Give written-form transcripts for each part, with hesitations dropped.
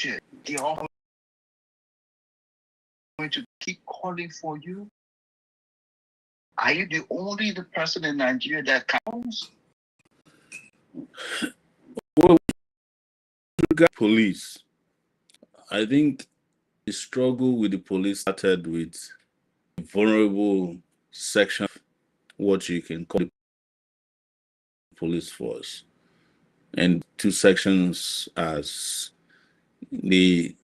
They are going to keep calling for you. Are you the only person in Nigeria that counts? Well, police. I think the struggle with the police started with a vulnerable section of what you can call the police force. And two sections as the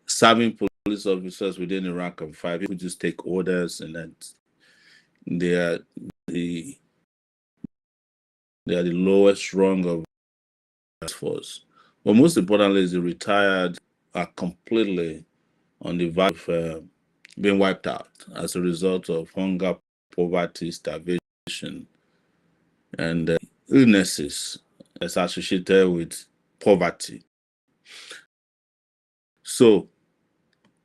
serving police officers within the rank and file who just take orders, and then they are the lowest rung of the force. But most importantly, is the retired are completely on the verge of being wiped out as a result of hunger, poverty, starvation, and illnesses associated with poverty. So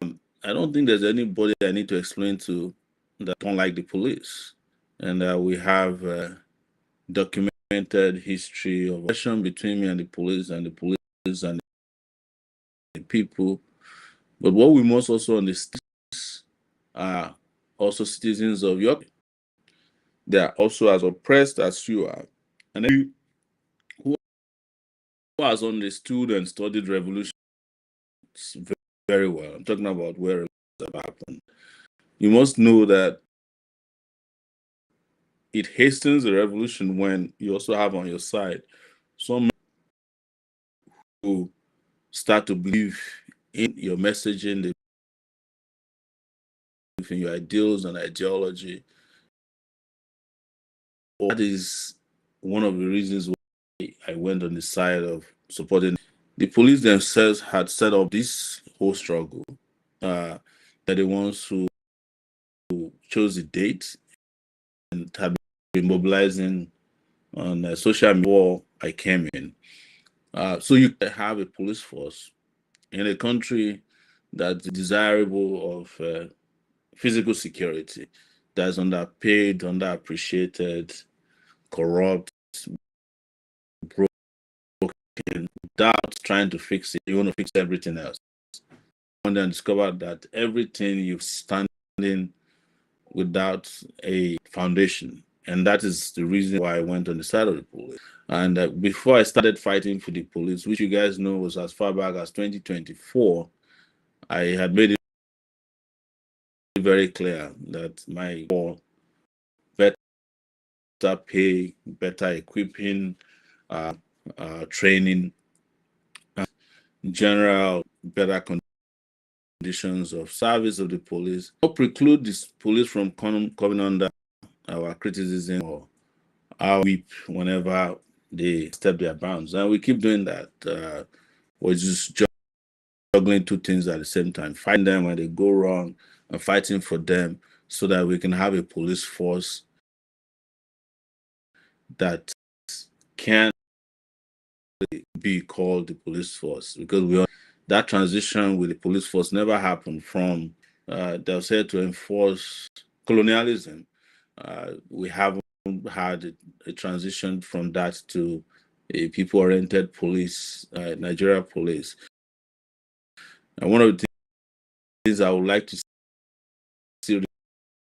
I don't think there's anybody I need to explain to that don't like the police. And we have documented history of relation between me and the police and the people. But what we must also understand are also citizens of your country. They are also as oppressed as you are. And who has understood and studied revolutions very well, I'm talking about where revolutions have happened, you must know that it hastens the revolution when you also have on your side some who start to believe in your messaging, they believe in your ideals and ideology. That is one of the reasons why I went on the side of supporting. The police themselves had set up this whole struggle. They're the ones who chose the date and have been mobilizing on social media before I came in. So you have a police force in a country that's desirable of physical security, that's underpaid, underappreciated, corrupt, broken, without trying to fix it. You want to fix everything else. And then discover that everything you're standing without a foundation. And that is the reason why I went on the side of the police. And before I started fighting for the police, which you guys know was as far back as 2024, I had made it very clear that my goal, better pay, better equipping, training, general better conditions of service of the police, or preclude the police from coming under our criticism or our whip whenever they step their bounds. And we keep doing that. We're just juggling two things at the same time, fighting them when they go wrong and fighting for them so that we can have a police force that can be called the police force, because that transition with the police force never happened from they were said to enforce colonialism. We haven't had a transition from that to a people-oriented police, Nigeria police. And one of the things I would like to see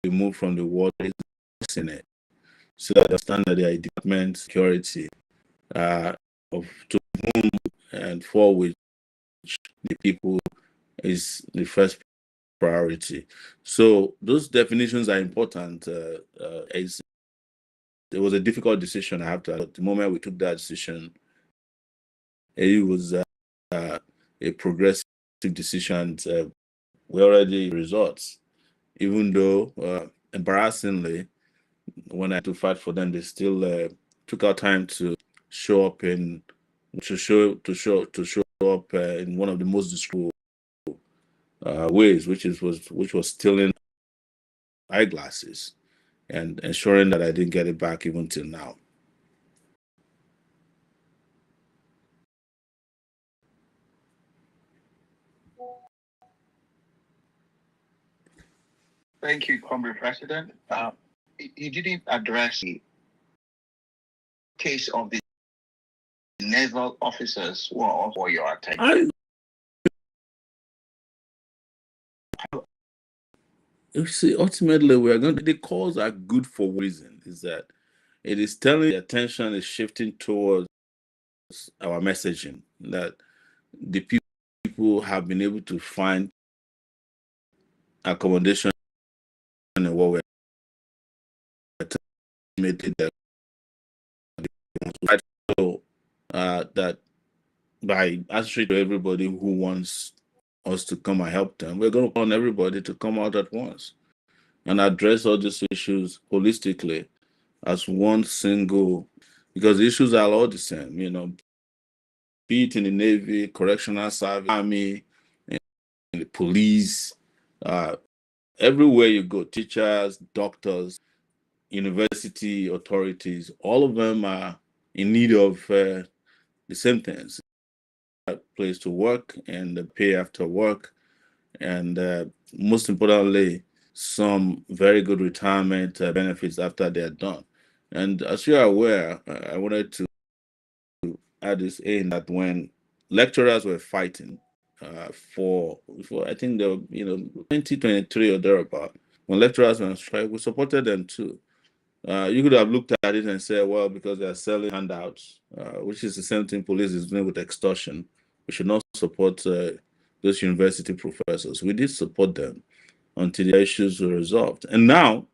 removed from the world is Senate, so that I understand that the department security of to whom and for which the people is the first priority. So those definitions are important. It was a difficult decision. I have to. At the moment we took that decision, it was a progressive decision. We already results, even though embarrassingly, when I had to fight for them, they still took our time to show up in one of the most disgraceful ways, which was stealing eyeglasses and ensuring that I didn't get it back even till now. Thank you, Comrade President. You didn't address the case of the naval officers who are for your attention. You see, ultimately, the calls are good for one reason, is that it is telling the attention is shifting towards our messaging, that the people have been able to find accommodation in what we're ultimately that that by answering to everybody who wants us to come and help them, we're going to call on everybody to come out at once and address all these issues holistically as one single, because the issues are all the same, be it in the Navy, correctional service, army, in the police, everywhere you go, teachers, doctors, university authorities, all of them are in need of the same things: a place to work and the pay after work, and most importantly, some very good retirement benefits after they're done. And as you are aware, I wanted to add this in that when lecturers were fighting for I think the 2023 or thereabout, when lecturers were on strike, we supported them too. You could have looked at it and said, well, because they're selling handouts, which is the same thing police is doing with extortion, we should not support those university professors. We did support them until the issues were resolved, and now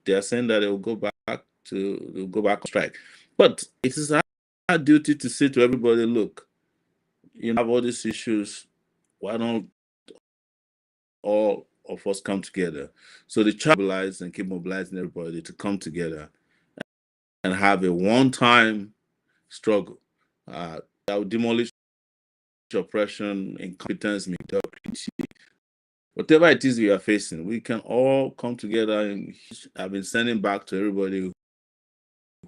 they are saying that they'll go back on strike. But it is our duty to say to everybody, look, you have all these issues. Why don't all of us come together? So the challenge is mobilize and keep mobilizing everybody to come together and have a one-time struggle that will demolish oppression, incompetence, mediocrity, whatever it is we are facing. We can all come together, and I've been sending back to everybody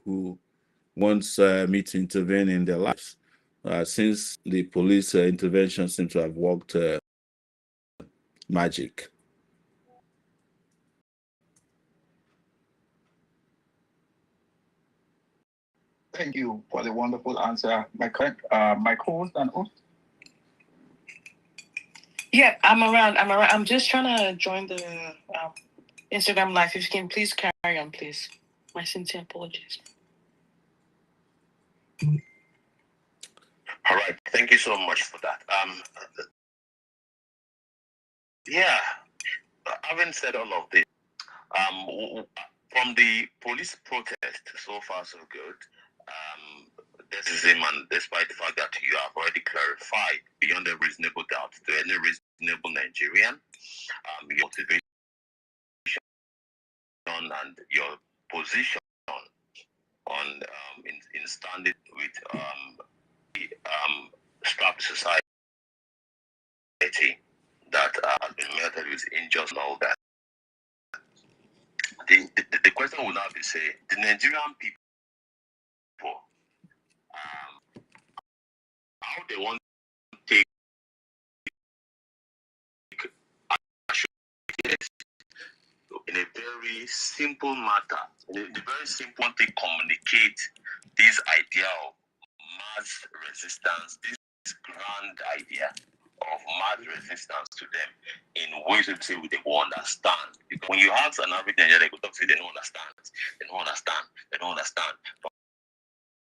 who wants me to intervene in their lives. Since the police intervention seems to have worked magic. Thank you for the wonderful answer, my co-host and host. Yeah, I'm around. I'm just trying to join the Instagram live. If you can please carry on, please. My sincere apologies. All right, thank you so much for that. Yeah, having said all of this, from the police protest, so far so good. This is him, and despite the fact that you have already clarified beyond a reasonable doubt to any reasonable Nigerian, your motivation and your position on in standing with the strapped society that has been melted with injustice and all that. The question will now be, say, the Nigerian people, how they want to take action in a very simple matter, in a very simple way, to communicate this idea of mass resistance, this grand idea of mass resistance to them in ways that say they will understand. Because when you ask an average Nigerian, they go talk, say they don't understand, they don't understand, they don't understand.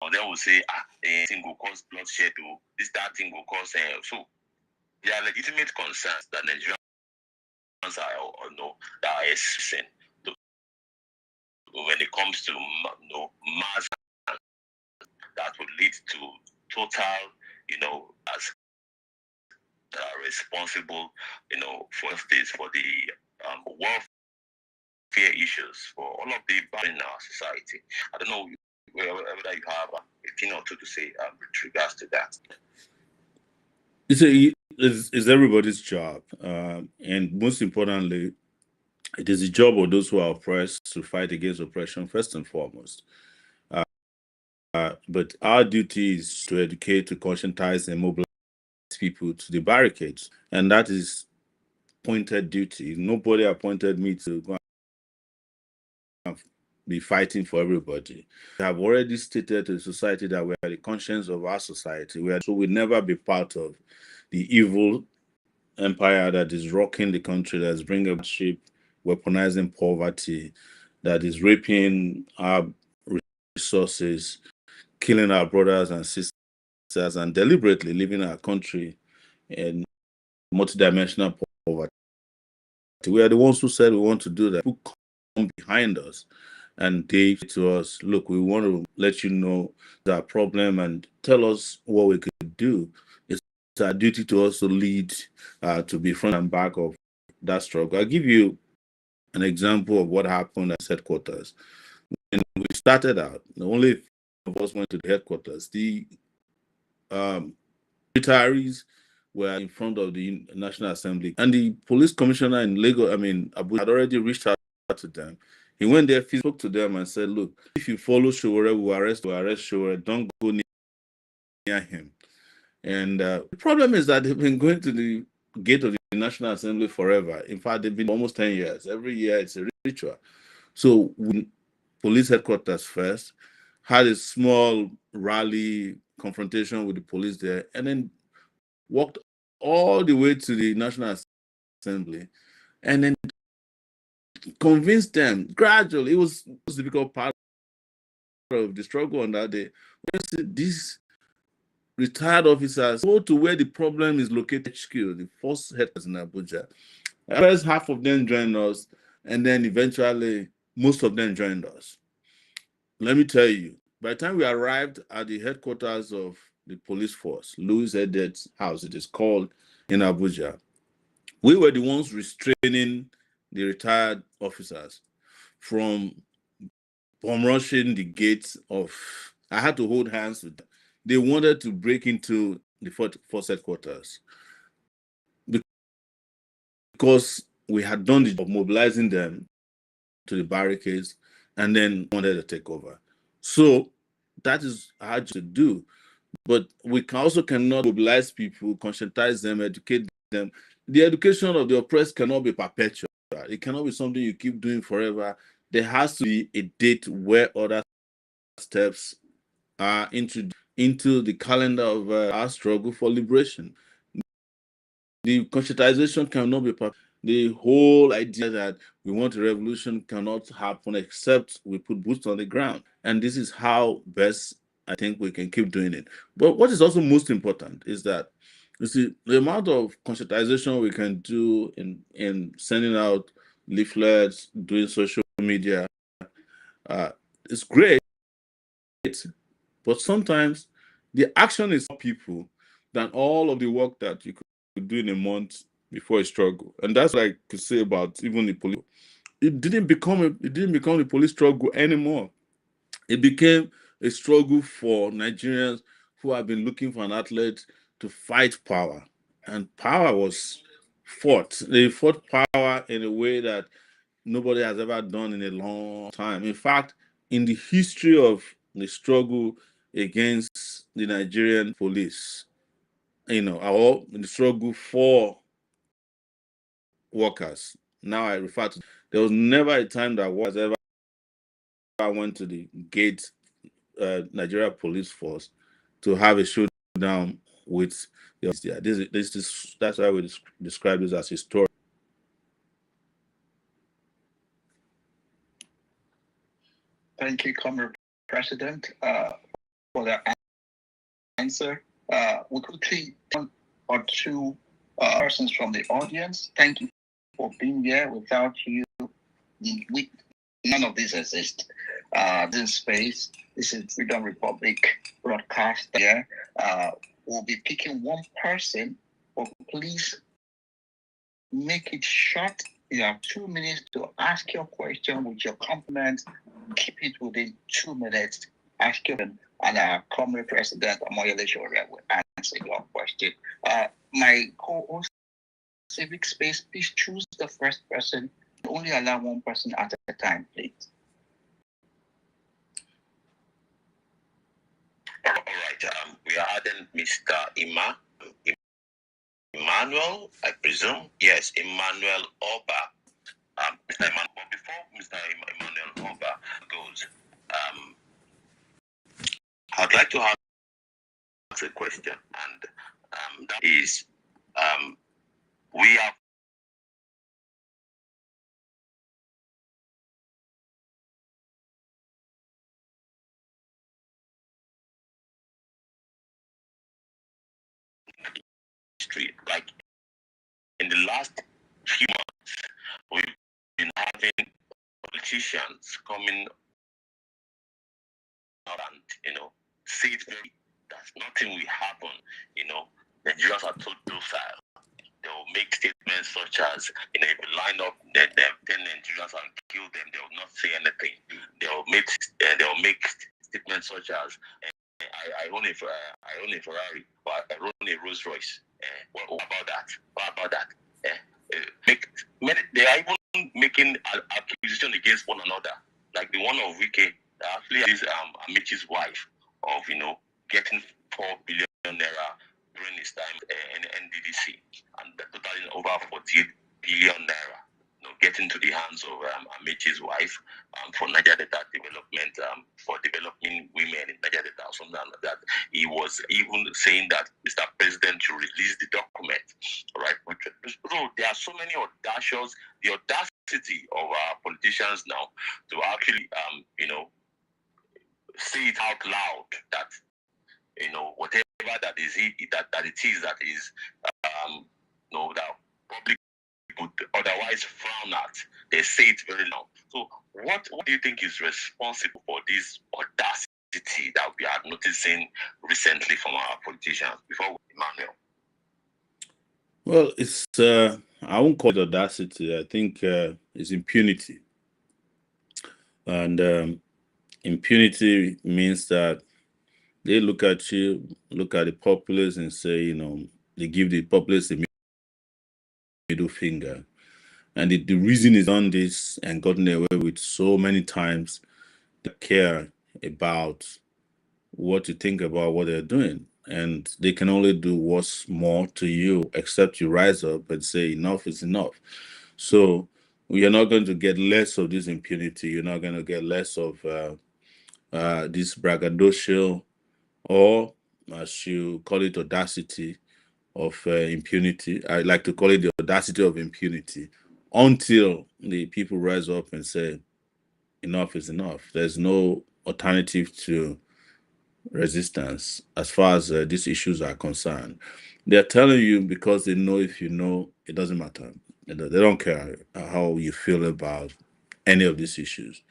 Or they will say, this thing will cause bloodshed, or that thing will cause. So there are legitimate concerns that Nigerians are expressing when it comes to mass that would lead to total, as responsible, for states, for the welfare issues, for all of the bad in our society. I don't know whether you have a thing or two to say with regards to that. It's everybody's job, and most importantly, it is the job of those who are oppressed to fight against oppression first and foremost. But our duty is to educate, to conscientize, and mobilize people to the barricades, and that is appointed duty. Nobody appointed me to go and be fighting for everybody. We have already stated to the society that we are the conscience of our society. So we'll never be part of the evil empire that is rocking the country, that's bringing hardship, weaponizing poverty, that is raping our resources, killing our brothers and sisters, and deliberately leaving our country in multidimensional poverty. We are the ones who said we want to do that. Who come behind us and they say to us, look, we want to let you know our problem and tell us what we could do. It's our duty to also lead, to be front and back of that struggle. I'll give you an example of what happened at headquarters. When we started out, the only of us went to the headquarters. The retirees were in front of the National Assembly, and the police commissioner in Lagos, Abuja, had already reached out to them. He went there, spoke to them, and said, "Look, if you follow Sowore, we'll arrest Sowore. Don't go near him." And the problem is that they've been going to the gate of the National Assembly forever. In fact, they've been almost 10 years. Every year, it's a ritual. So, police headquarters first had a small rally confrontation with the police there, and then walked all the way to the National Assembly, and then convinced them gradually. It was a difficult part of the struggle on that day. These retired officers go to where the problem is located, HQ, the force headquarters in Abuja. First, half of them joined us, and then eventually most of them joined us. Let me tell you, by the time we arrived at the headquarters of the police force, Louis Edet's house, it is called, in Abuja, we were the ones restraining the retired officers from bomb rushing the gates of. I had to hold hands with them. They wanted to break into the force headquarters because we had done the job of mobilizing them to the barricades and then wanted to take over. So that is hard to do. But we also cannot mobilize people, conscientize them, educate them. The education of the oppressed cannot be perpetual. It cannot be something you keep doing forever. There has to be a date where other steps are introduced into the calendar of our struggle for liberation. The conscientization cannot be perfect. The whole idea that we want a revolution cannot happen except we put boots on the ground. And this is how best I think we can keep doing it. But what is also most important is that, you see, the amount of conscientization we can do in sending out leaflets, doing social media, is great. But sometimes the action is more people than all of the work that you could do in a month before a struggle. And that's what I could say about even the police. It didn't become the police struggle anymore. It became a struggle for Nigerians who have been looking for an outlet to fight power. And power was fought. They fought power in a way that nobody has ever done in a long time. In fact, in the history of the struggle against the Nigerian police, or the struggle for workers, now I refer to, there was never a time that workers ever went to the gate, Nigeria police force, to have a showdown with this. That's why we describe this as historic. Thank you, Comrade President, for that answer. We quickly one or two persons from the audience. Thank you for being here. Without you, none of this exists. This space, this is Freedom Republic broadcast here. We'll be picking one person, but please make it short. You have 2 minutes to ask your question with your compliments. Keep it within 2 minutes. Ask your question, and our Comrade President Omoyele Sowore will answer your question. My co-host, Civic Space, please choose the first person. Only allow one person at a time, please. All right. We are adding Mr. Emmanuel, I presume. Yes, Emmanuel Oba. Mr. Emmanuel, but before Mr. Emmanuel Oba goes, I'd like to ask a question, and that is, we have history. Like in the last few months, we've been having politicians coming out and say it very that nothing will happen. Nigerians are too docile. They will make statements such as, if you line up 10 Nigerians and kill them, they will not say anything. They will make statements such as, I own a Ferrari, or I own a Rolls Royce. What about that? What about that? They are even making an accusation against one another, like the one of Wike. Actually, is Amichi's wife of getting 4 billion naira during his time in NDDC, and totaling over 48 billion naira. Getting to the hands of Amichi's wife for Niger Delta development, for developing women in Niger Delta, or something like that. He was even saying that Mr. President should release the document, right? So there are so many audacious, the audacity of our politicians now to actually, say it out loud that, whatever that is that is, that public would otherwise frown at, they say it very loud. So what do you think is responsible for this audacity that we are noticing recently from our politicians? Before Emmanuel. Well, it's I won't call it audacity. I think it's impunity, and impunity means that they look at you, look at the populace, and say, they give the populace a middle finger. And the reason is on this and gotten away with so many times, they care about what you think about what they're doing. And they can only do what's more to you, except you rise up and say enough is enough. So you're not going to get less of this impunity. You're not going to get less of this braggadocio, or as you call it, audacity of impunity. I like to call it the audacity of impunity, until the people rise up and say enough is enough. There's no alternative to resistance as far as these issues are concerned. They're telling you because they know, if you know, it doesn't matter. They don't care how you feel about any of these issues.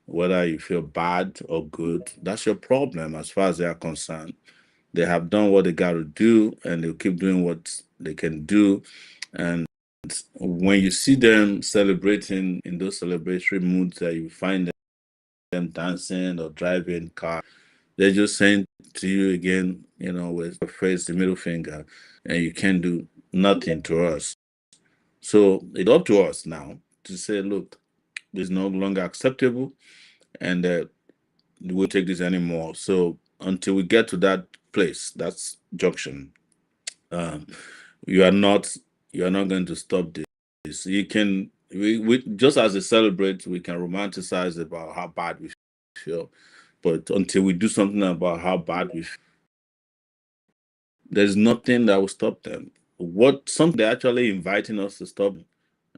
Whether you feel bad or good, that's your problem as far as they are concerned. They have done what they got to do, and they'll keep doing what they can do. And when you see them celebrating in those celebratory moods, that you find them dancing or driving car, they're just saying to you again, with the phrase, the middle finger, and you can't do nothing to us. So it's up to us now to say, look, this is no longer acceptable, and we won't take this anymore. So until we get to that place, that's junction, you are not going to stop this. You can, we just as they celebrate, we can romanticize about how bad we feel, but until we do something about how bad we feel, there's nothing that will stop them. Something they're actually inviting us to stop,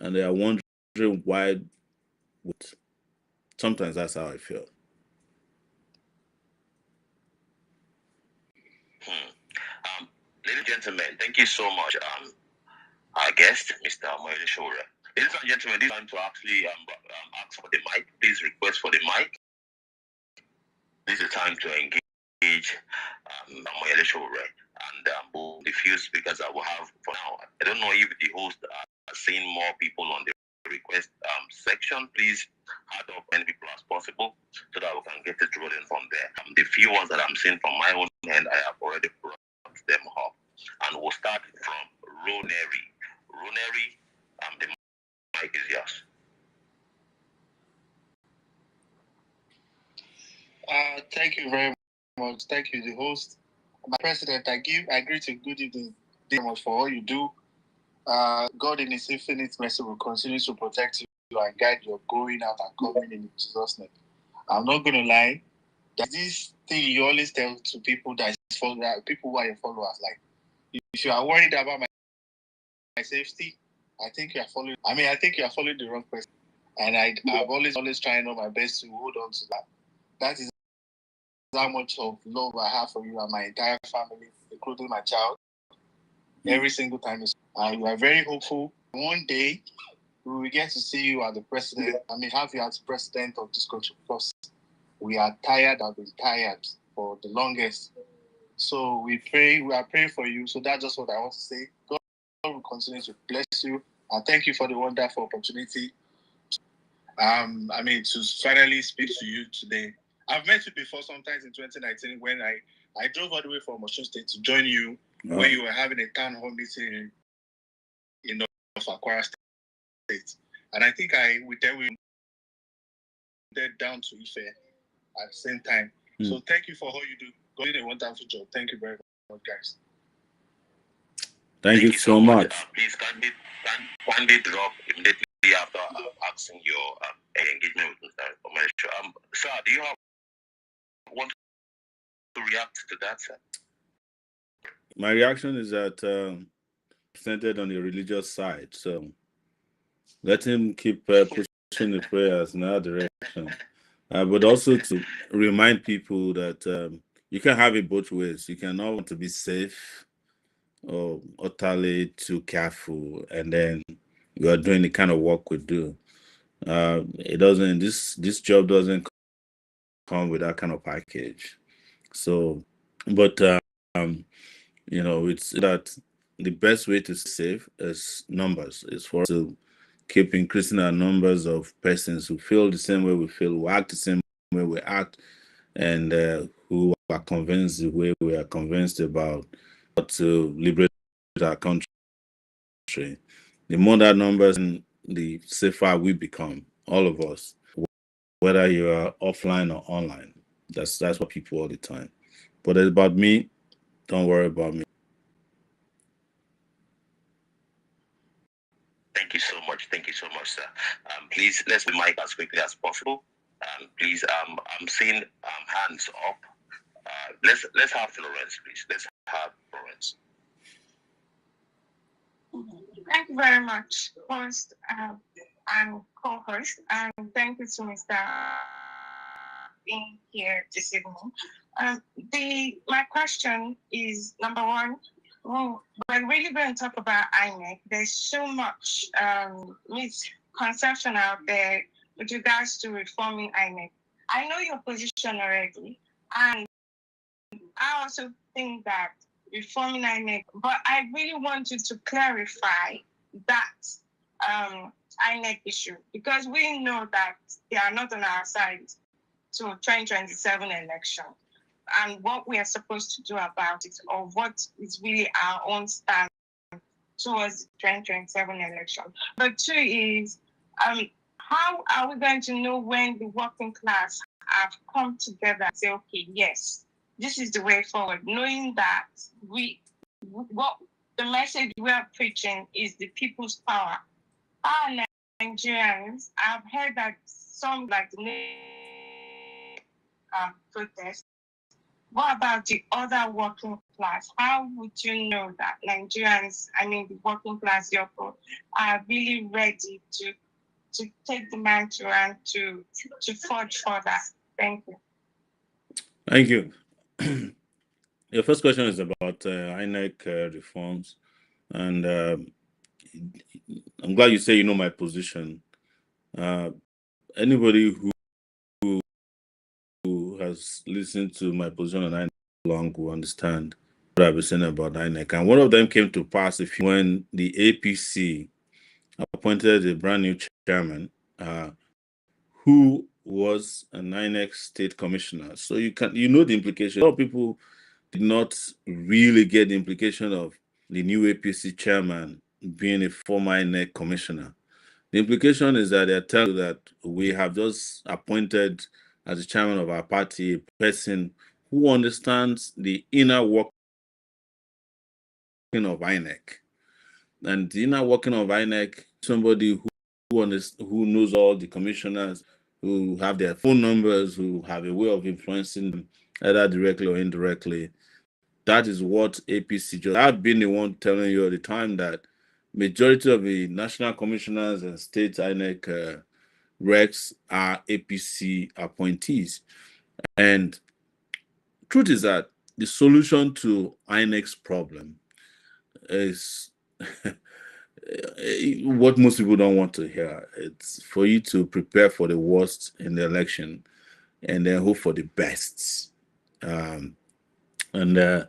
and they are wondering why. Sometimes that's how I feel. Ladies and gentlemen, thank you so much. Our guest, Mr. Moyele Sowore. Ladies and gentlemen, this time to actually ask for the mic. Please request for the mic. This is the time to engage Moyele Sowore and the few speakers that we have for now. I don't know if the host are seeing more people on the request section. Please add up many people as possible so that we can get it rolling from there. The few ones that I'm seeing from my own end, I have already brought them up. And we'll start from Roneri. Roneri, the mic is yours. Thank you very much. Thank you, the host. My president, I greet you. Good evening. Thank you very much for all you do. God in His infinite mercy will continue to protect you and guide your going out and coming in Jesus' name. I'm not going to lie. There's this thing you always tell to people that people who are your followers. Like, if you are worried about my safety, I think you are following. I think you are following the wrong person. And I've always trying my best to hold on to that. That is how much of love I have for you and my entire family, including my child. Every single time you are very hopeful. One day we will get to see you as the president. Have you as president of this country, because we are tired. I've been tired for the longest. So we are praying for you. So that's just what I want to say. God will continue to bless you. And thank you for the wonderful opportunity. To finally speak to you today. I've met you before, sometimes in 2019, when I drove all the way from Osun State to join you when you were having a town hall meeting in Akwara State. And I think we went down to Ife at the same time. So thank you for all you do. God did a wonderful job. Thank you very much, guys. Thank you so much. Please kindly drop immediately after asking your engagement with Mr. Omecho. Sir, do you want to react to that, sir? My reaction is that centered on the religious side. So let him keep pushing the prayers in that direction. But also to remind people that you can have it both ways. You cannot want to be safe or utterly too careful, and then you are doing the kind of work we do. It doesn't. This job doesn't come with that kind of package. So, but it's that the best way to save is numbers. Is for us to keep increasing our numbers of persons who feel the same way we feel, who act the same way we act, and who are convinced the way we are convinced about how to liberate our country. The more that numbers, the safer we become, all of us, whether you are offline or online. That's what people all the time. But it's about me. Don't worry about me. Thank you so much. Thank you so much, sir. Please, let's be mic as quickly as possible. Please, I'm seeing hands up. Let's have Florence, please. Let's have Florence. Thank you very much, host and co-host, and thank you to Mr. being here this evening. My question is, number one, we're really going to talk about INEC. There's so much misconception out there with regards to reforming INEC. I know your position already, and I also think that reforming INEC, but I really want you to clarify that INEC issue, because we know that they are not on our side to 2027 election, and what we are supposed to do about it, or what is really our own stand towards the 2027 election. But two is, how are we going to know when the working class have come together and say, okay, yes, this is the way forward, knowing that what the message we are preaching is the people's power. Our Nigerians, I've heard that some, like the protest. What about the other working class? How would you know that Nigerians, the working class, are really ready to take the mantle and to forge further? Thank you. Thank you. Your first question is about INEC reforms, and I'm glad you say you know my position. Anybody who has listened to my position on INEC long will understand what I've been saying about INEC. And one of them came to pass when the APC appointed a brand new chairman who was an INEC state commissioner. So you know the implication. A lot of people did not really get the implication of the new APC chairman being a former INEC commissioner. The implication is that they're telling you that we have just appointed as the chairman of our party a person who understands the inner working of INEC. And the inner working of INEC, somebody who knows all the commissioners, who have their phone numbers, who have a way of influencing them, either directly or indirectly. That is what APC just. I've been the one telling you all the time that majority of the national commissioners and state INEC recs are APC appointees. And truth is that the solution to INEC's problem is what most people don't want to hear. It's for you to prepare for the worst in the election and then hope for the best. And the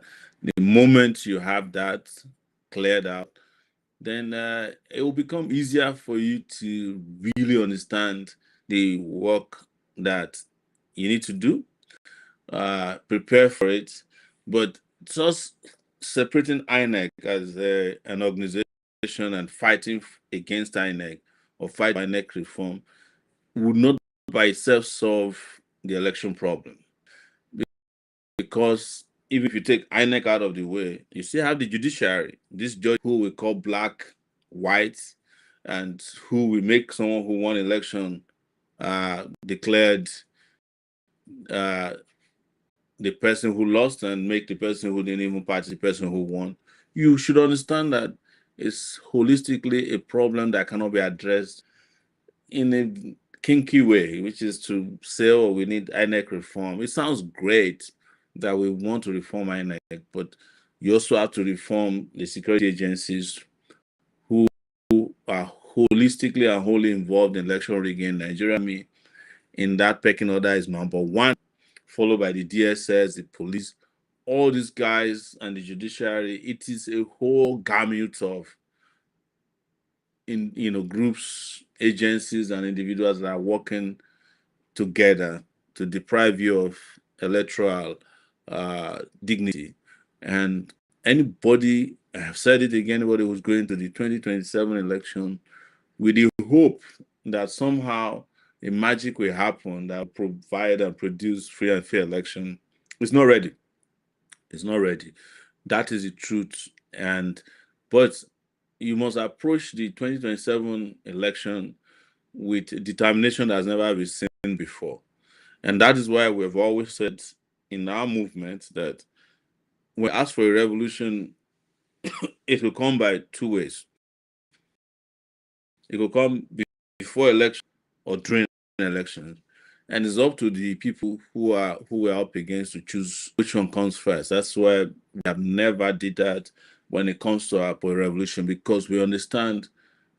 moment you have that cleared out, then it will become easier for you to really understand the work that you need to do, prepare for it. But just separating INEC as an organization and fighting against INEC or fight INEC reform would not by itself solve the election problem. Because even if you take INEC out of the way, you still have the judiciary, this judge who we call black, white, and who will make someone who won election declared the person who lost and make the person who didn't even participate the person who won. You should understand that it's holistically a problem that cannot be addressed in a kinky way, which is to say, oh, we need INEC reform. It sounds great that we want to reform INEC, but you also have to reform the security agencies who are holistically and wholly involved in election rigging in Nigeria. In that pecking order is number one, followed by the DSS, the police, all these guys, and the judiciary. It is a whole gamut of groups, agencies, and individuals that are working together to deprive you of electoral dignity. And anybody, I have said it again, anybody who's going to the 2027 election with the hope that somehow a magic will happen that will provide and produce free and fair election, it's not ready. It's not ready. That is the truth. But you must approach the 2027 election with determination that has never been seen before. And that is why we've always said in our movement that when we ask for a revolution, it will come by two ways. It will come before election or during elections. And it's up to the people who are up against to choose which one comes first. That's why we have never did that when it comes to our revolution, because we understand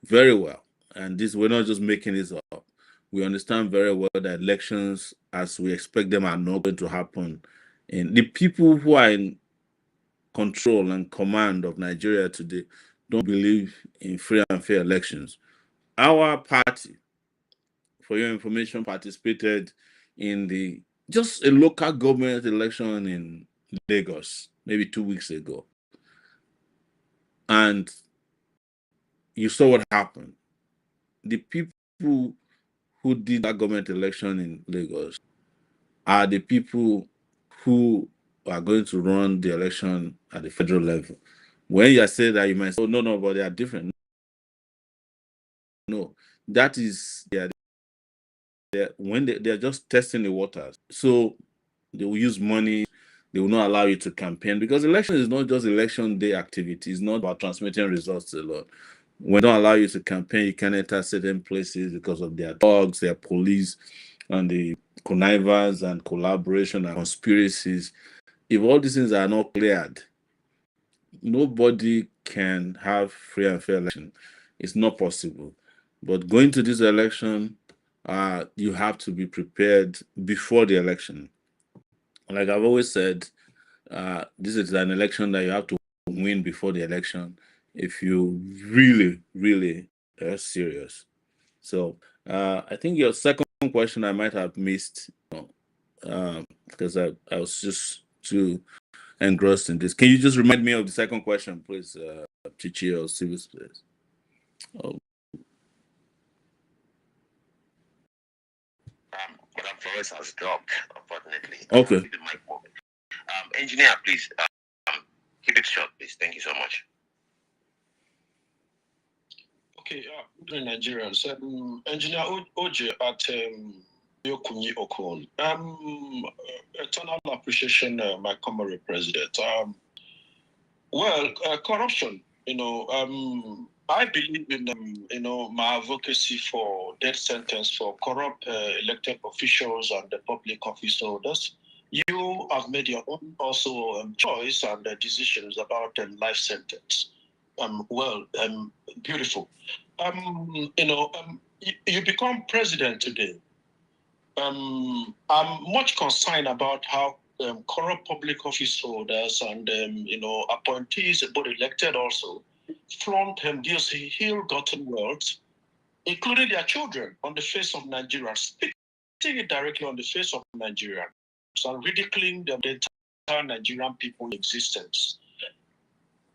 very well, and this, we're not just making this up. We understand very well that elections, as we expect them, are not going to happen. And the people who are in control and command of Nigeria today don't believe in free and fair elections. Our party, for your information, participated in just a local government election in Lagos, maybe 2 weeks ago. And you saw what happened. The people who did that government election in Lagos are the people who are going to run the election at the federal level. When you say that, you might say, oh, no, but they are different. No, that is, when they're just testing the waters. So they will use money. They will not allow you to campaign, because election is not just election day activity. It's not about transmitting results alone. When they don't allow you to campaign, you can enter certain places because of their dogs, their police, and the connivance and collaboration and conspiracies. If all these things are not cleared, nobody can have free and fair election. It's not possible. But going to this election, you have to be prepared before the election. Like I've always said, this is an election that you have to win before the election if you really, really are serious. So I think your second question I might have missed because I was just too engrossed in this. Can you just remind me of the second question, please, Chichi or Civis, please? Oh. Madam Flores has dropped, unfortunately. Okay. The mic moment. Engineer, please keep it short, please. Thank you so much. Okay, good Nigerians. Engineer Oje at Yokunyi Okon. Eternal appreciation, my comrade president. Well, corruption, I believe in my advocacy for death sentence for corrupt elected officials and the public office holders. You have made your own also choice and decisions about life sentence. Beautiful. You become president today. I'm much concerned about how corrupt public office holders and appointees, both elected also, flaunt these ill-gotten wealth, including their children, on the face of Nigeria, spitting it directly on the face of Nigeria, so ridiculing the entire Nigerian people in existence.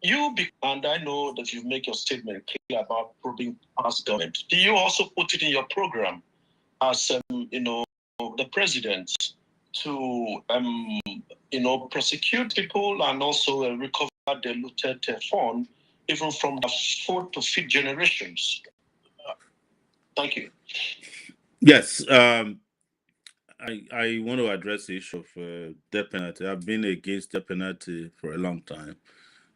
And I know that you make your statement clear about probing past government. Do you also put it in your program as the president to prosecute people and also recover the looted fund even from the fourth to fifth generations? Thank you. Yes, I want to address the issue of death penalty. I've been against death penalty for a long time.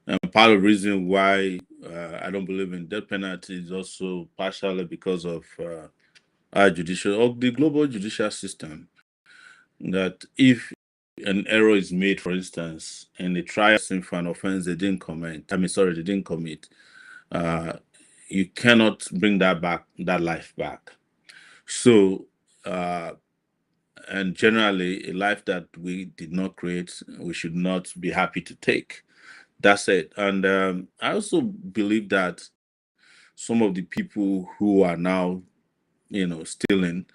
And part of the reason why I don't believe in death penalty is also partially because of our judicial or the global judicial system. That if an error is made, for instance, and they try for an offense they didn't commit, they didn't commit, you cannot bring that life back. So, and generally, a life that we did not create, we should not be happy to take. That's it. And I also believe that some of the people who are now, stealing,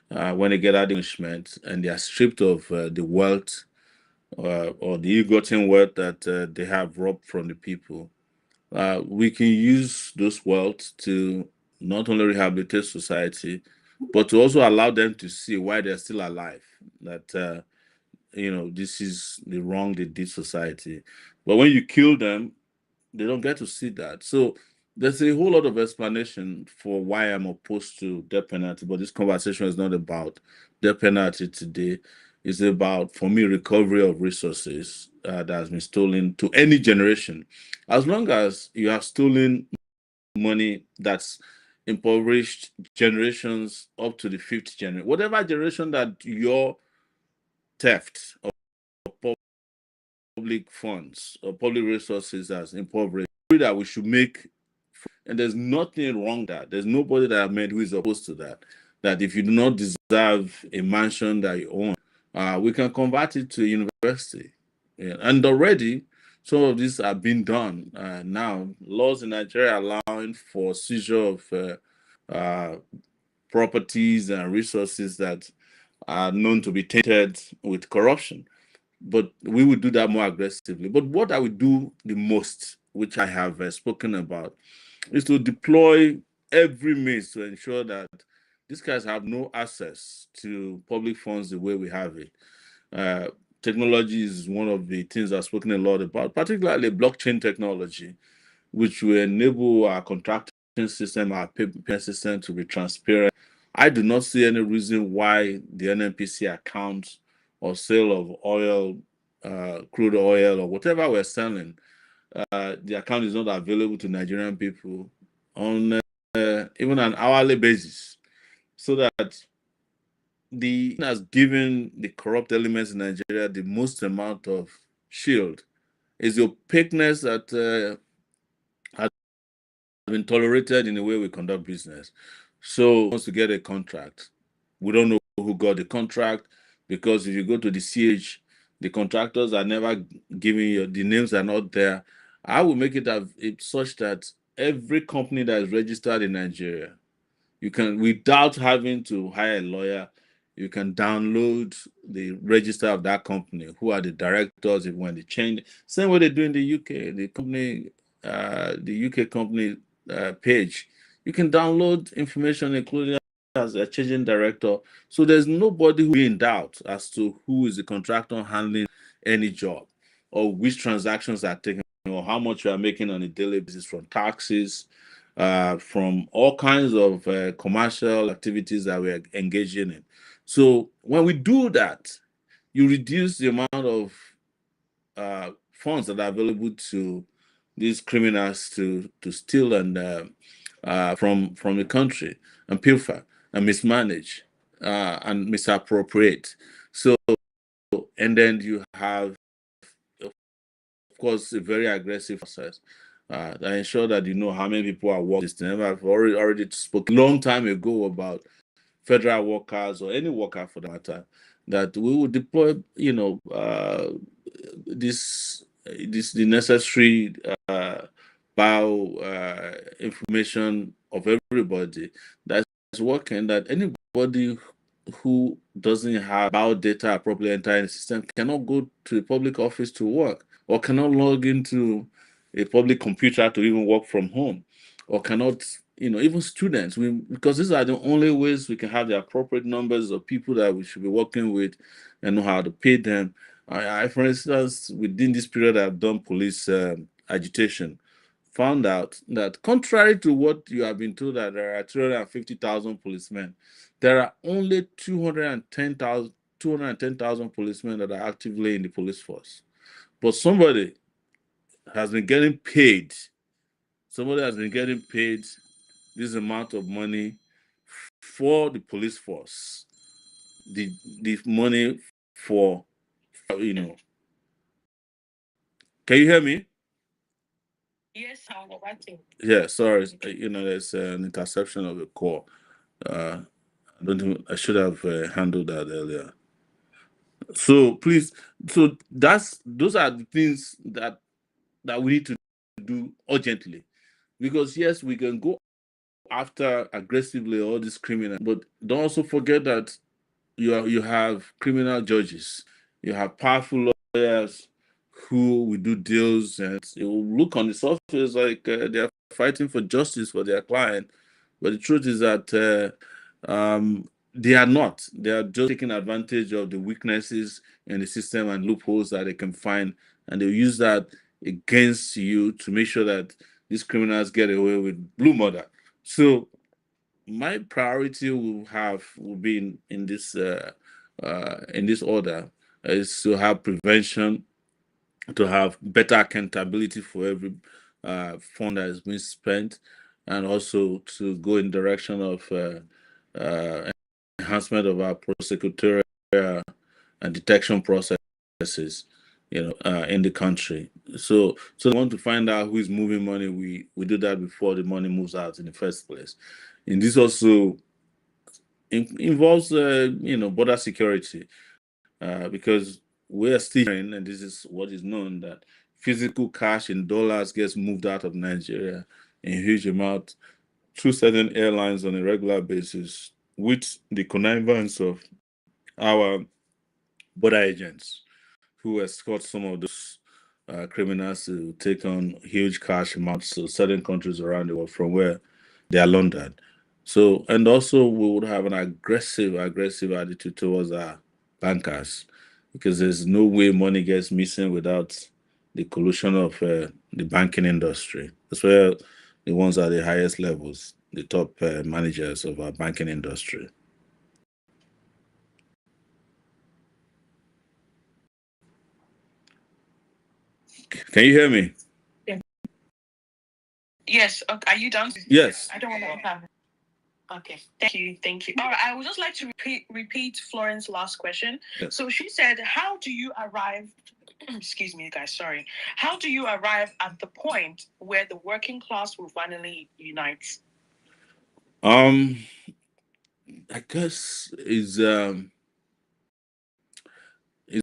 when they get that punishment and they are stripped of the wealth or the ill-gotten wealth that they have robbed from the people, we can use those wealth to not only rehabilitate society, but to also allow them to see why they're still alive. That this is the wrong they did society. But when you kill them, they don't get to see that. So there's a whole lot of explanation for why I'm opposed to death penalty. But this conversation is not about death penalty today. It's about, for me, recovery of resources that has been stolen to any generation. As long as you have stolen money that's impoverished generations up to the fifth generation, whatever generation that your theft of public funds or public resources has impoverished, that we should make. And there's nothing wrong with that. There's nobody that I've met who is opposed to that. That if you do not deserve a mansion that you own, we can convert it to a university. Yeah. And already, some of these are being done now. Laws in Nigeria allowing for seizure of properties and resources that are known to be tainted with corruption. But we would do that more aggressively. But what I would do the most, which I have spoken about, is to deploy every means to ensure that these guys have no access to public funds the way we have it. Technology is one of the things I've spoken a lot about, particularly blockchain technology, which will enable our contracting system, our payment system to be transparent. I do not see any reason why the NNPC account or sale of oil, crude oil, or whatever we're selling, the account is not available to Nigerian people on even an hourly basis, so that the has given the corrupt elements in Nigeria the most amount of shield is the opaqueness that has been tolerated in the way we conduct business. So, wants to get a contract, we don't know who got the contract, because if you go to the CH, the contractors are never giving you, the names are not there. I will make it such that every company that is registered in Nigeria, you can, without having to hire a lawyer, you can download the register of that company, who are the directors, if when they change. Same way they do in the UK, the UK company page. You can download information, including as a changing director. So there's nobody who in doubt as to who is the contractor handling any job, or which transactions are taken, or how much you are making on a daily basis from taxes, from all kinds of commercial activities that we're engaging in. So when we do that, you reduce the amount of funds that are available to these criminals to steal and from the country and pilfer and mismanage and misappropriate. So, and then you have, of course, a very aggressive process that ensure that you know how many people are working. I've already spoke a long time ago about federal workers or any worker for that matter, that we will deploy, the necessary bio information of everybody that's working, that anybody who doesn't have bio data appropriately entering the system cannot go to a public office to work, or cannot log into a public computer to even work from home, or cannot, even students, because these are the only ways we can have the appropriate numbers of people that we should be working with and know how to pay them. For instance, within this period, I've done police agitation, found out that contrary to what you have been told, that there are 350,000 policemen, there are only 210,000 policemen that are actively in the police force. But somebody has been getting paid. Somebody has been getting paid this amount of money for the police force. The money for, Can you hear me? Yes, I'm watching. Yeah, sorry. There's an interception of a call. I don't think I should have handled that earlier. So please, those are the things that we need to do urgently, because yes, we can go after aggressively all these criminals, but don't also forget that you have criminal judges, you have powerful lawyers who will do deals, and it will look on the surface like they're fighting for justice for their client, but the truth is that they are not. They are just taking advantage of the weaknesses in the system and loopholes that they can find, and they'll use that against you to make sure that these criminals get away with blue murder. So my priority will be in this order, is to have prevention, to have better accountability for every fund that is being spent, and also to go in direction of enhancement of our prosecutorial and detection processes, in the country. So we want to find out who is moving money. We do that before the money moves out in the first place. And this also involves, border security, because we're still hearing, and this is what is known, that physical cash in dollars gets moved out of Nigeria in huge amount through certain airlines on a regular basis, with the connivance of our border agents who escort some of those criminals to take on huge cash amounts to certain countries around the world from where they are laundered. So, and also we would have an aggressive attitude towards our bankers, because there's no way money gets missing without the collusion of the banking industry. That's where the ones at the highest levels, the top managers of our banking industry. Can you hear me? Yes. Okay. Are you done? Yes. I don't want to have. Okay. Thank you. All right. I would just like to repeat Florence's last question. Yes. So she said, "How do you arrive?" Excuse me, guys. Sorry. How do you arrive at the point where the working class will finally unite? I guess is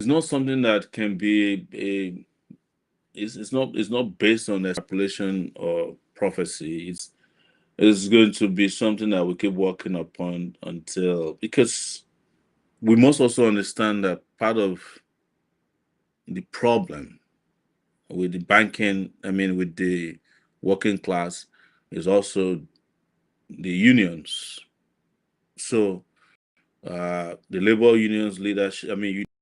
not something that can be it's not based on extrapolation or prophecy. It's going to be something that we keep working upon until, because we must also understand that part of the problem with the banking, with the working class, is also the unions. So the labor unions leadership,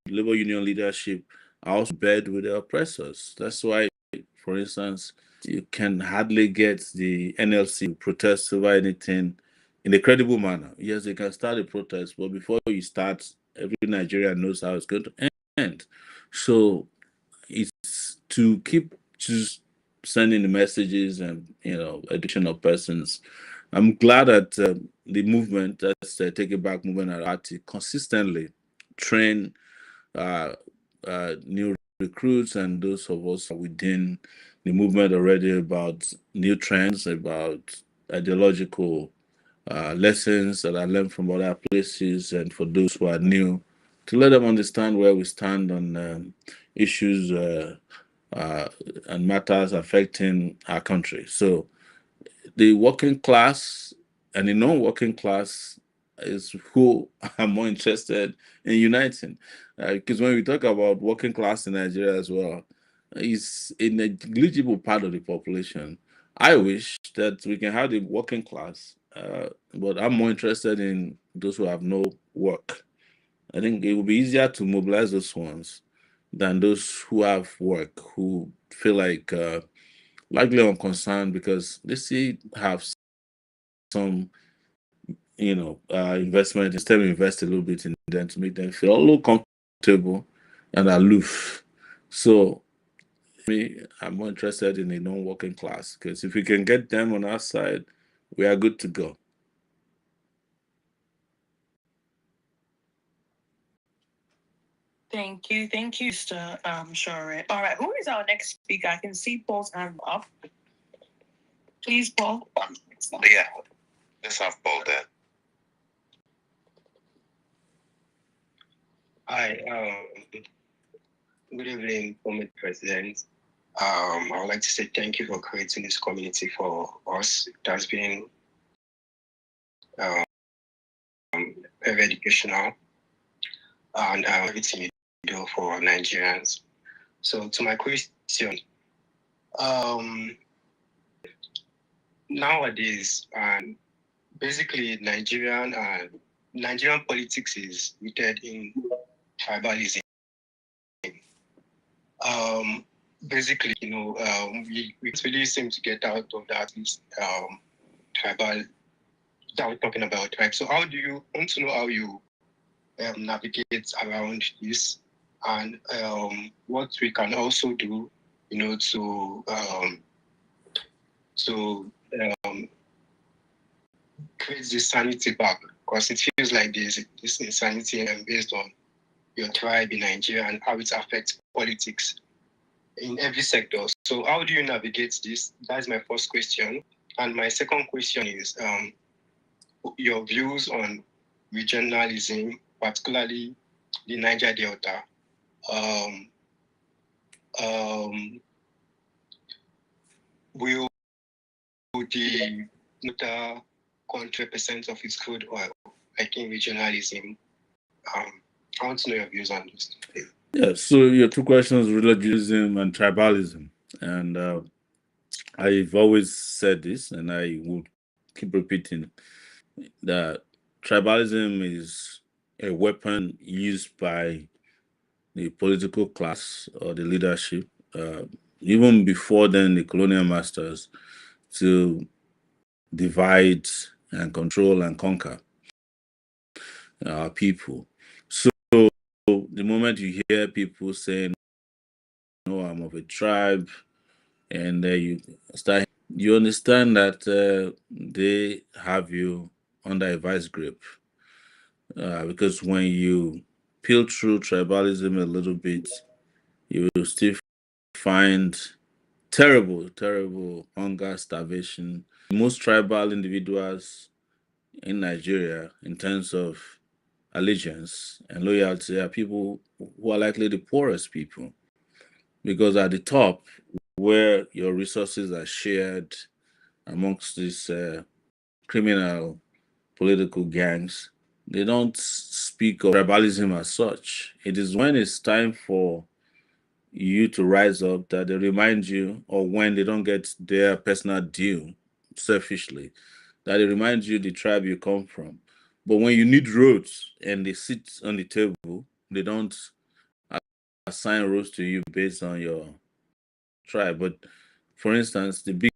labor union leadership are also bed with the oppressors. That's why, for instance, you can hardly get the NLC to protest over anything in a credible manner. Yes, they can start a protest, but before you start, every Nigerian knows how it's going to end. So it's to keep just sending the messages and education of persons. I'm glad that the movement, that's Take It Back movement at RT, consistently train new recruits and those of us within the movement already about new trends, about ideological lessons that I learned from other places, and for those who are new, to let them understand where we stand on issues and matters affecting our country. So the working class and the non-working class is who are more interested in uniting. Because when we talk about working class in Nigeria as well, it's a negligible part of the population. I wish that we can have the working class, but I'm more interested in those who have no work. I think it will be easier to mobilize those ones than those who have work, who feel like likely unconcerned because they still have some investment. Instead, invest a little bit in them to make them feel a little comfortable and aloof. So me, I'm more interested in a non-working class because if we can get them on our side, we are good to go. Thank you, Mr. Shore. All right, who is our next speaker? I can see Paul's hand up. Please, Paul. Yeah, let's have Paul there. Hi, good evening, former President. I would like to say thank you for creating this community for us. It has been very educational and everything you do for Nigerians. So to my question, nowadays, basically Nigerian politics is rooted in tribalism. Basically, we really seem to get out of that tribal that we're talking about, right? So how do you want to know how you navigate around this, and what we can also do, to create this sanity back, because it feels like there's this insanity based on your tribe in Nigeria and how it affects politics in every sector. So how do you navigate this? That's my first question. And my second question is your views on regionalism, particularly the Niger Delta. Will the country percent of its crude oil, like in regionalism? I want to know your views on this. Yeah, so your two questions, religion and tribalism. And I've always said this, and I will keep repeating that tribalism is a weapon used by the political class or the leadership, even before then, the colonial masters, to divide and control and conquer our people. So the moment you hear people saying, "No, I'm of a tribe," and you understand that they have you under a vice grip, because when you peel through tribalism a little bit, you will still find terrible hunger, starvation. Most tribal individuals in Nigeria, in terms of allegiance and loyalty, are people who are likely the poorest people, because at the top, where your resources are shared amongst these criminal political gangs, they don't speak of tribalism as such. It is when it's time for you to rise up that they remind you, or when they don't get their personal due selfishly, that they remind you the tribe you come from. But when you need roads and they sit on the table, they don't assign roads to you based on your tribe. But for instance, the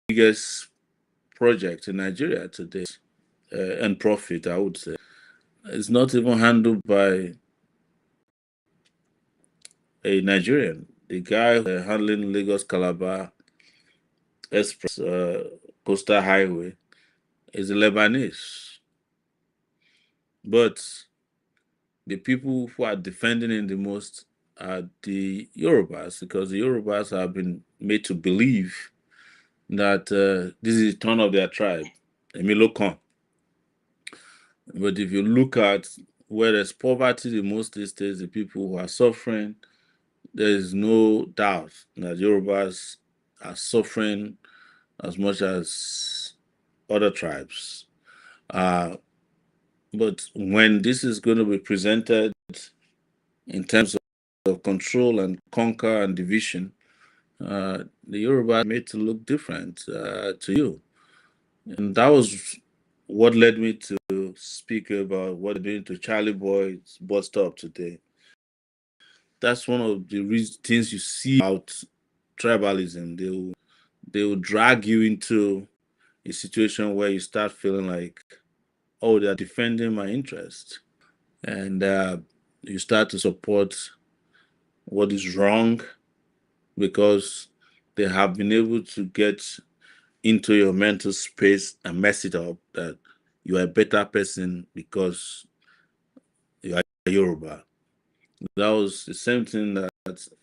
biggest project in Nigeria today, and profit, I would say, is not even handled by a Nigerian. the guy handling Lagos Calabar Express Coastal Highway is a Lebanese. But the people who are defending it the most are the Yorubas, because the Yorubas have been made to believe that this is the turn of their tribe, Emilokan. But if you look at where there's poverty the most these days, the people who are suffering, there is no doubt that Yorubas are suffering as much as other tribes. But when this is going to be presented in terms of control and conquer and division, the Yoruba are made to look different to you. And that was what led me to speak about what they're doing to Charlie Boy's bus stop today. That's one of the things you see about tribalism. They will drag you into a situation where you start feeling like, oh, they're defending my interest. And you start to support what is wrong because they have been able to get into your mental space and mess it up that you are a better person because you are Yoruba. That was the same thing that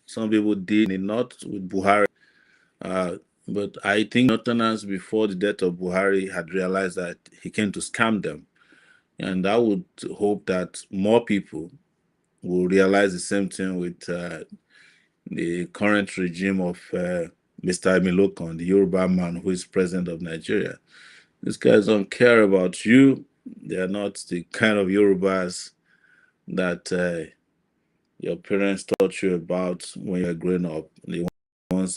some people did in the north with Buhari. But I think Northerners before the death of Buhari had realized that he came to scam them. And I would hope that more people will realize the same thing with the current regime of Mr. Emilokan, the Yoruba man who is president of Nigeria. These guys don't care about you. They are not the kind of Yorubas that your parents taught you about when you were growing up. The ones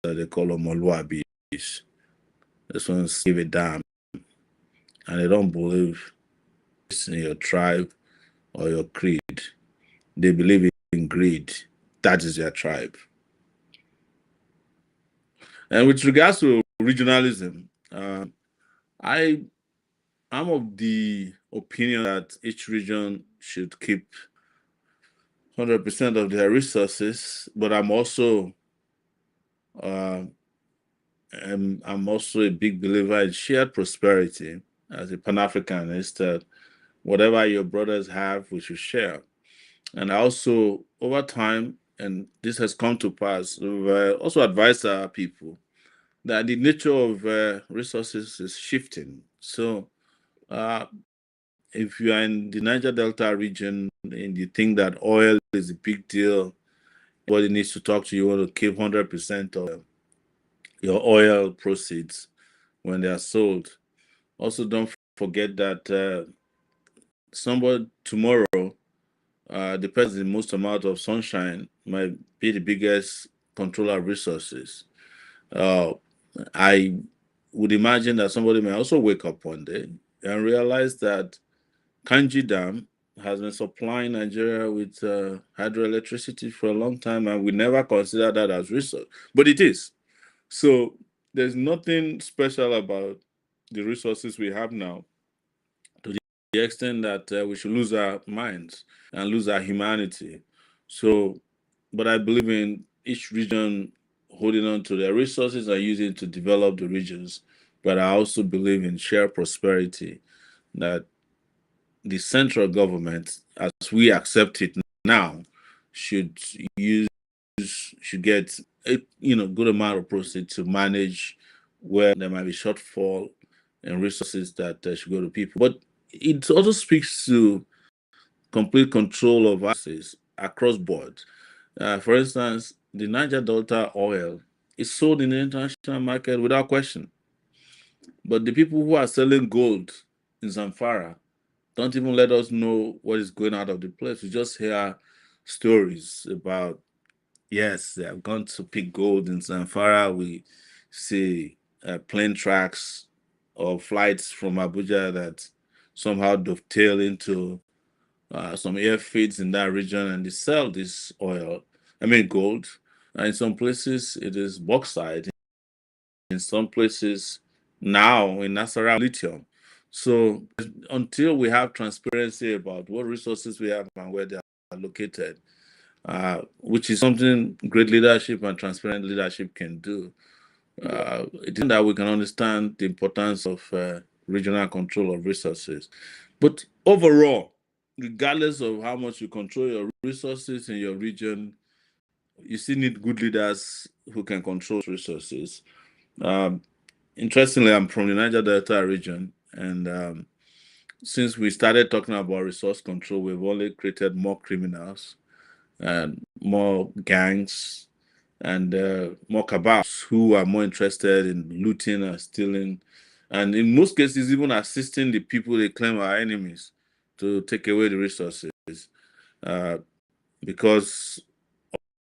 that they call Omoluabis. This ones give a damn. And they don't believe in your tribe or your creed. They believe in greed. That is their tribe. And with regards to regionalism, I'm of the opinion that each region should keep 100% of their resources, but I'm also a big believer in shared prosperity as a Pan-Africanist. That whatever your brothers have, we should share. And also, over time, and this has come to pass, we've also advised our people that the nature of resources is shifting. So, if you are in the Niger Delta region and you think that oil is a big deal, everybody needs to talk to you, want to keep 100% of your oil proceeds when they are sold. Also, don't forget that somebody tomorrow, the person with the most amount of sunshine might be the biggest controller of resources. I would imagine that somebody may also wake up one day and realize that Kanji Dam has been supplying Nigeria with hydroelectricity for a long time, and we never consider that as resource, but it is. So there's nothing special about the resources we have now, to the extent that we should lose our minds and lose our humanity. So, but I believe in each region holding on to their resources and using it to develop the regions. But I also believe in shared prosperity, that the central government, as we accept it now, should get a good amount of proceeds to manage where there might be shortfall in resources that should go to people. But it also speaks to complete control of access across board. For instance, the Niger Delta oil is sold in the international market without question. But the people who are selling gold in Zamfara don't even let us know what is going out of the place. We just hear stories about, yes, they have gone to pick gold in Zamfara. We see plane tracks or flights from Abuja that somehow dovetail into some airfields in that region, and they sell this gold. In some places, it is bauxite. In some places, now in Nasarawa, lithium. So until we have transparency about what resources we have and where they are located, which is something great leadership and transparent leadership can do. It is that we can understand the importance of regional control of resources. But overall, regardless of how much you control your resources in your region, you still need good leaders who can control resources. Interestingly, I'm from the Niger Delta region, and since we started talking about resource control, we've only created more criminals and more gangs and more cabals who are more interested in looting and stealing, and in most cases, even assisting the people they claim are enemies to take away the resources because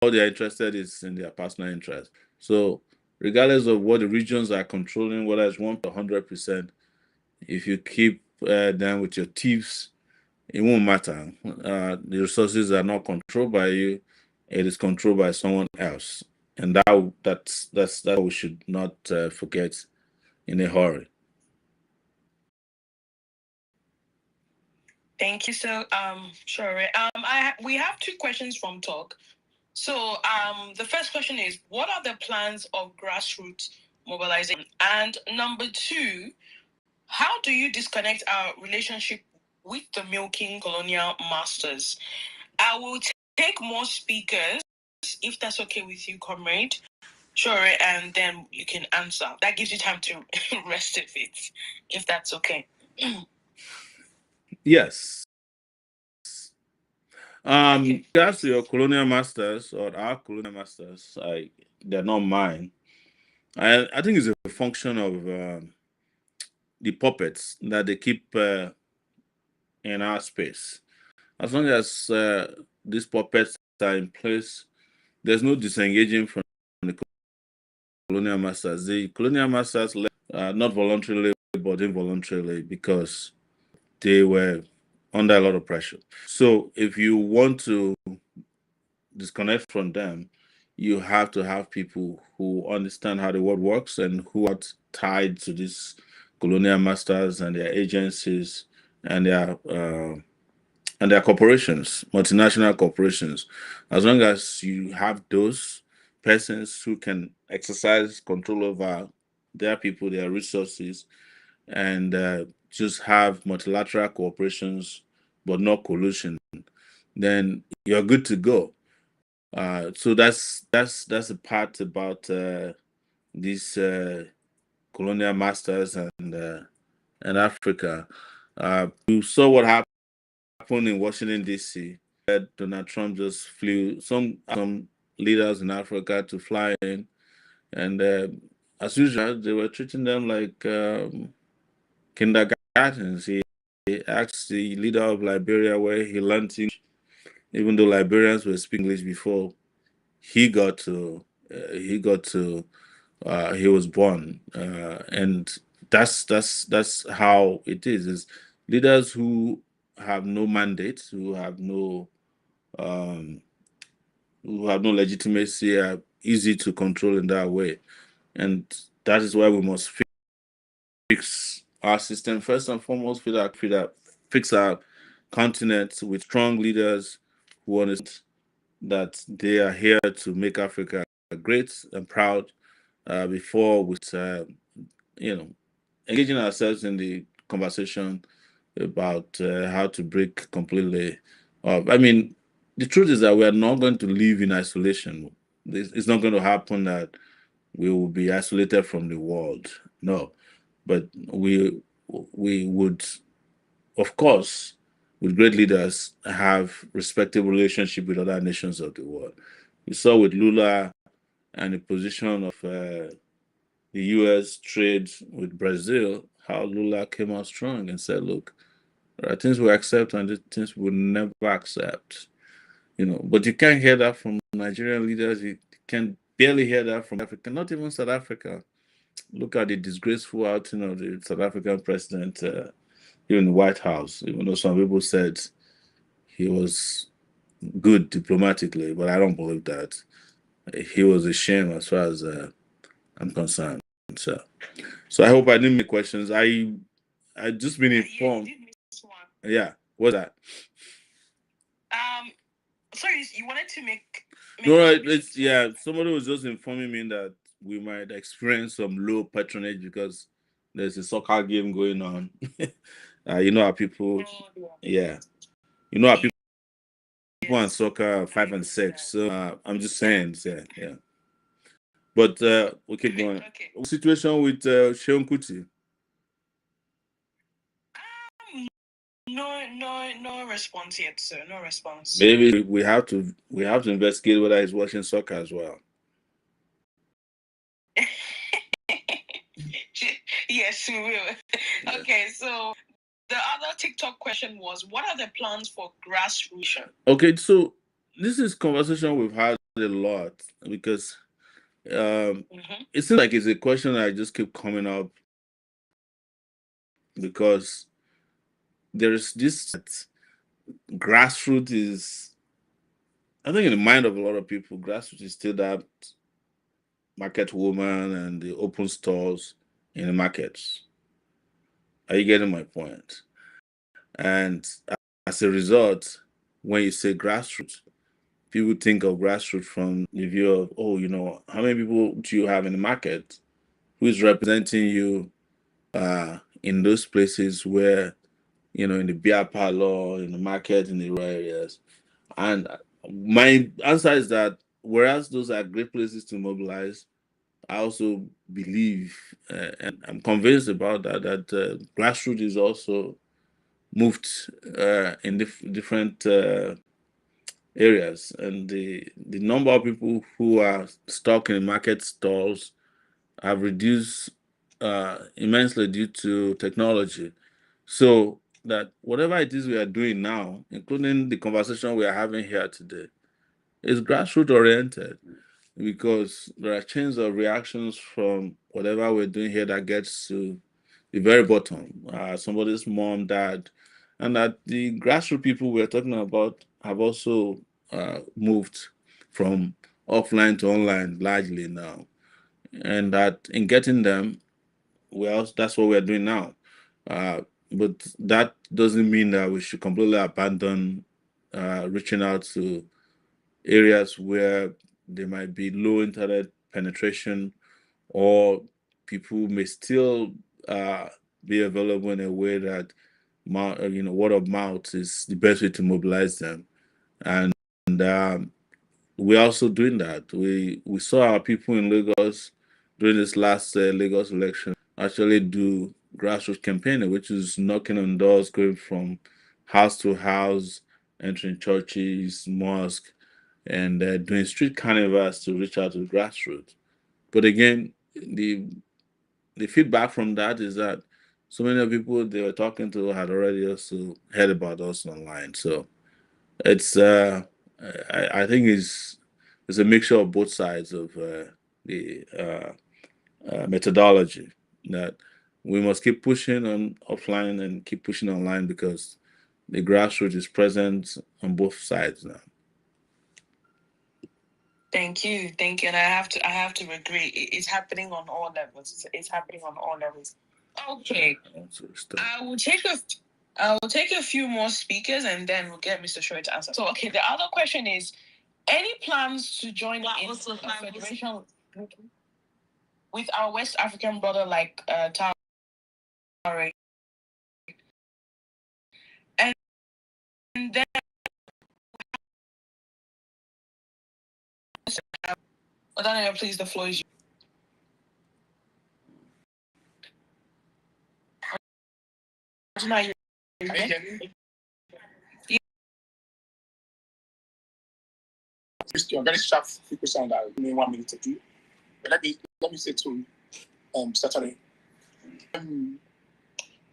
all they're interested is in their personal interest. So, regardless of what the regions are controlling, whether it's 100%, if you keep them with your thieves, it won't matter. The resources are not controlled by you; it is controlled by someone else, and that's that we should not forget in a hurry. Thank you. So, sure. We have two questions from Talk. So, the first question is, what are the plans of grassroots mobilization? And number two, how do you disconnect our relationship with the milking colonial masters? I will take more speakers, if that's okay with you, comrade. Sure, and then you can answer. That gives you time to rest a bit, if that's okay. Yes. Okay. Regards to your colonial masters or our colonial masters, they're not mine. I think it's a function of the puppets that they keep in our space. As long as these puppets are in place, there's no disengaging from the colonial masters. The colonial masters left not voluntarily but involuntarily because they were under a lot of pressure. So if you want to disconnect from them, you have to have people who understand how the world works and who are tied to these colonial masters and their agencies and their corporations, multinational corporations. As long as you have those persons who can exercise control over their people, their resources, and just have multilateral cooperations, but not collusion, then you're good to go. So that's the part about these colonial masters and Africa. You saw what happened in Washington D.C. Donald Trump just flew some leaders in Africa to fly in, and as usual, they were treating them like kindergartens. He asked the leader of Liberia where he learned English, even though Liberians were speaking English before he got to he was born, and that's how it is. Is leaders who have no mandate, um, who have no legitimacy, are easy to control in that way, and that is why we must fix our system first and foremost. Fix our continent with strong leaders who understand that they are here to make Africa great and proud. Before we, engaging ourselves in the conversation about how to break completely up. I mean, the truth is that we are not going to live in isolation. It's not going to happen that we will be isolated from the world. No, but we would, of course, with great leaders, have respectable relationship with other nations of the world. We saw with Lula and the position of the U.S. trade with Brazil, how Lula came out strong and said, "Look, there are things we accept and there are things we will never accept." But you can't hear that from Nigerian leaders. You can barely hear that from Africa, not even South Africa. Look at the disgraceful outing of the South African president here in the White House, even though some people said he was good diplomatically, but I don't believe that. He was a shame as far as I'm concerned. So I hope I didn't make questions. I just been informed. Yeah, you did miss one. Yeah, what's that? sorry, you wanted to make No, a it's submission. somebody was just informing me that we might experience some low patronage because there's a soccer game going on. You know how people, Oh, yeah, you know how people on yes. soccer are I 5 and 6. understand. So I'm just saying, yeah. But we keep going. Okay. Situation with Sheon Kuti. Um, no response yet, sir. No response. Maybe we have to investigate whether he's watching soccer as well. Yes, we will. Okay, so the other TikTok question was, what are the plans for grassroots? Okay, so this is conversation we've had a lot because it seems like it's a question that just keep coming up because there's this grassroots is, I think in the mind of a lot of people, grassroots is still that market woman and the open stores in the markets. Are you getting my point? And as a result, when you say grassroots, people think of grassroots from the view of, oh, how many people do you have in the market? Who is representing you in those places where, in the beer parlor, in the market, in the rural areas? And my answer is that whereas those are great places to mobilize, I also believe, and I'm convinced about that grassroots is also moved in different areas, and the number of people who are stuck in market stalls have reduced immensely due to technology. So that whatever it is we are doing now, including the conversation we are having here today, is grassroots oriented because there are chains of reactions from whatever we're doing here that gets to the very bottom, somebody's mom, dad, and that the grassroots people we're talking about have also moved from offline to online largely now, and that in getting them, well, that's what we're doing now. Uh, but that doesn't mean that we should completely abandon reaching out to areas where there might be low internet penetration, or people may still uh, be available in a way that word of mouth is the best way to mobilize them. And we're also doing that. We saw our people in Lagos during this last Lagos election actually do grassroots campaigning, which is knocking on doors, going from house to house, entering churches, mosques, and doing street carnivals to reach out to the grassroots. But again, the feedback from that is that so many of the people they were talking to had already also heard about us online. So it's I think it's a mixture of both sides of the methodology that we must keep pushing on offline and keep pushing online because the grassroots is present on both sides now. Thank you, and I have to agree. It's happening on all levels. It's happening on all levels. Okay, I will take a few more speakers and then we'll get Mr. Shoy to answer. So, okay, the other question is, any plans to join in a federation with our West African brother like Traore? And then Daniel, please, the floor is yours. Christian, very sharp question that I only 1 minute to do. But let me say to Saturday.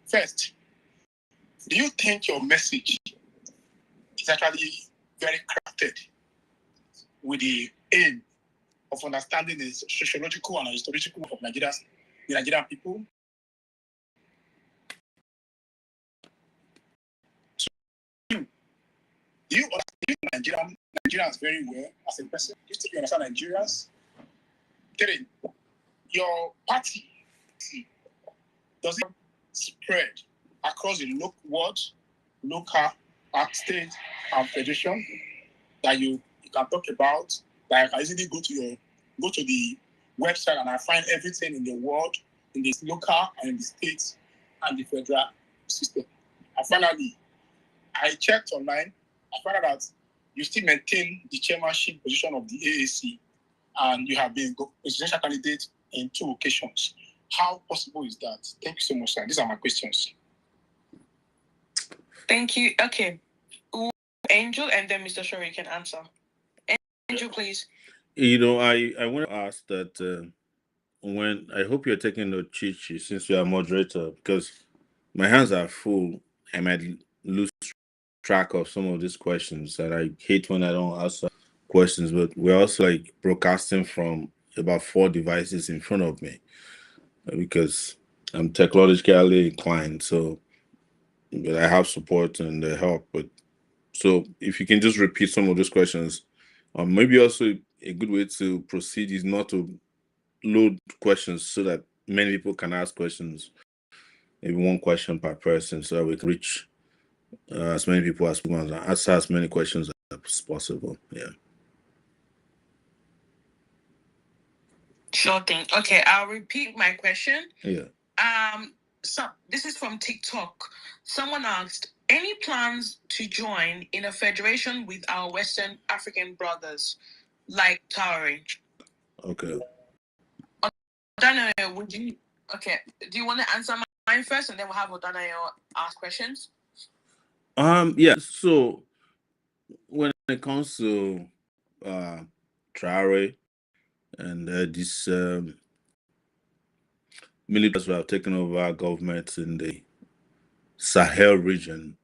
First, do you think your message is actually very crafted with the aim of understanding the sociological and historical of the Nigerian people? Do you understand Nigerians very well as a person? Do you think you understand Nigerians? 3, your party, does it spread across the local, state, and federation? that you can talk about, that I can easily go to the website and I find everything in the world, in the local and in the state and the federal system. And finally, I checked online. I found out that you still maintain the chairmanship position of the AAC, and you have been presidential candidate in 2 occasions. How possible is that? Thank you so much, sir. These are my questions. Thank you. Okay. Angel, and then Mr. Shori can answer. Angel, please. You know, I want to ask that when I hope you're taking note, Chichi, since you are moderator, because my hands are full. I might lose track of some of these questions, and I hate when I don't answer questions. But we're also like broadcasting from about 4 devices in front of me because I'm technologically inclined. So, but I have support and help. But so if you can just repeat some of those questions, maybe also a good way to proceed is not to load questions so that many people can ask questions. Maybe 1 question per person, so that we can reach as many people as possible and answer as many questions as possible. Yeah. Sure thing. Okay, I'll repeat my question. Yeah. So this is from TikTok. Someone asked, any plans to join in a federation with our Western African brothers, like Traore? Okay. Odanayo, would you? Okay. Do you want to answer mine first, and then we'll have Odanayo ask questions? Yeah. So when it comes to Traore and these militaries who have taken over our government in the Sahel region,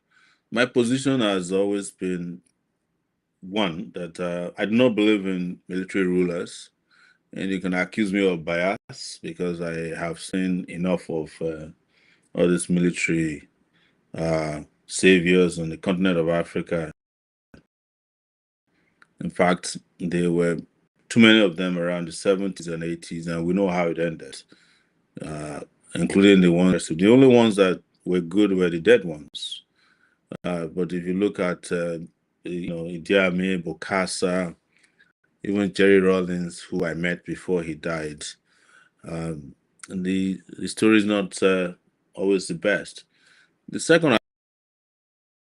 my position has always been one that I do not believe in military rulers, and you can accuse me of bias because I have seen enough of all these military saviors on the continent of Africa. In fact, there were too many of them around the 70s and 80s, and we know how it ended, including the ones. The only ones that were good were the dead ones. But if you look at, Idi Amin, Bokassa, even Jerry Rawlings, who I met before he died, and the story is not always the best. The second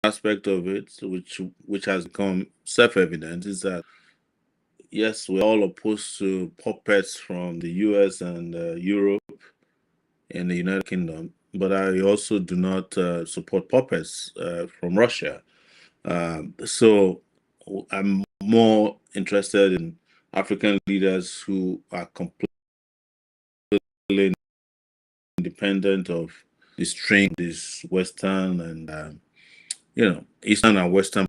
aspect of it, which has become self-evident, is that yes, we're all opposed to puppets from the US and Europe and the United Kingdom, but I also do not support puppets from Russia. So I'm more interested in African leaders who are completely independent of the string, this Western and Eastern and Western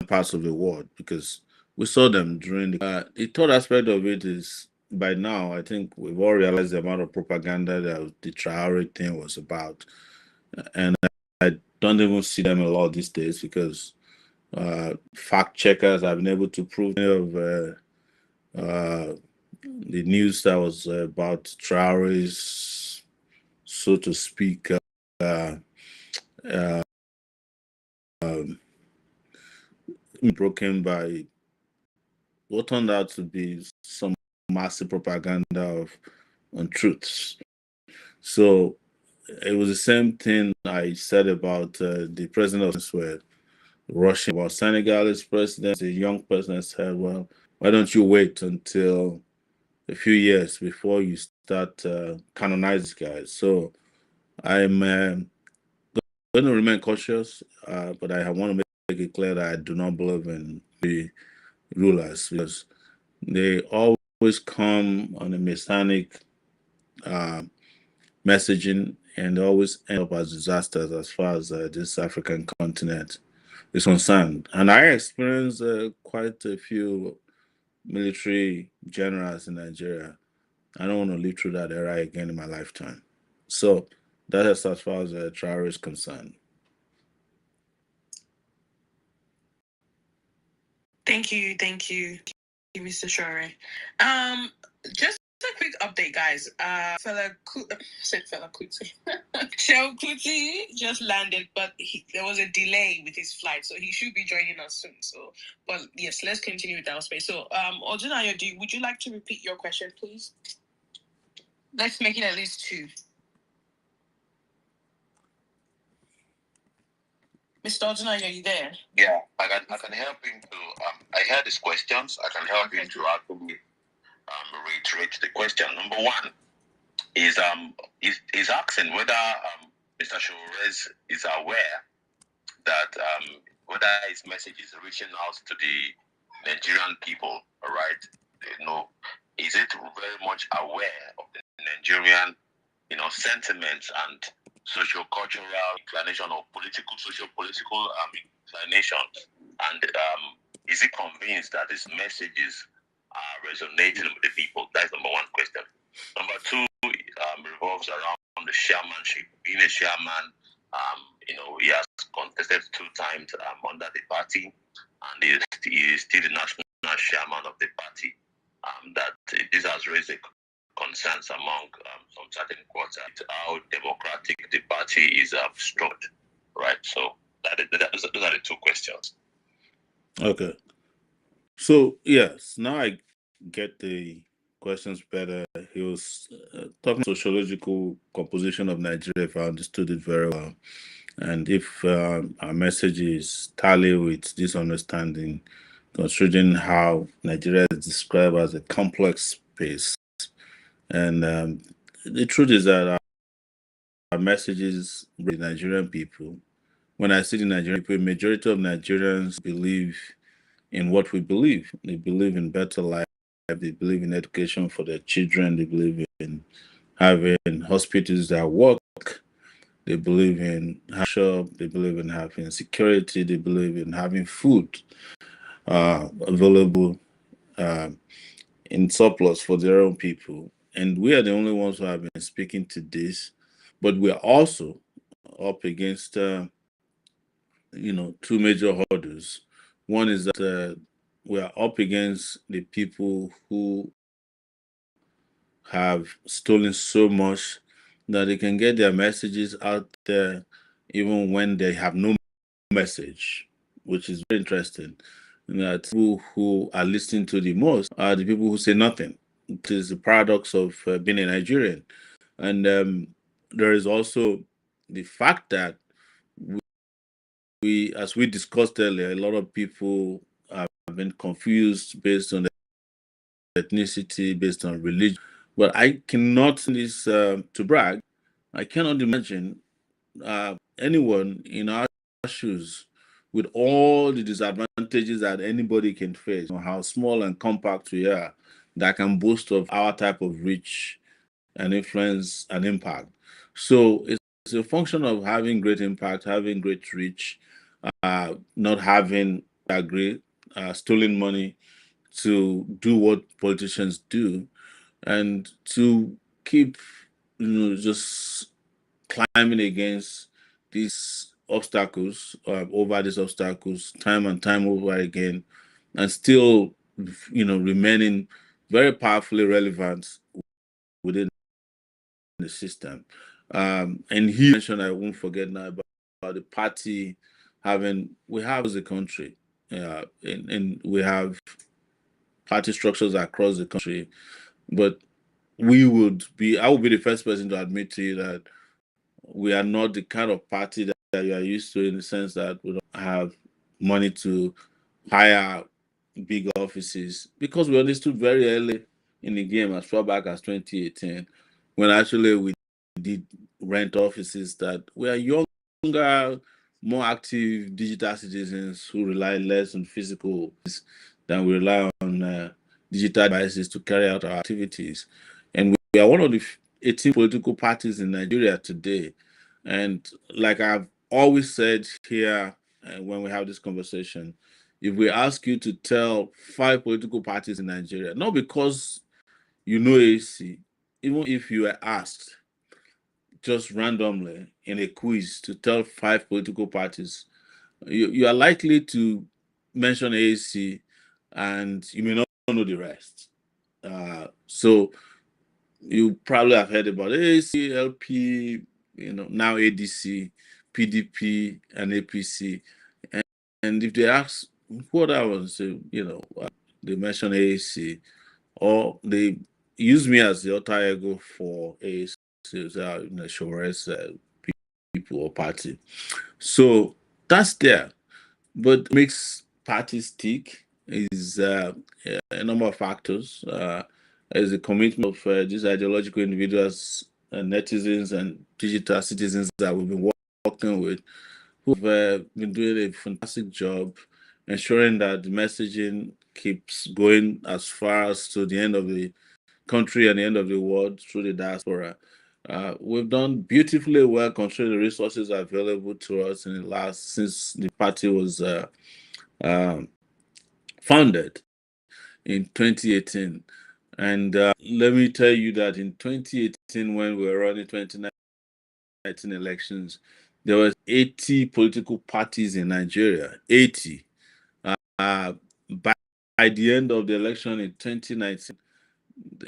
parts of the world, because we saw them during the third aspect of it is, by now I think we've all realized the amount of propaganda that the Traore thing was about, and I don't even see them a lot these days because fact checkers have been able to prove of the news that was about Traore's, so to speak, broken by what turned out to be some massive propaganda of untruths. So it was the same thing I said about the president of where Russian about Senegalese president, the young president said, well, why don't you wait until a few years before you start canonizing guys? So I'm going to remain cautious, but I want to make it clear that I do not believe in the rulers because they always come on a messianic messaging and they always end up as disasters as far as this African continent is concerned. And I experienced quite a few military generals in Nigeria. I don't want to live through that era again in my lifetime. So that is as far as Traore is concerned. Thank you, Mr. Shore. Just a quick update, guys. Fela Kuti. Shell Kuti just landed, but there was a delay with his flight, so he should be joining us soon. So, but yes, let's continue with our space. So, Odunayo, would you like to repeat your question, please? Let's make it at least 2. Mr. Odunayo, are you there? Yeah, I can help him to. I heard his questions. I can help him to actually reiterate the question. Number 1 is asking whether Mr. Shores is aware that whether his message is reaching out to the Nigerian people. All right, is it very much aware of the Nigerian, sentiments and socio-cultural inclination or socio-political inclinations, and is he convinced that his messages are resonating with the people? That's number 1 question. Number 2 revolves around the chairmanship. Being a chairman, he has contested 2 times under the party, and he is still the national chairman of the party. That this has raised concerns among some certain quarters how democratic the party is structured, right? So those are the 2 questions. Okay. So yes, now I get the questions better. He was talking sociological composition of Nigeria, if I understood it very well, and if our message is tally with this understanding, considering how Nigeria is described as a complex space. And the truth is that our messages with the Nigerian people, when I say the Nigerian people, majority of Nigerians believe in what we believe. They believe in better life. They believe in education for their children. They believe in having hospitals that work. They believe in shop. They believe in having security. They believe in having food available in surplus for their own people. And we are the only ones who have been speaking to this. But we are also up against, 2 major hurdles. One is that we are up against the people who have stolen so much that they can get their messages out there even when they have no message, which is very interesting. That people who are listening to the most are the people who say nothing. It is the paradox of being a Nigerian. And there is also the fact that we, as we discussed earlier, a lot of people have been confused based on ethnicity, based on religion. But I cannot this to brag. I cannot imagine anyone in our shoes with all the disadvantages that anybody can face, how small and compact we are, that can boast of our type of reach and influence and impact. So it's a function of having great impact, having great reach, not having stolen money to do what politicians do, and to keep just climbing against these obstacles, over these obstacles, time and time over again, and still, remaining very powerfully relevant within the system. And he mentioned, I won't forget now, about the party we have as a country, and we have party structures across the country, but I would be the first person to admit to you that we are not the kind of party that you are used to, in the sense that we don't have money to hire big offices, because we understood very early in the game, as far back as 2018, when actually we did rent offices, that we are younger, more active digital citizens who rely less on physical than we rely on digital devices to carry out our activities. And we are one of the 18 political parties in Nigeria today. And like I've always said here, when we have this conversation, if we ask you to tell 5 political parties in Nigeria, not because you know AC, even if you were asked just randomly in a quiz to tell 5 political parties, you are likely to mention AC, and you may not know the rest. So you probably have heard about AAC, LP, now ADC, PDP, and APC. And if they ask what I was, they mention AAC, or they use me as the alter ego for AAC, Shore's people or party. So that's there. But makes parties tick is a number of factors. Is the commitment of these ideological individuals and netizens and digital citizens that we've been working with, who've been doing a fantastic job ensuring that the messaging keeps going as far as to the end of the country and the end of the world through the diaspora. We've done beautifully well considering the resources available to us in the last since the party was founded in 2018. And let me tell you that in 2018, when we were running 2019 elections, there were 80 political parties in Nigeria. 80. By the end of the election in 2019,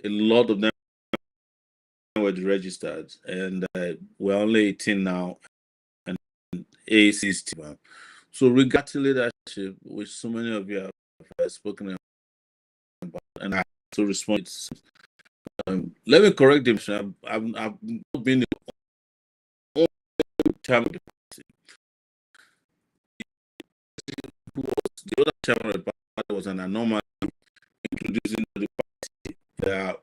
a lot of them were registered, and we're only 18 now, and AAC is still. So regarding leadership, which so many of you have spoken about, and I have to respond. Let me correct them. I've not been the only chairman of the party. The other chairman of the party was an anomaly introducing the party.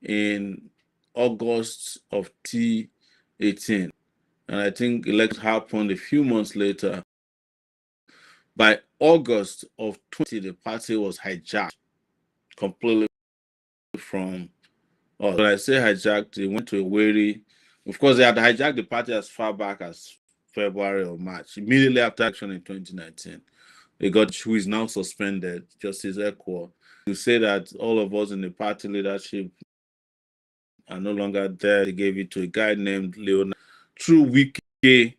In August of 2018, and I think election happened a few months later. By August of 2020, the party was hijacked completely from us. When I say hijacked, they went to a wary. Of course, they had hijacked the party as far back as February or March, immediately after action in 2019. They got who is now suspended, Justice Ekwo, to say that all of us in the party leadership are no longer there. They gave it to a guy named Leonard through Wike, the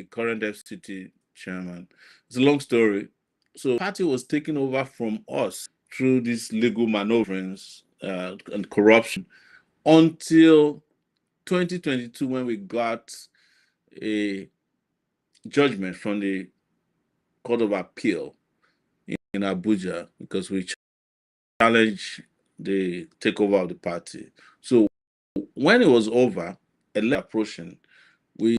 current FCT chairman. It's a long story. So the party was taken over from us through these legal maneuverings and corruption until 2022, when we got a judgment from the Court of Appeal in Abuja, because we challenged the takeover of the party. So when it was over, a letter approaching, we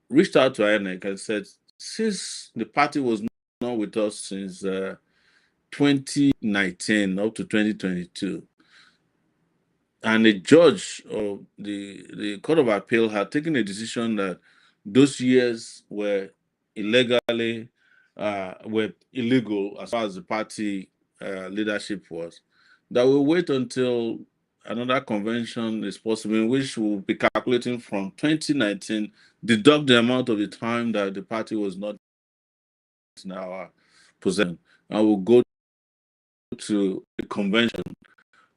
reached out to INEC and said, since the party was not with us since 2019 up to 2022, and the judge of the Court of Appeal had taken a decision that those years were were illegal as far as the party leadership was, that we'll wait until another convention is possible, in which we'll be calculating from 2019, deduct the amount of the time that the party was not in our possession, and we'll go to a convention.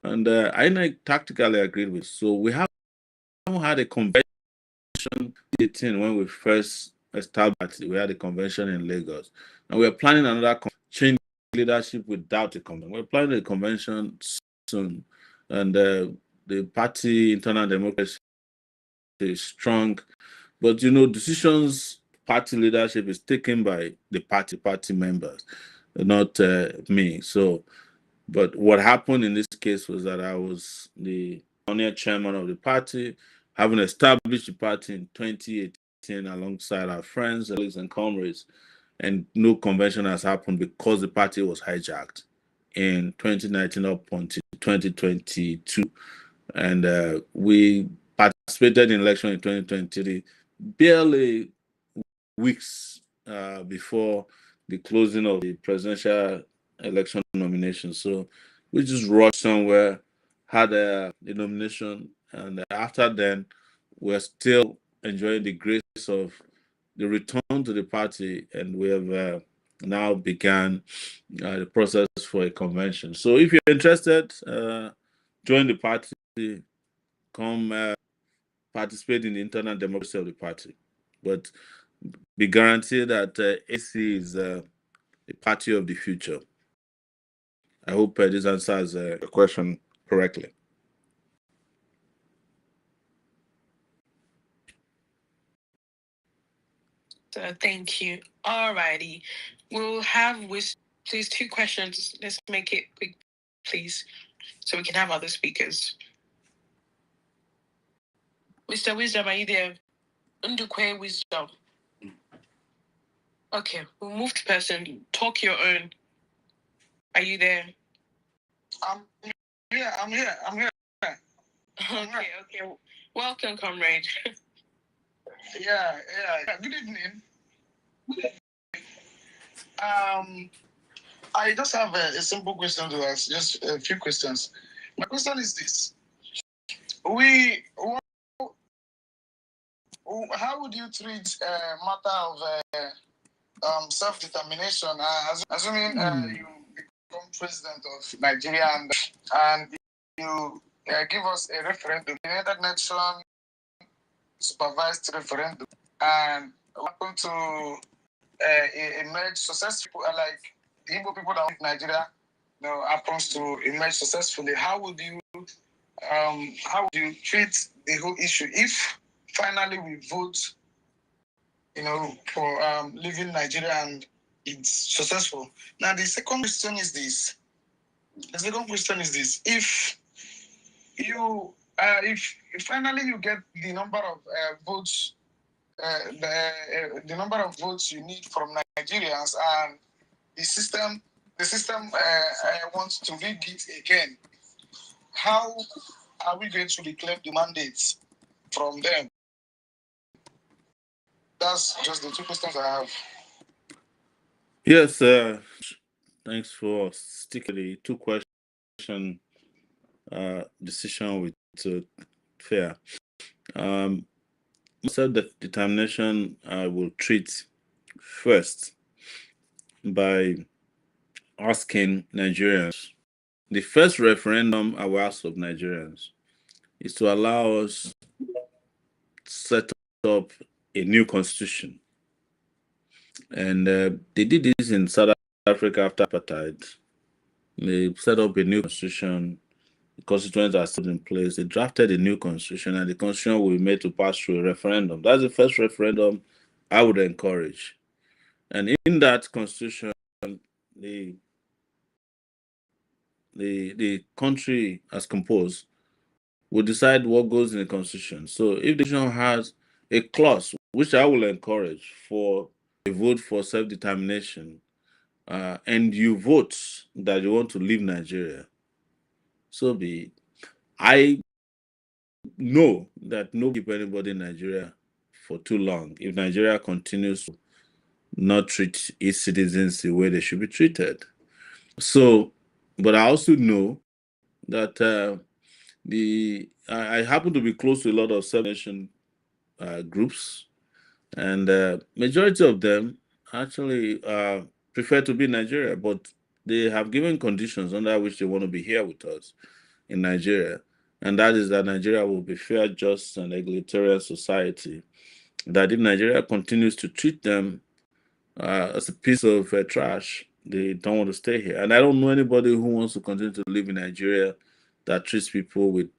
And INEC tactically agreed with. So we haven't had a convention when we first established. We had a convention in Lagos, and we're planning another change leadership without a convention. We're planning a convention soon, and the party internal democracy is strong, but decisions, party leadership is taken by the party members, not me. So, but what happened in this case was that I was the pioneer chairman of the party, having established the party in 2018 alongside our friends, colleagues, and comrades, and no convention has happened because the party was hijacked in 2019 up until 2022. And we participated in election in 2023, barely weeks before the closing of the presidential election nomination. So we just rushed somewhere, had a nomination, and after then, we're still enjoying the grace of the return to the party, and we have now began the process for a convention. So if you're interested, join the party, come participate in the internal democracy of the party. But be guaranteed that AC is a party of the future. I hope this answers the question correctly. So thank you. Alrighty. We'll have please 2 questions. Let's make it quick, please, so we can have other speakers. Mr. Wisdom, are you there? Ndukwe Wisdom. Okay, we'll move to person. Talk your own. Are you there? I'm here. Okay. Welcome, comrade. Yeah. Good evening. I just have a simple question to ask, just a few questions. My question is this: how would you treat a matter of self-determination? Assuming you become president of Nigeria and you give us a referendum, United Nations supervised referendum, and happen to emerge successful, like the Igbo people that live in Nigeria, happens to emerge successfully. How would you treat the whole issue if finally we vote, for leaving Nigeria and it's successful? Now the second question is this: if you if finally you get the number of votes, the number of votes you need from Nigerians, and the system wants to rig it again, how are we going to reclaim the mandates from them? That's just the 2 questions I have. Yes, thanks for sticking the 2-question decision with fair. Self-determination I will treat first by asking Nigerians. The first referendum I will ask of Nigerians is to allow us to set up a new constitution. And they did this in South Africa after apartheid. They set up a new constitution. The constituents are still in place. They drafted a new constitution, and the constitution will be made to pass through a referendum. That's the first referendum I would encourage. And in that constitution, the country as composed will decide what goes in the constitution. So if the constitution has a clause, which I will encourage, for a vote for self-determination, and you vote that you want to leave Nigeria, so be it. I know that nobody keep anybody in Nigeria for too long if Nigeria continues to not treat its citizens the way they should be treated. So, but I also know that I happen to be close to a lot of self-determination groups, and majority of them actually prefer to be in Nigeria, but they have given conditions under which they want to be here with us in Nigeria, and that is that Nigeria will be fair, just, and egalitarian society. That if Nigeria continues to treat them as a piece of trash, they don't want to stay here. And I don't know anybody who wants to continue to live in Nigeria that treats people with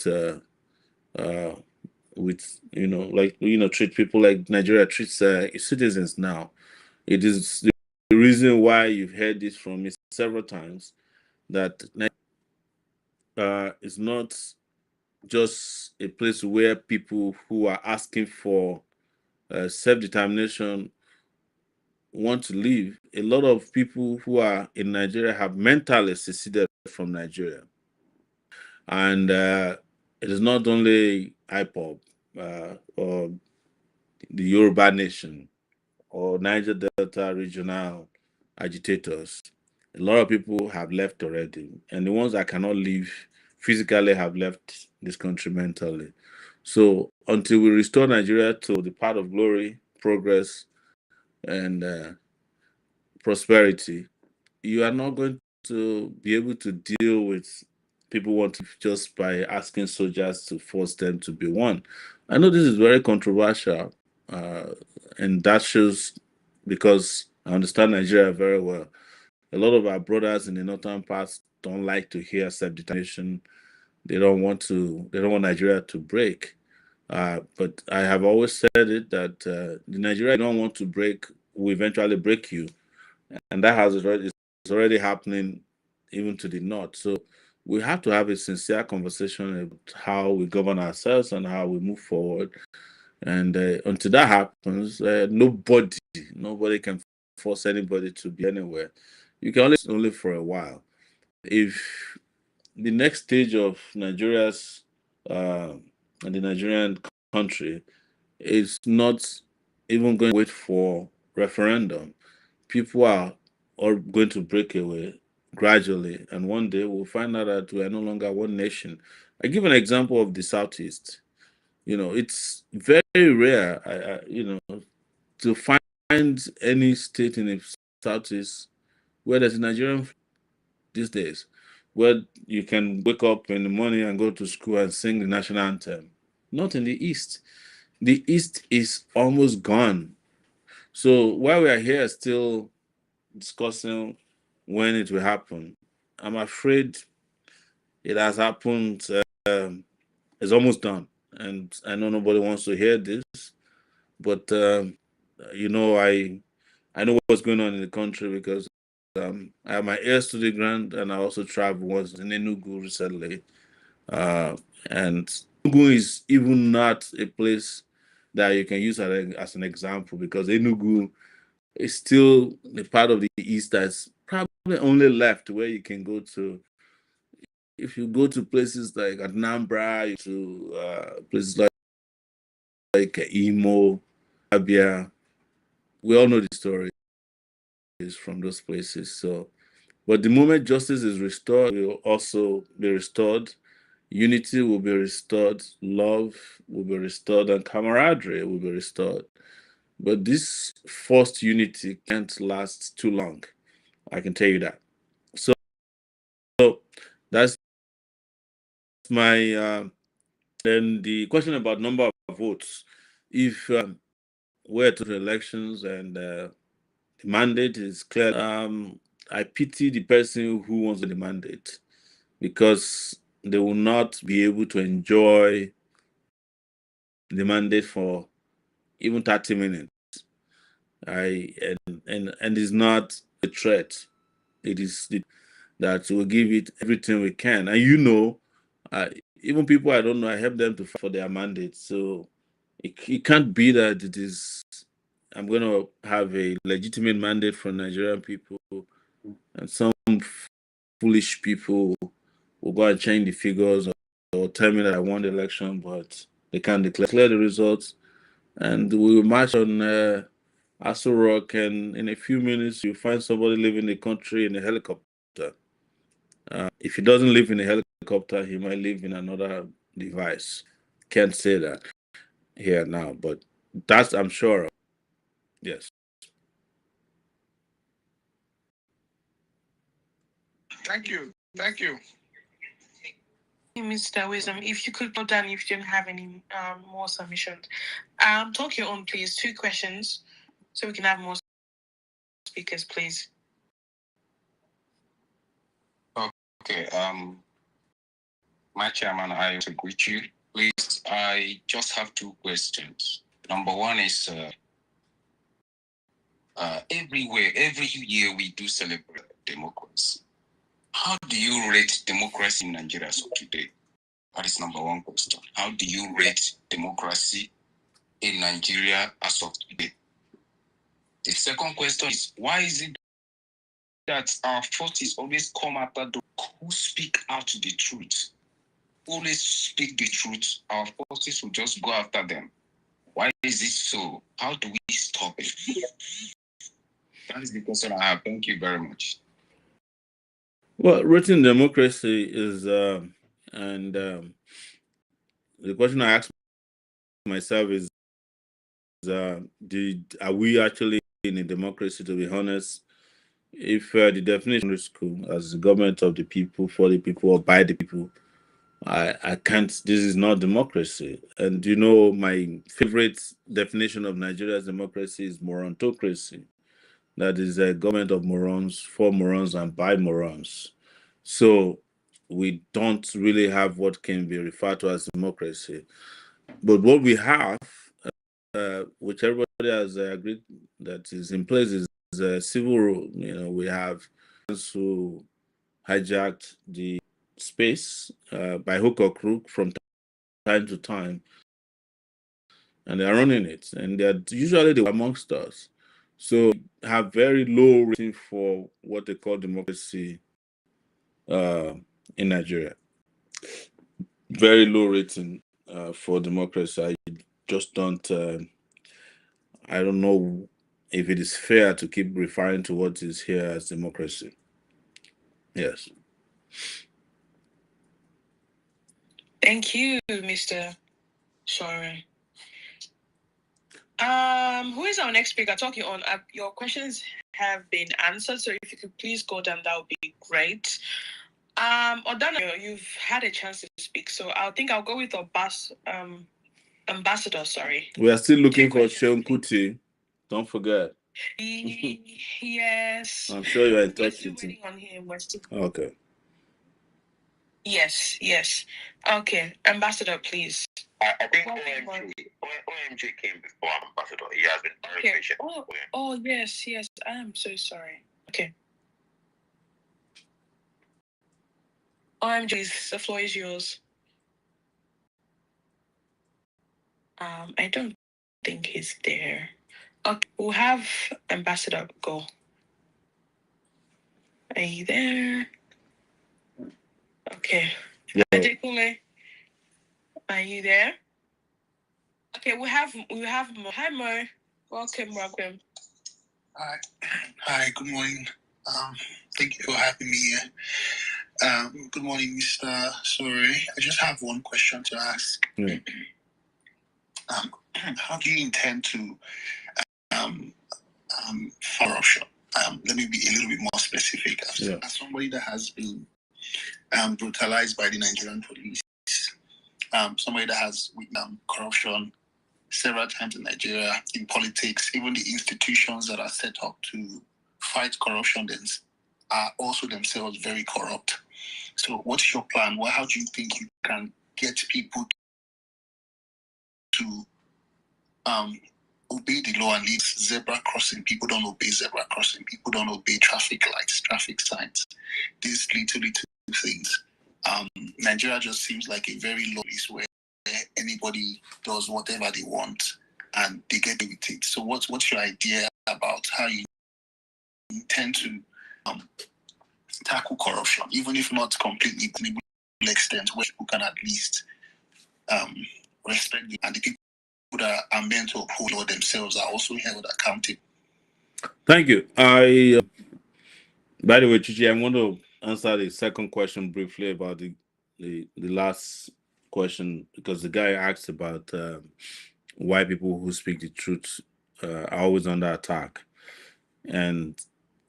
treat people like Nigeria treats its citizens now. It is the reason why you've heard this from me several times, that is not just a place where people who are asking for self-determination want to live. A lot of people who are in Nigeria have mentally seceded from Nigeria. And it is not only IPOB or the Yoruba Nation or Niger Delta regional agitators. A lot of people have left already, and the ones that cannot leave physically have left this country mentally. So until we restore Nigeria to the path of glory, progress, and prosperity, you are not going to be able to deal with people wanting just by asking soldiers to force them to be one. I know this is very controversial, and that shows because I understand Nigeria very well. A lot of our brothers in the northern parts don't like to hear self-determination. They don't want Nigeria to break. But I have always said it that the Nigeria don't want to break will eventually break you, and that it's already happening even to the north. So we have to have a sincere conversation about how we govern ourselves and how we move forward. And until that happens, nobody can force anybody to be anywhere. You can only for a while. If the next stage of Nigeria's and the Nigerian country is not even going to wait for referendum, people are all going to break away gradually, and one day we'll find out that we are no longer one nation. I give an example of the Southeast. It's very rare, to find any state in the Southeast where there's a Nigerian these days, where you can wake up in the morning and go to school and sing the national anthem. Not in the East. The East is almost gone. So while we are here still discussing when it will happen, I'm afraid it has happened. It's almost done. And I know nobody wants to hear this, but I know what's going on in the country because I have my ears to the ground, and I also traveled once in Enugu recently. And Enugu is even not a place that you can use as an example because Enugu is still the part of the East that's probably only left where you can go to. If you go to places like Anambra, to places like Imo, Abia, we all know the stories from those places. So, but the moment justice is restored, will also be restored. Unity will be restored. Love will be restored, and camaraderie will be restored. But this forced unity can't last too long. I can tell you that. So that's my. Then the question about number of votes. If we're to the elections and the mandate is clear, I pity the person who wants the mandate because they will not be able to enjoy the mandate for even 30 minutes. And it's not a threat. It is that we'll give it everything we can. And even people I don't know, I help them to fight for their mandate. So it can't be that I'm going to have a legitimate mandate from Nigerian people and some foolish people will go and change the figures or tell me that I won the election, but they can't declare the results. And we will march on Aso Rock, and in a few minutes, you find somebody living in the country in a helicopter. If he doesn't live in a helicopter, he might live in another device. Can't say that here now, but that's I'm sure of. Yes. Thank you. Thank you. Mr. Wisdom, if you could put down if you don't have any more submissions. Talk your own, please. 2 questions so we can have more speakers, please. Okay. My chairman, I want to greet you. Please, I just have 2 questions. Number one is every year we do celebrate democracy. How do you rate democracy in Nigeria as of today? That is number one question. How do you rate democracy in Nigeria as of today? The second question is, why is it that our forces always come after those who speak out the truth? Always speak the truth. Our forces will just go after them. Why is it so? How do we stop it? That is the question I have. Thank you very much. Well, written democracy is, and the question I ask myself is, are we actually in a democracy? To be honest, if the definition is school as the government of the people, for the people, or by the people, I can't. This is not democracy. And my favorite definition of Nigeria's democracy is morontocracy. That is a government of morons, for morons, and by morons. So we don't really have what can be referred to as democracy. But what we have, which everybody has agreed that is in place, is civil rule. We have who hijacked the space by hook or crook from time to time, and they're running it, and they're usually the amongst us. So have very low rating for what they call democracy in Nigeria. Very low rating for democracy. I just don't. I don't know if it is fair to keep referring to what is here as democracy. Yes. Thank you, Mr. Sorry. Who is our next speaker? Talking on your questions have been answered, so if you could please go down, that would be great. Odana, you've had a chance to speak, so I think I'll go with Ambassador. Sorry. We are still looking for Seun Kuti. Don't forget. Yes. I'm sure you're in touch with him. On him. Okay. Yes. Okay, Ambassador, please. I think OMG came before Ambassador. He has been very patient. Oh, yes. I am so sorry. Okay. OMG, the floor is yours. I don't think he's there. Okay, we'll have Ambassador go. Are you there? Okay. Yeah. Adekule, are you there? Okay, we have Mo. Hi, Mo. Welcome. Hi, good morning. Thank you for having me here. Good morning, Mr. Sorry. I just have one question to ask. Mm. How do you intend to corruption? Let me be a little bit more specific. As somebody that has been brutalized by the Nigerian police, somebody that has witnessed corruption several times in Nigeria, in politics, even the institutions that are set up to fight corruption are also themselves very corrupt. So what's your plan? How do you think you can get people to obey the law and lead zebra crossing? People don't obey zebra crossing. People don't obey traffic lights, traffic signs. These little things. Nigeria just seems like a very low place where anybody does whatever they want and they get away with it. So what's your idea about how you intend to tackle corruption, even if not completely to the extent where people can at least respect it, and the people that are meant to uphold law themselves are also held accountable? Thank you. By the way, Chichi, I want to answer the second question briefly about the last question, because the guy asked about why people who speak the truth are always under attack, and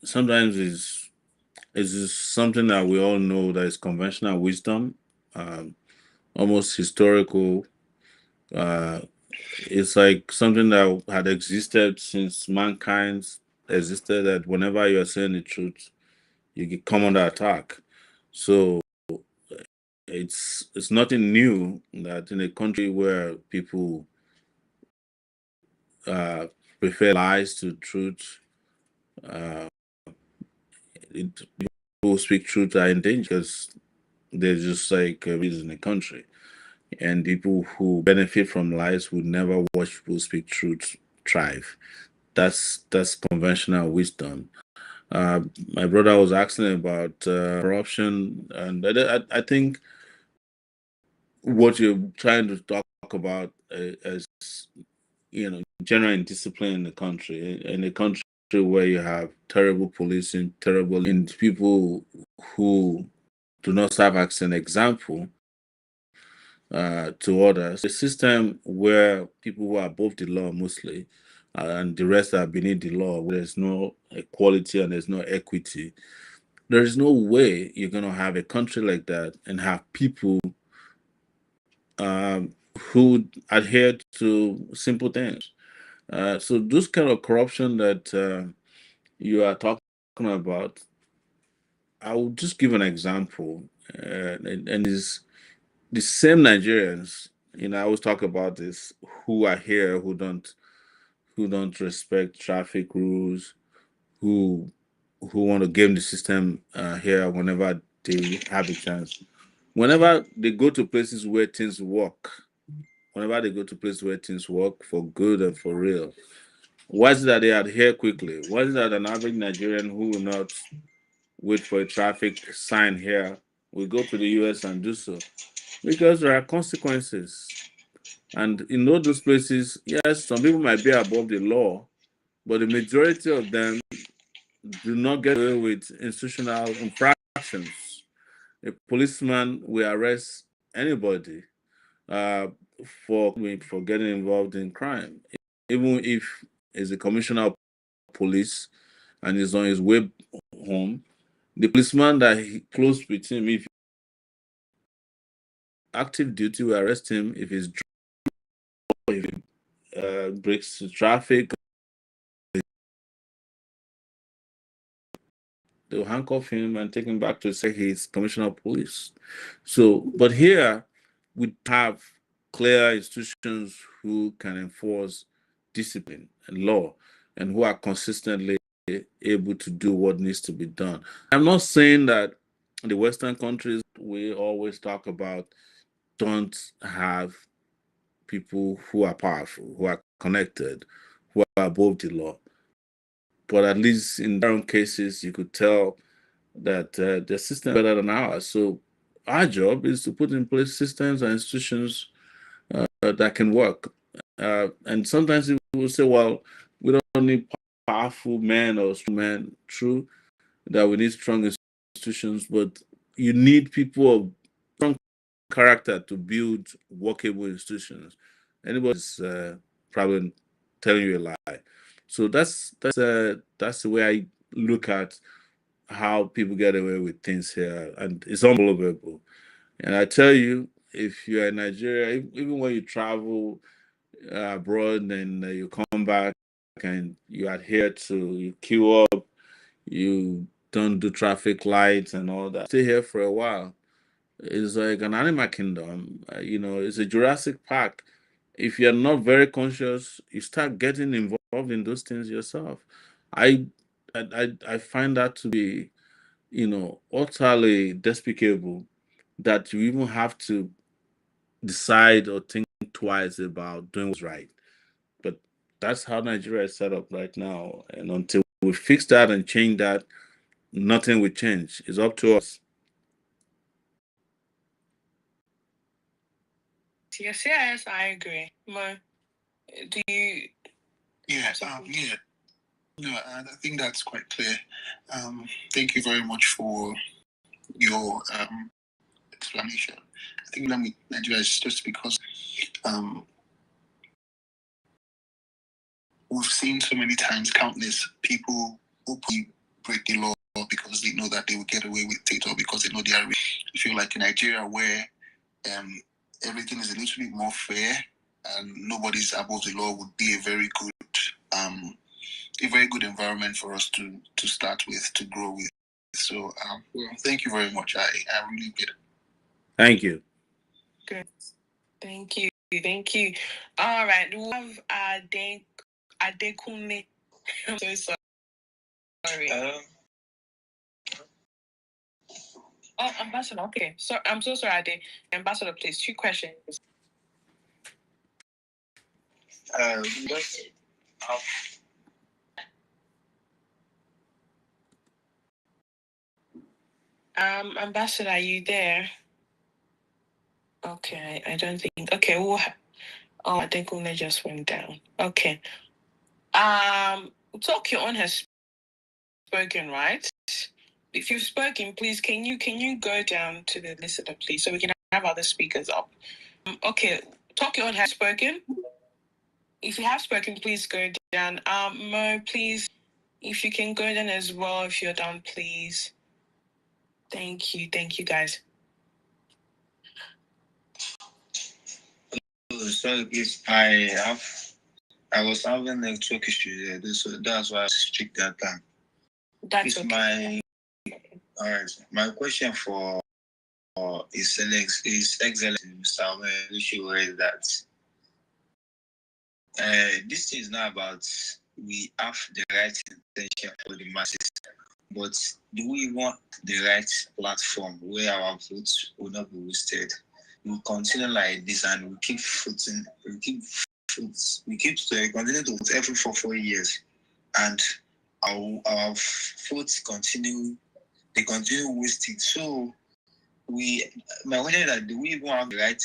sometimes it's something that we all know that is conventional wisdom, almost historical. It's like something that had existed since mankind existed, that whenever you are saying the truth, you come under attack. So it's nothing new that in a country where people prefer lies to truth, people who speak truth are in danger, because there's just like a reason in the country, and people who benefit from lies would never watch people speak truth thrive. That's conventional wisdom. My brother was asking about corruption, and I think what you're trying to talk about is, general indiscipline in the country. In a country where you have terrible policing, terrible and people who do not serve as an example to others. A system where people who are above the law mostly and the rest are beneath the law, where there's no equality and there's no equity. There's no way you're going to have a country like that and have people who adhere to simple things. So this kind of corruption that you are talking about, I will just give an example, and is the same Nigerians. I always talk about this, who are here, who don't respect traffic rules, who want to game the system here whenever they have a chance. Whenever they go to places where things work, for good and for real, why is it that they adhere quickly? Why is it that an average Nigerian who will not wait for a traffic sign here will go to the US and do so? Because there are consequences. And in all those places, yes, some people might be above the law, but the majority of them do not get away with institutional infractions. A policeman will arrest anybody uh, for getting involved in crime, even if he's a commissioner of police and is on his way home. The policeman that he close with him, if active duty, will arrest him if he's drunk, if he breaks the traffic. They'll handcuff him and take him back to say he's commissioner of police. So, but here we have clear institutions who can enforce discipline and law and who are consistently able to do what needs to be done. I'm not saying that the Western countries we always talk about don't have people who are powerful, who are connected, who are above the law. But at least in their own cases, you could tell that the system is better than ours. So our job is to put in place systems and institutions that can work. And sometimes people will say, well, we don't need powerful men or strong men. True that we need strong institutions, but you need people of strong character to build workable institutions. Anybody's probably telling you a lie. So that's the way I look at how people get away with things here, and it's unbelievable. And I tell you, if you're in Nigeria, even when you travel abroad and you come back and you adhere to, you queue up, you don't do traffic lights and all that, stay here for a while. It's like an animal kingdom. It's a Jurassic Park. If you're not very conscious, you start getting involved in those things yourself. I I find that to be utterly despicable that you even have to decide or think twice about doing what's right. But that's how Nigeria is set up right now. And until we fix that and change that, nothing will change. It's up to us. Yes, I agree. Mo, do you? Yeah, yeah. No, I think that's quite clear. Thank you very much for your explanation. I think Nigeria is just because we've seen so many times countless people who break the law because they know that they will get away with it or because they know they are rich. I feel like in Nigeria where everything is a little bit more fair and nobody's above the law would be a very good environment for us to start with, to grow with. So well, thank you very much. I really get it. Thank you. Good. Thank you. All right. We have Adekunle. I'm so sorry. Ambassador. Okay. So I'm so sorry, Ade. Ambassador, please. 2 questions. Ambassador, are you there? Okay, I don't think. Okay, I think Una just went down. Okay. Tokyo On has spoken, right? If you've spoken, please can you go down to the listener, please, so we can have other speakers up. Okay, Tokyo On has spoken. If you have spoken, please go down. Mo, please, if you can go down as well, if you're done, please. Thank you, guys. Sorry, please. I was having network issues there, so that's why I strict that time. That's okay. My All right. My question for His Excellency Mr. Olusegun is that this is not about we have the right intention for the masses, but do we want the right platform where our votes will not be wasted? We continue like this and we keep voting, we continue to vote every 4 years, and our votes continue wasting. So my question is that do we even have the right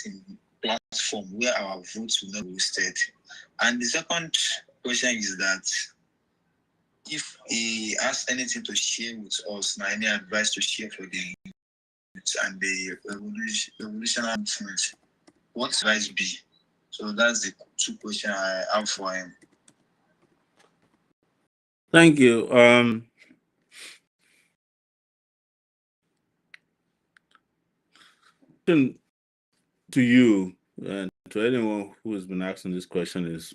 platform where our votes will not be wasted? And the second question is that if he has anything to share with us, now any advice to share for the youth and the revolutionary movement, what advice be? So that's the 2 questions I have for him. Thank you. To you and to anyone who has been asking this question is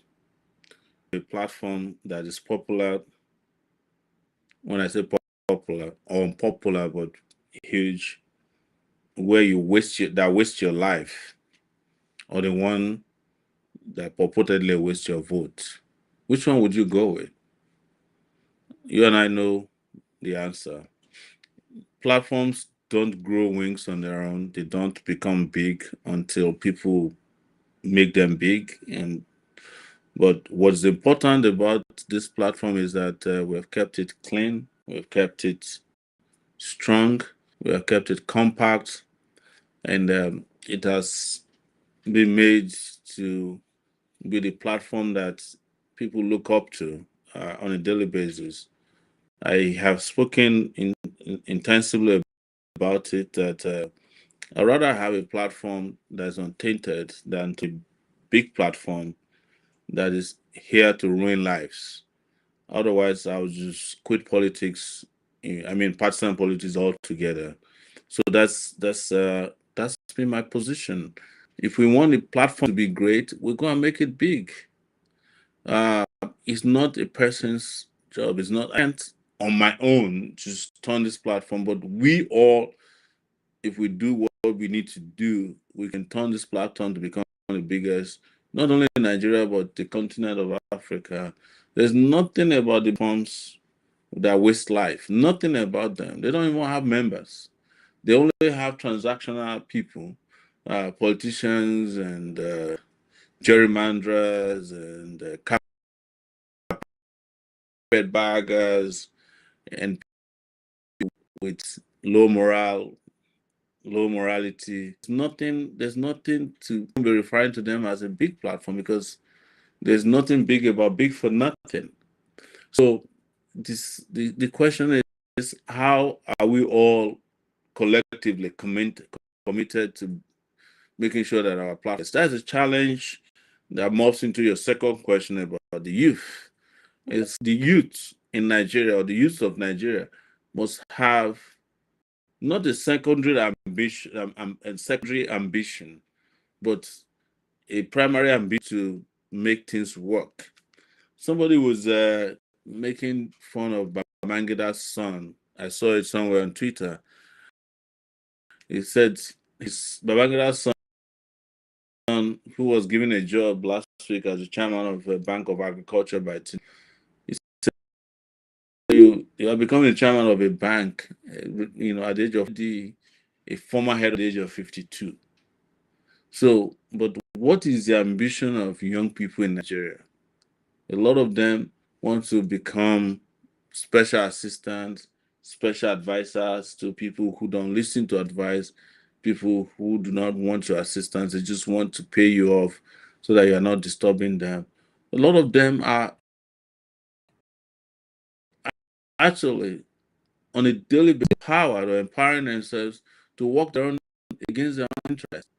a platform that is popular. When I say popular or unpopular, but huge, where you waste your life, or the one that purportedly waste your vote, which one would you go with? You and I know the answer. Platforms don't grow wings on their own. They don't become big until people make them big. But what's important about this platform is that we've kept it clean, we've kept it strong, we have kept it compact, and it has been made to be the platform that people look up to on a daily basis. I have spoken intensively about it that I'd rather have a platform that's untainted than to big platform that is here to ruin lives. Otherwise, I would just quit politics. I mean, partisan politics altogether. So that's been my position. If we want the platform to be great, we're going to make it big. It's not a person's job. It's not I can't on my own just turn this platform, but we all, if we do what we need to do, we can turn this platform to become the biggest, not only in Nigeria, but the continent of Africa. There's nothing about the platforms that waste life. Nothing about them. They don't even have members. They only have transactional people, politicians and gerrymanders and carpetbaggers and people with low morality. There's nothing to be referring to them as a big platform because there's nothing big about big for nothing. So the question is how are we all collectively committed to making sure that our platform, that's a challenge that morphs into your second question about the youth. It's the youth in Nigeria, or the youth of Nigeria must have not a secondary ambition, but a primary ambition to make things work. Somebody was making fun of Babangida's son. I saw it somewhere on Twitter. He said his Babangida's son, who was given a job last week as the chairman of the Bank of Agriculture by Tinubu, he said, you are becoming the chairman of a bank, at the age of a former head at the age of 52. So, but what is the ambition of young people in Nigeria? A lot of them want to become special assistants, special advisors to people who don't listen to advice, people who do not want your assistance. They just want to pay you off so that you're not disturbing them. A lot of them are actually on a daily basis empowered or empowering themselves to work against their own interests,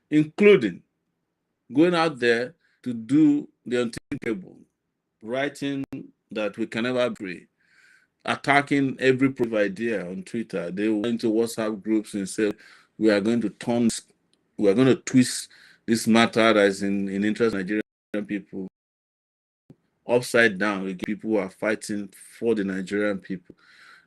including going out there to do the unthinkable, writing that we can never be, attacking every proof idea on Twitter. They went into WhatsApp groups and said, we are going to twist this matter that is in interest of Nigerian people upside down. We get people who are fighting for the Nigerian people.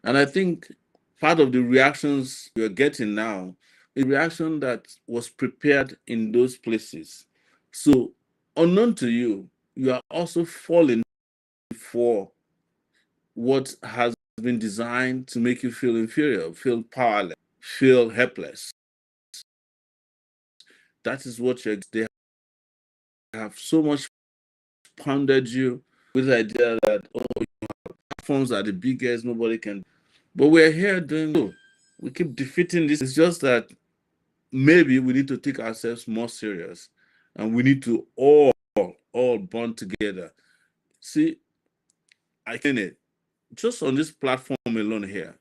And I think part of the reactions you're getting now, a reaction that was prepared in those places. So, unknown to you, you are also falling for what has been designed to make you feel inferior, feel powerless, feel helpless. That is what they have so much pounded you with the idea that, oh, platforms are the biggest, nobody can. But we're here doing so. We keep defeating this. It's just that maybe we need to take ourselves more serious, and we need to all bond together. See, I can it just on this platform alone here,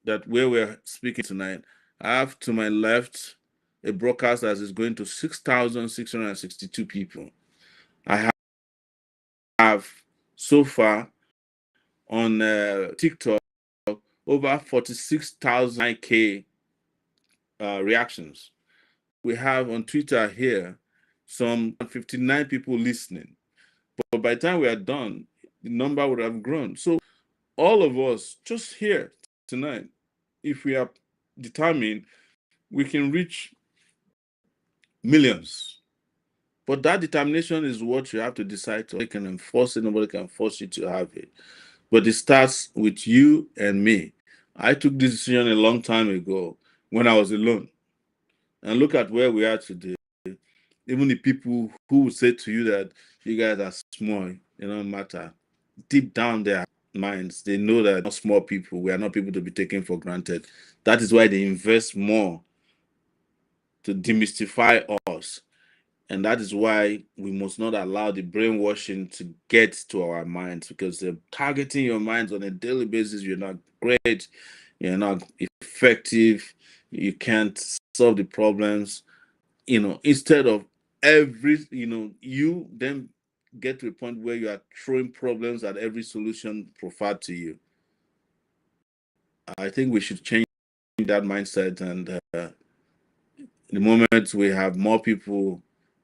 that where we're speaking tonight, I have to my left a broadcast that is going to 6,662 people. I have so far on TikTok over 46,000 IK reactions. We have on Twitter here some 59 people listening. But by the time we are done, the number would have grown. So all of us just here tonight, if we are determined, we can reach millions. But that determination is what you have to decide to. Nobody can enforce it. Nobody can force you to have it. But it starts with you and me. I took this decision a long time ago when I was alone. And look at where we are today. Even the people who would say to you that you guys are small, it don't matter. Deep down their minds, they know that we're not small people. We are not people to be taken for granted. That is why they invest more to demystify us. And that is why we must not allow the brainwashing to get to our minds, because they're targeting your minds on a daily basis. You're not great, you're not effective, you can't solve the problems. Instead of you then get to a point where you are throwing problems at every solution proffered to you. I think we should change that mindset, and the moment we have more people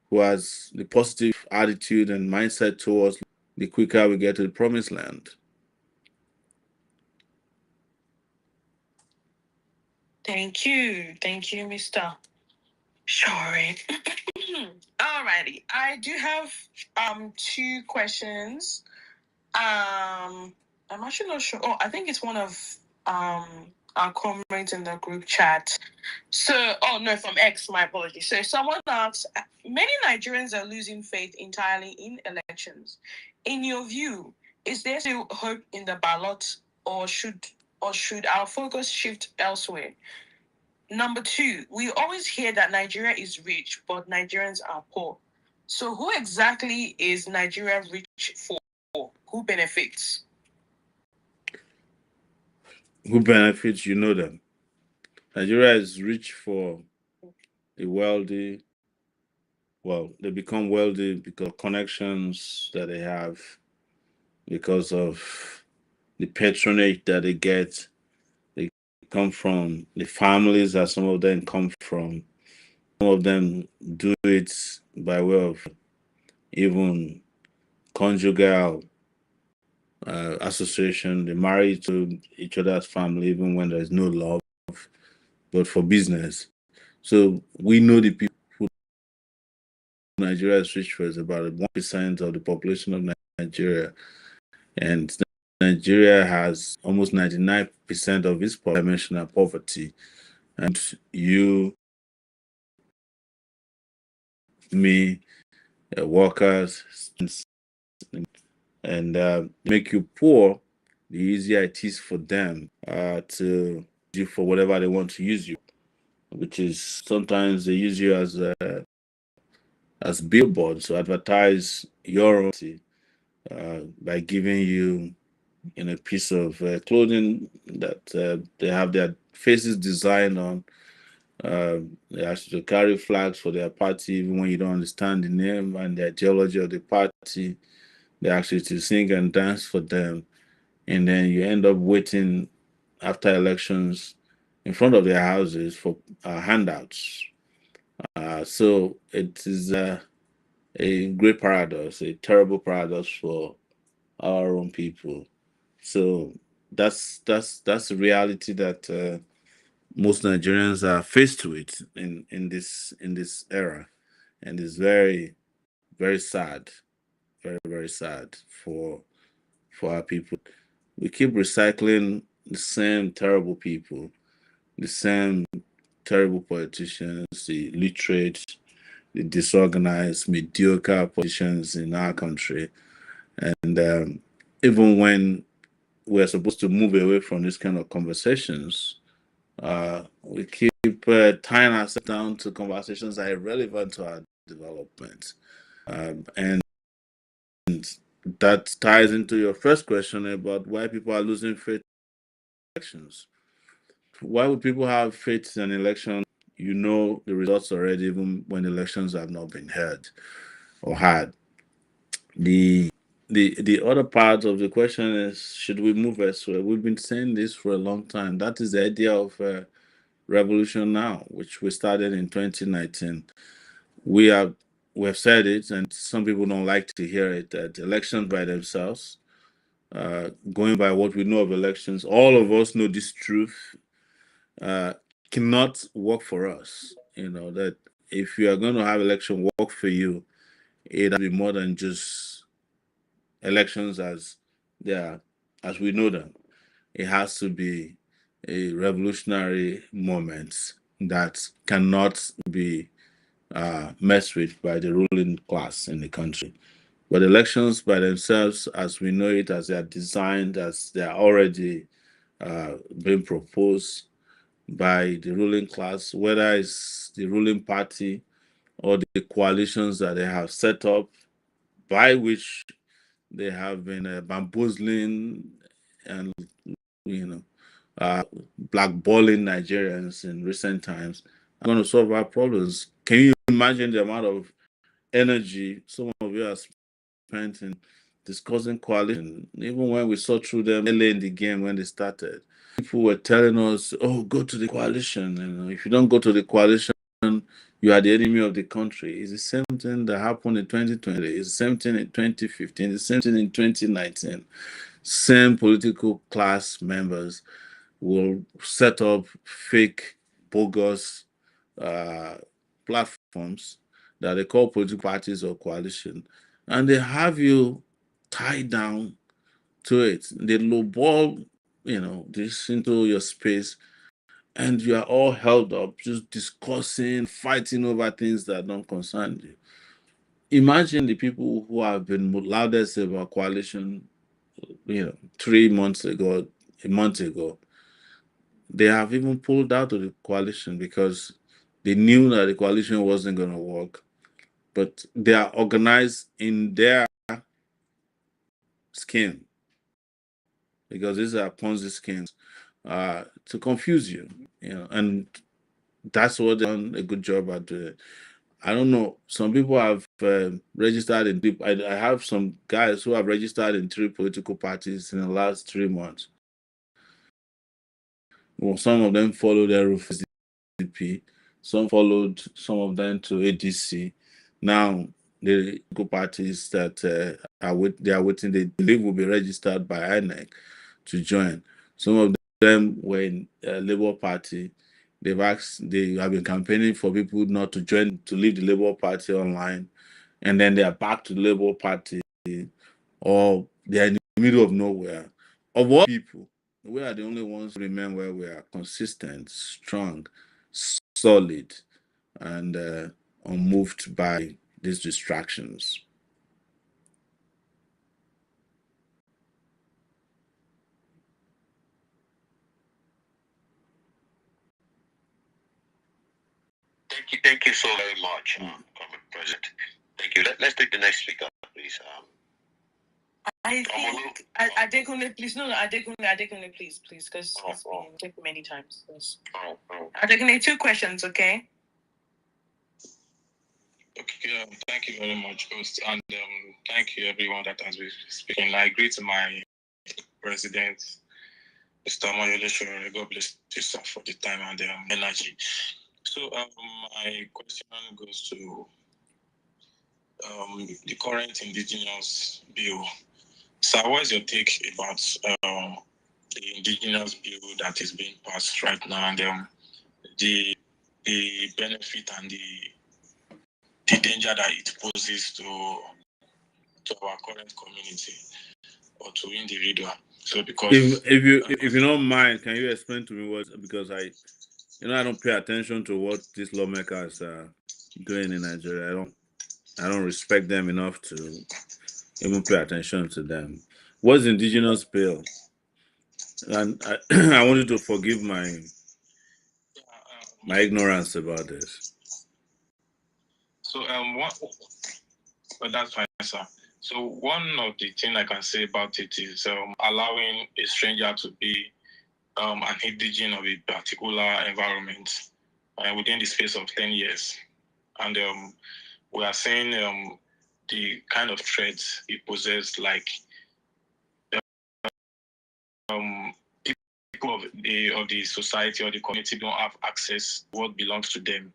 who has the positive attitude and mindset towards, the quicker we get to the promised land. Thank you, Mr. Shori. Alrighty, I do have two questions. I'm actually not sure. Oh, I think it's one of our comrades in the group chat. So, no, from X, my apologies. So someone asks, many Nigerians are losing faith entirely in elections. In your view, is there still hope in the ballot, or should our focus shift elsewhere? Number two, we always hear that Nigeria is rich, but Nigerians are poor. So who exactly is Nigeria rich for? Who benefits? Who benefits? You know them. Nigeria is rich for the wealthy. Well, they become wealthy because of connections that they have, because of the patronage that they get. They come from the families that some of them come from. Some of them do it by way of even conjugal association. They marry to each other's family even when there's no love, but for business. So we know the people who Nigeria is rich for is about 1% of the population of Nigeria. And Nigeria has almost 99% of its dimensional poverty. And you, me, workers, and make you poor, the easier it is for them to do for whatever they want to use you, which is sometimes they use you as billboards to advertise your own by giving you a piece of clothing that they have their faces designed on. They ask you to carry flags for their party even when you don't understand the name and the ideology of the party. They ask you to sing and dance for them, and then you end up waiting after elections in front of their houses for handouts. So it is a great paradox, a terrible paradox for our own people. So that's the reality that most Nigerians are faced with in this era, and it's very very sad, very sad for our people. We keep recycling the same terrible people, the same terrible politicians, the literate, the disorganized, mediocre politicians in our country. And even when we're supposed to move away from this kind of conversations, we keep tying ourselves down to conversations that are irrelevant to our development. And that ties into your first question about why people are losing faith in elections. Why would people have faith in an election? You know the results already, even when elections have not been held or had. The other part of the question is, should we move elsewhere? We've been saying this for a long time. That is the idea of Revolution Now, which we started in 2019. We have said it, and some people don't like to hear it, that elections by themselves, going by what we know of elections, all of us know this truth, cannot work for us. You know, that if you are going to have election work for you, it has to be more than just elections as they are, as we know them. It has to be a revolutionary moment that cannot be messed with by the ruling class in the country. But elections by themselves, as we know it, as they are designed, as they are already being proposed by the ruling class, whether it's the ruling party or the coalitions that they have set up, by which they have been bamboozling and, you know, blackballing Nigerians in recent times, are going to solve our problems. Can you imagine the amount of energy some of you have spent in discussing coalition? Even when we saw through them early in the game when they started, people were telling us, "Oh, go to the coalition. You know, if you don't go to the coalition, you are the enemy of the country." It's the same thing that happened in 2020. It's the same thing in 2015. The same thing in 2019. Same political class members will set up fake, bogus platforms that they call political parties or coalition, and they have you tied down to it. They lowball, this into your space, and you are all held up just discussing, fighting over things that don't concern you. Imagine the people who have been loudest about coalition, 3 months ago, a month ago. They have even pulled out of the coalition because they knew that the coalition wasn't going to work. But they are organized in their scheme, because these are Ponzi schemes, to confuse you, and that's what they've done a good job at doing. I don't know. Some people have registered in. I have some guys who have registered in 3 political parties in the last 3 months. Well, some of them followed their SDP. Some followed some of them to ADC. Now the political parties that they are waiting, they believe will be registered by INEC to join. Some of them were in Labour Party. They have been campaigning for people not to join, to leave the Labour Party online, and then they are back to the Labour Party, or they are in the middle of nowhere. Of all people, we are the only ones who remain where we are consistent, strong, solid, and unmoved by these distractions. Thank you so very much, Comrade President. Thank you. Let's take the next speaker, please. I think Adekunle, please. No, Adekunle, please, because it's been taken many times. Yes. Adekunle, 2 questions, okay? Okay, thank you very much, host, and thank you everyone that has been speaking. I agree to my president, Mr. Amoyele Sowore. God bless you, sir, for the time and energy. So my question goes to the current indigenous bill. So what is your take about the indigenous bill that is being passed right now, and the benefit and the danger that it poses to our current community or to individual. So because if you don't mind, can you explain to me what, because I don't pay attention to what these lawmakers are doing in Nigeria. I don't respect them enough to even pay attention to them. What's the indigenous bill? And I, I want you to forgive my ignorance about this. So but that's fine, sir. So one of the things I can say about it is allowing a stranger to be an indigene of a particular environment within the space of 10 years. And we are saying the kind of threats it poses, like people of the society or the community don't have access to what belongs to them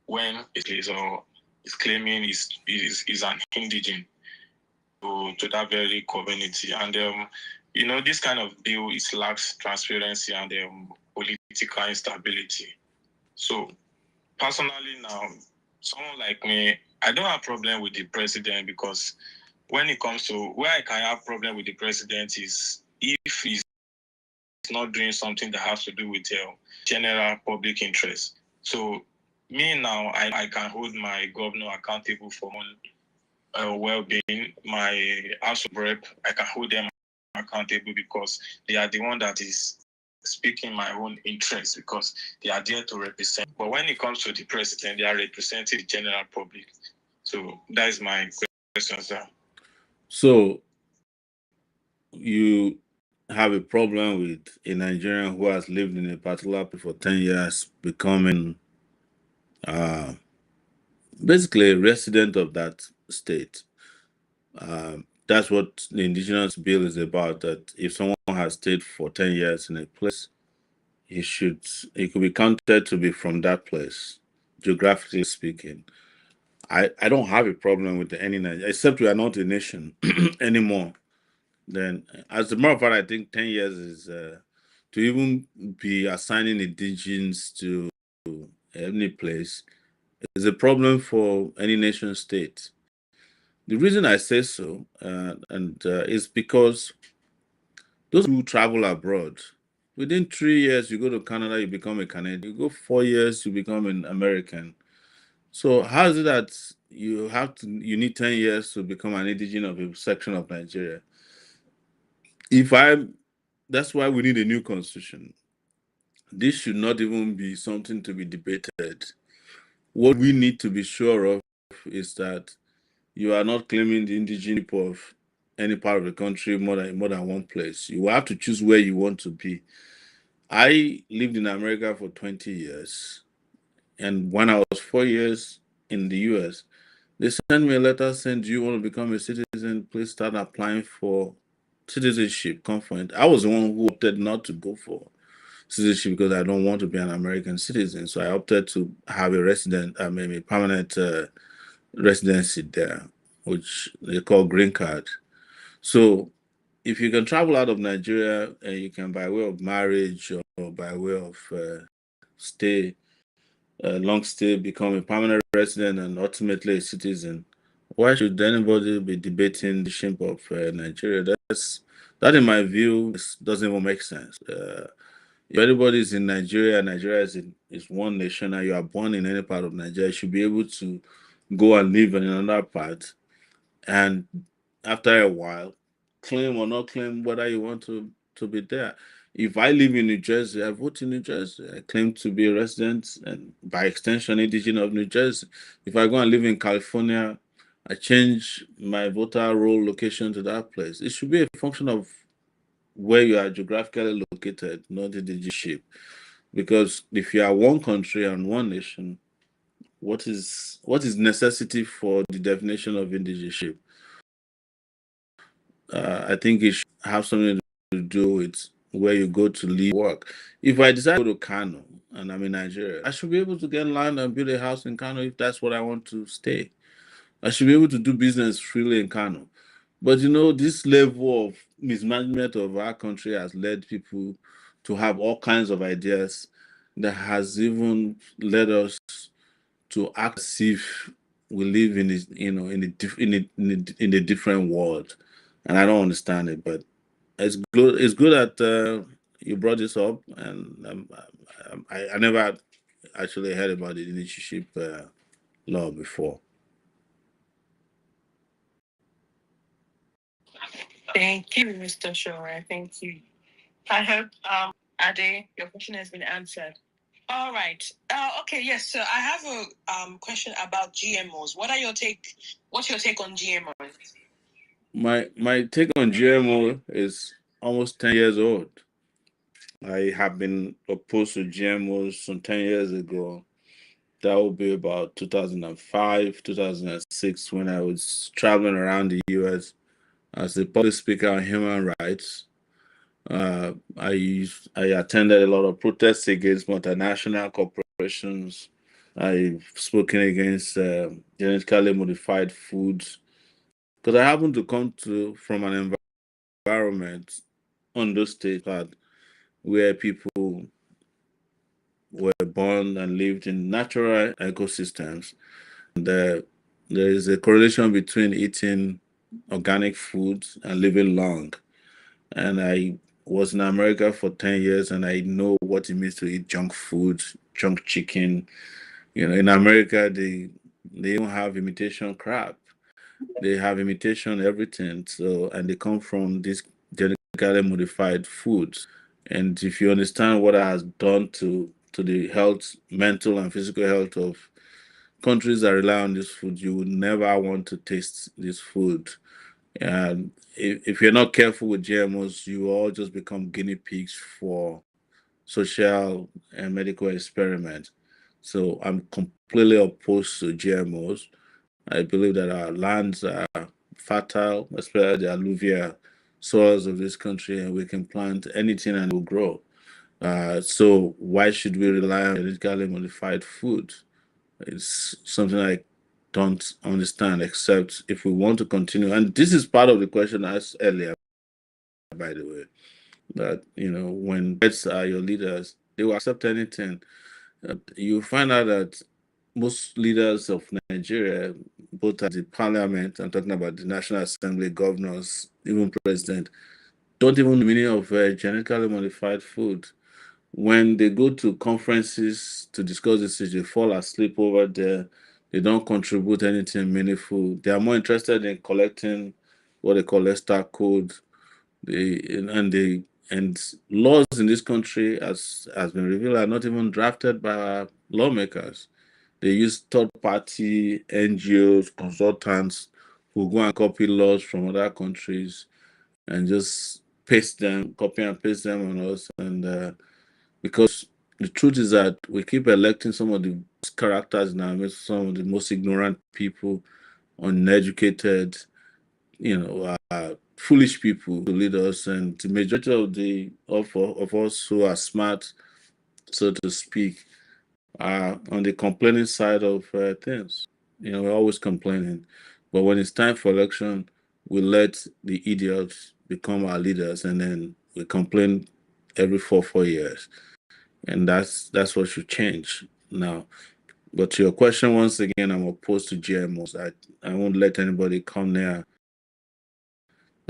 when it is claiming is an indigene to that very community. And this kind of bill lacks transparency and political instability. So personally now, someone like me, I don't have problem with the president, because when it comes to where I can have problem with the president is if he's not doing something that has to do with general public interest. So me now, I can hold my governor accountable for well-being. My House of Rep, I can hold them accountable because they are the one that is speaking my own interest, because they are there to represent. But when it comes to the president, they are representing the general public. So that is my question, sir. So you have a problem with a Nigerian who has lived in a particular place for 10 years becoming basically a resident of that state. That's what the indigenous bill is about, that if someone has stayed for 10 years in a place, he could be counted to be from that place, geographically speaking. I don't have a problem with any Nigeria, except we are not a nation anymore. Then, as a matter of fact, I think 10 years is to even be assigning indigenes to any place is a problem for any nation state. The reason I say so, is because those who travel abroad, within 3 years, you go to Canada, you become a Canadian. You go 4 years, you become an American. So how is it that you need 10 years to become an indigene of a section of Nigeria? That's why we need a new constitution. This should not even be something to be debated. What we need to be sure of is that you are not claiming the indigenous people of any part of the country more than one place. You have to choose where you want to be. I lived in America for 20 years. And when I was 4 years in the US, they sent me a letter saying, "Do you want to become a citizen? Please start applying for citizenship." Confident. I was the one who opted not to go for citizenship because I don't want to be an American citizen. So I opted to have a permanent residency there, which they call green card. So if you can travel out of Nigeria, and you can, by way of marriage or by way of long stay, become a permanent resident and ultimately a citizen, why should anybody be debating the shape of Nigeria? That, in my view, doesn't even make sense. If anybody is in Nigeria, Nigeria is one nation, and you are born in any part of Nigeria, you should be able to go and live in another part, and after a while, claim or not claim whether you want to be there. If I live in New Jersey, I vote in New Jersey. I claim to be a resident and by extension indigene of New Jersey. If I go and live in California, I change my voter roll location to that place. It should be a function of where you are geographically located, not indigenship. Because if you are one country and one nation, what is necessity for the definition of indigenship? I think it should have something to do with where you go to live, work. If I decide to go to Kano and I'm in Nigeria, I should be able to get land and build a house in Kano if that's what I want to stay. I should be able to do business freely in Kano. But this level of mismanagement of our country has led people to have all kinds of ideas that has even led us to act as if we live in this, in a different world. And I don't understand it, but it's good. It's good that you brought this up, and I never actually heard about the leadership law before. Thank you, Mr. Shore. Thank you. I hope, Ade, your question has been answered. All right. Okay. Yes. So I have a question about GMOs. What's your take on GMOs? My take on GMO is almost 10 years old. I have been opposed to GMOs some 10 years ago. That would be about 2005, 2006, when I was traveling around the US as a public speaker on human rights. I attended a lot of protests against multinational corporations. I've spoken against genetically modified foods because I happen to come from an environment on those states where people were born and lived in natural ecosystems. And there is a correlation between eating organic foods and living long. And I was in America for 10 years and I know what it means to eat junk food, junk chicken. In America, they don't have imitation crab. They have imitation everything. And they come from these genetically modified foods. And if you understand what it has done to the health, mental and physical health of countries that rely on this food, you would never want to taste this food. And if you're not careful with GMOs, you all just become guinea pigs for social and medical experiments. So I'm completely opposed to GMOs. I believe that our lands are fertile, especially the alluvial soils of this country, and we can plant anything and it will grow. So why should we rely on genetically modified food? It's something I don't understand, except if we want to continue. And this is part of the question I asked earlier, by the way, that, when pets are your leaders, they will accept anything. You find out that most leaders of Nigeria, both at the parliament, I'm talking about the National Assembly, governors, even president, don't even know the meaning of genetically modified food. When they go to conferences to discuss this issue, they fall asleep over there. They don't contribute anything meaningful. They are more interested in collecting what they call ESTA code. And laws in this country, as has been revealed, are not even drafted by our lawmakers. They use third-party NGOs, consultants who go and copy laws from other countries and just copy and paste them on us. And because the truth is that we keep electing some of the worst characters in our midst, some of the most ignorant people, uneducated, foolish people to lead us, and the majority of us who are smart, so to speak, are on the complaining side of things. We're always complaining, but when it's time for election, we let the idiots become our leaders, and then we complain every 4 years. And that's what should change now. But to your question, once again, I'm opposed to GMOs. I won't let anybody come near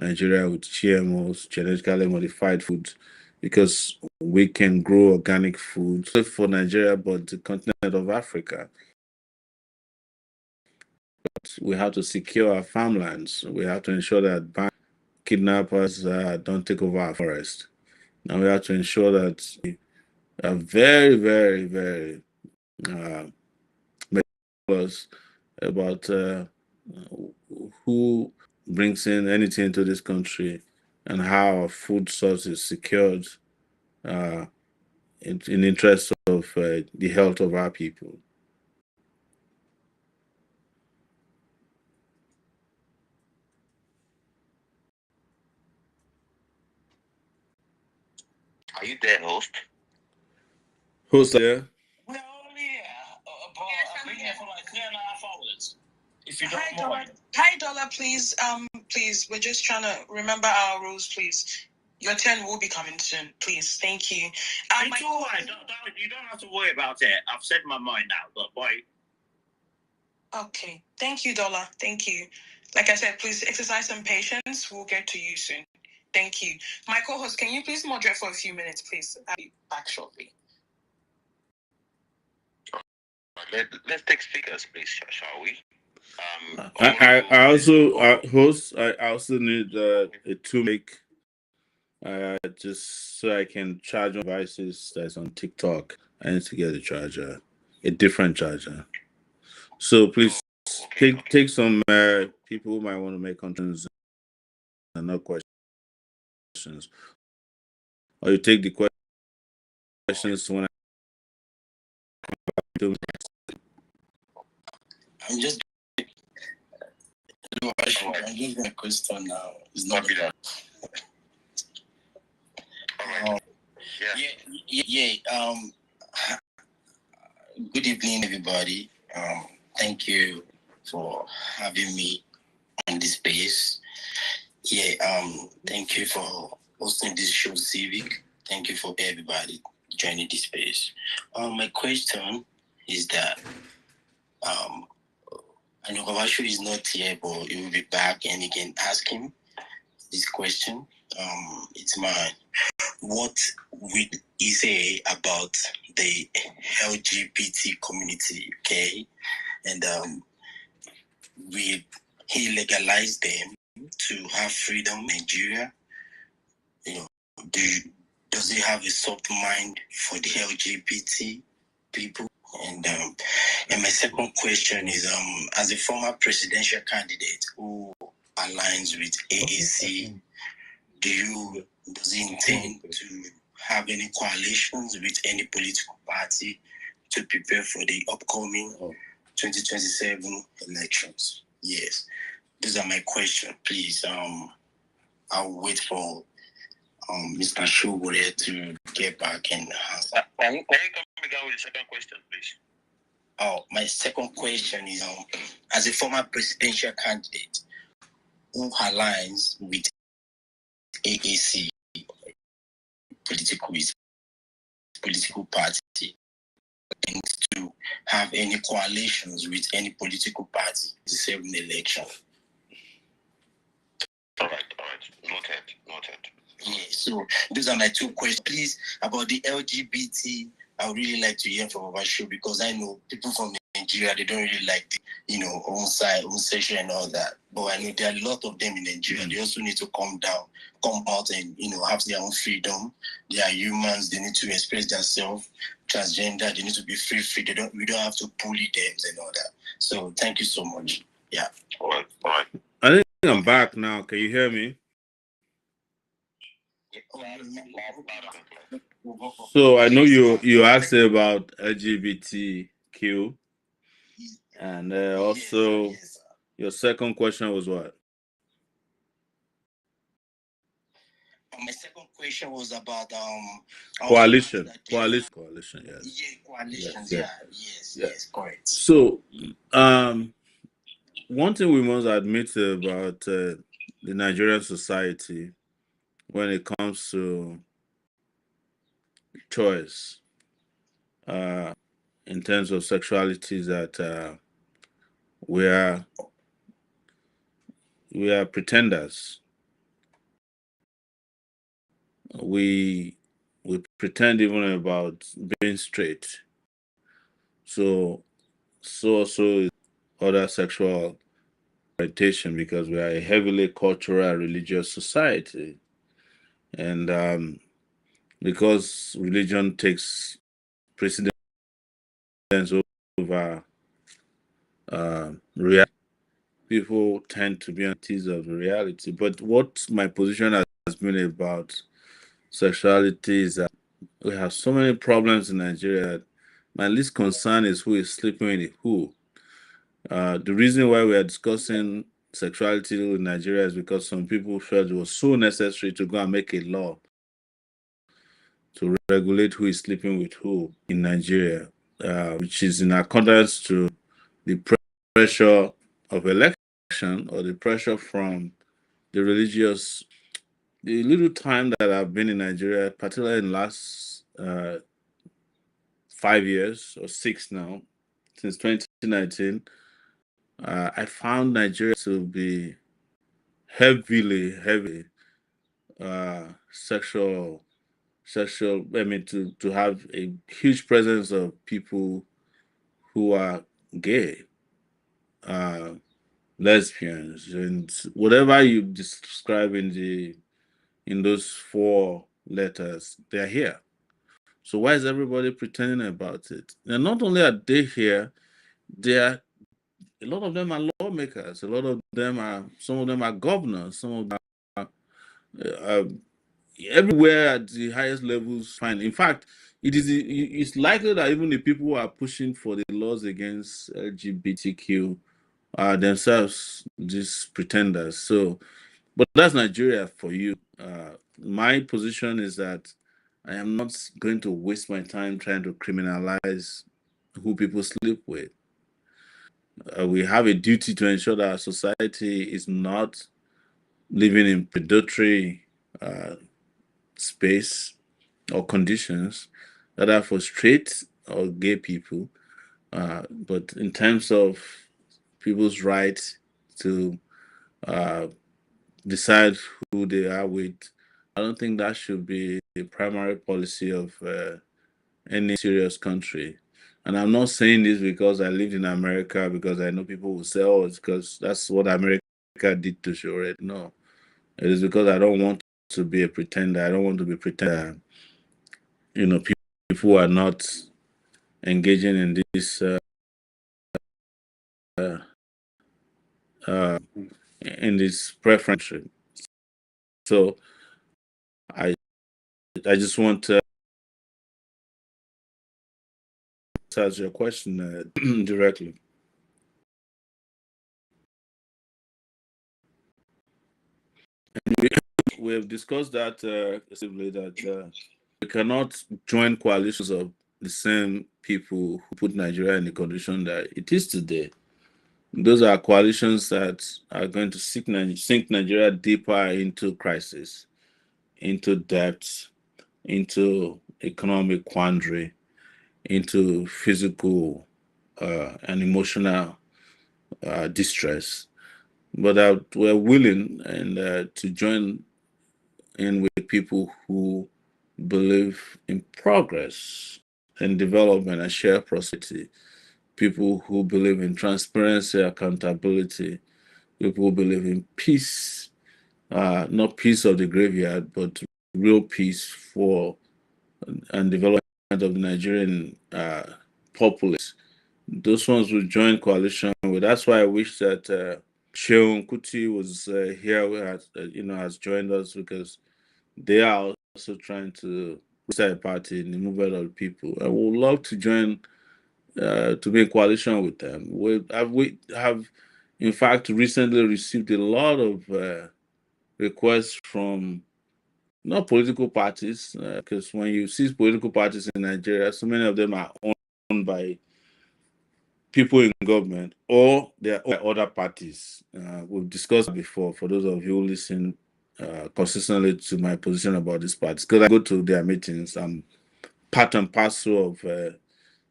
Nigeria with GMOs, genetically modified foods, because we can grow organic food not for Nigeria, but the continent of Africa. But we have to secure our farmlands. We have to ensure that kidnappers don't take over our forest. And we have to ensure that we are very, very, very meticulous about who brings in anything to this country and how our food source is secured in interest of the health of our people. Are you there, host? Who's there? We're only here, but I've been here for like 3.5 hours. If you don't Hi, mind. Dollar. Hi, Dollar. Please, please, we're just trying to remember our rules, please. Your turn will be coming soon, please. Thank you. It's all right. You don't have to worry about it. I've said my mind now, but bye. Okay. Thank you, Dollar. Thank you. Like I said, please exercise some patience. We'll get to you soon. Thank you. My co-host, can you please moderate for a few minutes, please? I'll be back shortly. Let's take speakers, please, shall we? I also host. I also need a to-make just so I can charge my devices that's on TikTok. I need to get a charger, a different charger. So please take some people who might want to make contributions and not questions, or you take the questions when I do. I'm just I'm just going to question now. It's not that. Good evening, everybody. Thank you for having me on this space. Thank you for hosting this show, Civic. Thank you for everybody joining this space. My question is that I know Gabashu is not here, but he will be back and he can ask him this question. It's mine. What will he say about the LGBT community, okay? And will he legalize them to have freedom in Nigeria? You know, does he have a soft mind for the LGBT people? And my second question is, as a former presidential candidate who aligns with AAC, does he intend to have any coalitions with any political party to prepare for the upcoming 2027 elections? Yes, these are my questions. Please, I'll wait for Mr. Shogore to get back and answer. Can you come again with the second question, please? Oh, my second question is, as a former presidential candidate who aligns with AAC political party, intends to have any coalitions with any political party in the 7 election? All right. Noted. Yeah, so those are my two questions. Please, about the LGBT, I would really like to hear from our show, because I know people from Nigeria, they don't really like the, homosexual and all that. But I know there are a lot of them in Nigeria. They also need to come out and, have their own freedom. They are humans. They need to express themselves. Transgender, they need to be free. We don't have to bully them and all that. So thank you so much. Yeah. All right. I think I'm back now. Can you hear me? So I know you asked about LGBTQ, and also your second question was what? My second question was about coalition. Yes. Yeah, coalitions. Yes, correct. So, one thing we must admit about the Nigerian society when it comes to choice in terms of sexuality is that we are pretenders. We pretend even about being straight. So also other sexual orientation, because we are a heavily cultural and religious society, and because religion takes precedence over reality, people tend to be antithesis of reality. But what my position has been about sexuality is that we have so many problems in Nigeria that my least concern is who is sleeping with who. The reason why we are discussing sexuality in Nigeria is because some people felt it was so necessary to go and make a law to regulate who is sleeping with who in Nigeria, which is in accordance to the pressure of election or the pressure from the religious, the little time that I've been in Nigeria, particularly in the last 5 years or 6 now, since 2019, I found Nigeria to be heavy sexual, I mean, to have a huge presence of people who are gay, uh, lesbians, and whatever you describe in those 4 letters, they're here. So why is everybody pretending about it? And not only are they here, they are a lot of them are lawmakers. Some of them are governors. Some of them are everywhere at the highest levels. Fine. In fact, it's likely that even the people who are pushing for the laws against LGBTQ are themselves just pretenders. So, but that's Nigeria for you. My position is that I am not going to waste my time trying to criminalize who people sleep with. We have a duty to ensure that our society is not living in predatory space or conditions that are for straight or gay people. But in terms of people's right to decide who they are with, I don't think that should be the primary policy of any serious country. And I'm not saying this because I lived in America, because I know people will say, oh, it's because that's what America did to show it. No, it is because I don't want to be a pretender. I don't want to be pretender. People who are not engaging in this in this preference. So I just want to answer your question directly. We have discussed that extensively, that we cannot join coalitions of the same people who put Nigeria in the condition that it is today. Those are coalitions that are going to sink Nigeria deeper into crisis, into debt, into economic quandary, into physical and emotional distress. But we're willing to join in with people who believe in progress and development and shared prosperity, people who believe in transparency, accountability, people who believe in peace, not peace of the graveyard, but real peace for and development of the Nigerian populace. Those ones will join coalition with. That's why I wish that Sheung Kuti was here, has joined us, because they are also trying to start a party in the movement of people. I would love to join to be in coalition with them. We have, in fact, recently received a lot of requests from not political parties, because when you see political parties in Nigeria, so many of them are owned by people in government, or they're owned by other parties. We've discussed before, for those of you who listen consistently to my position about these parties, because I go to their meetings. I'm part and parcel of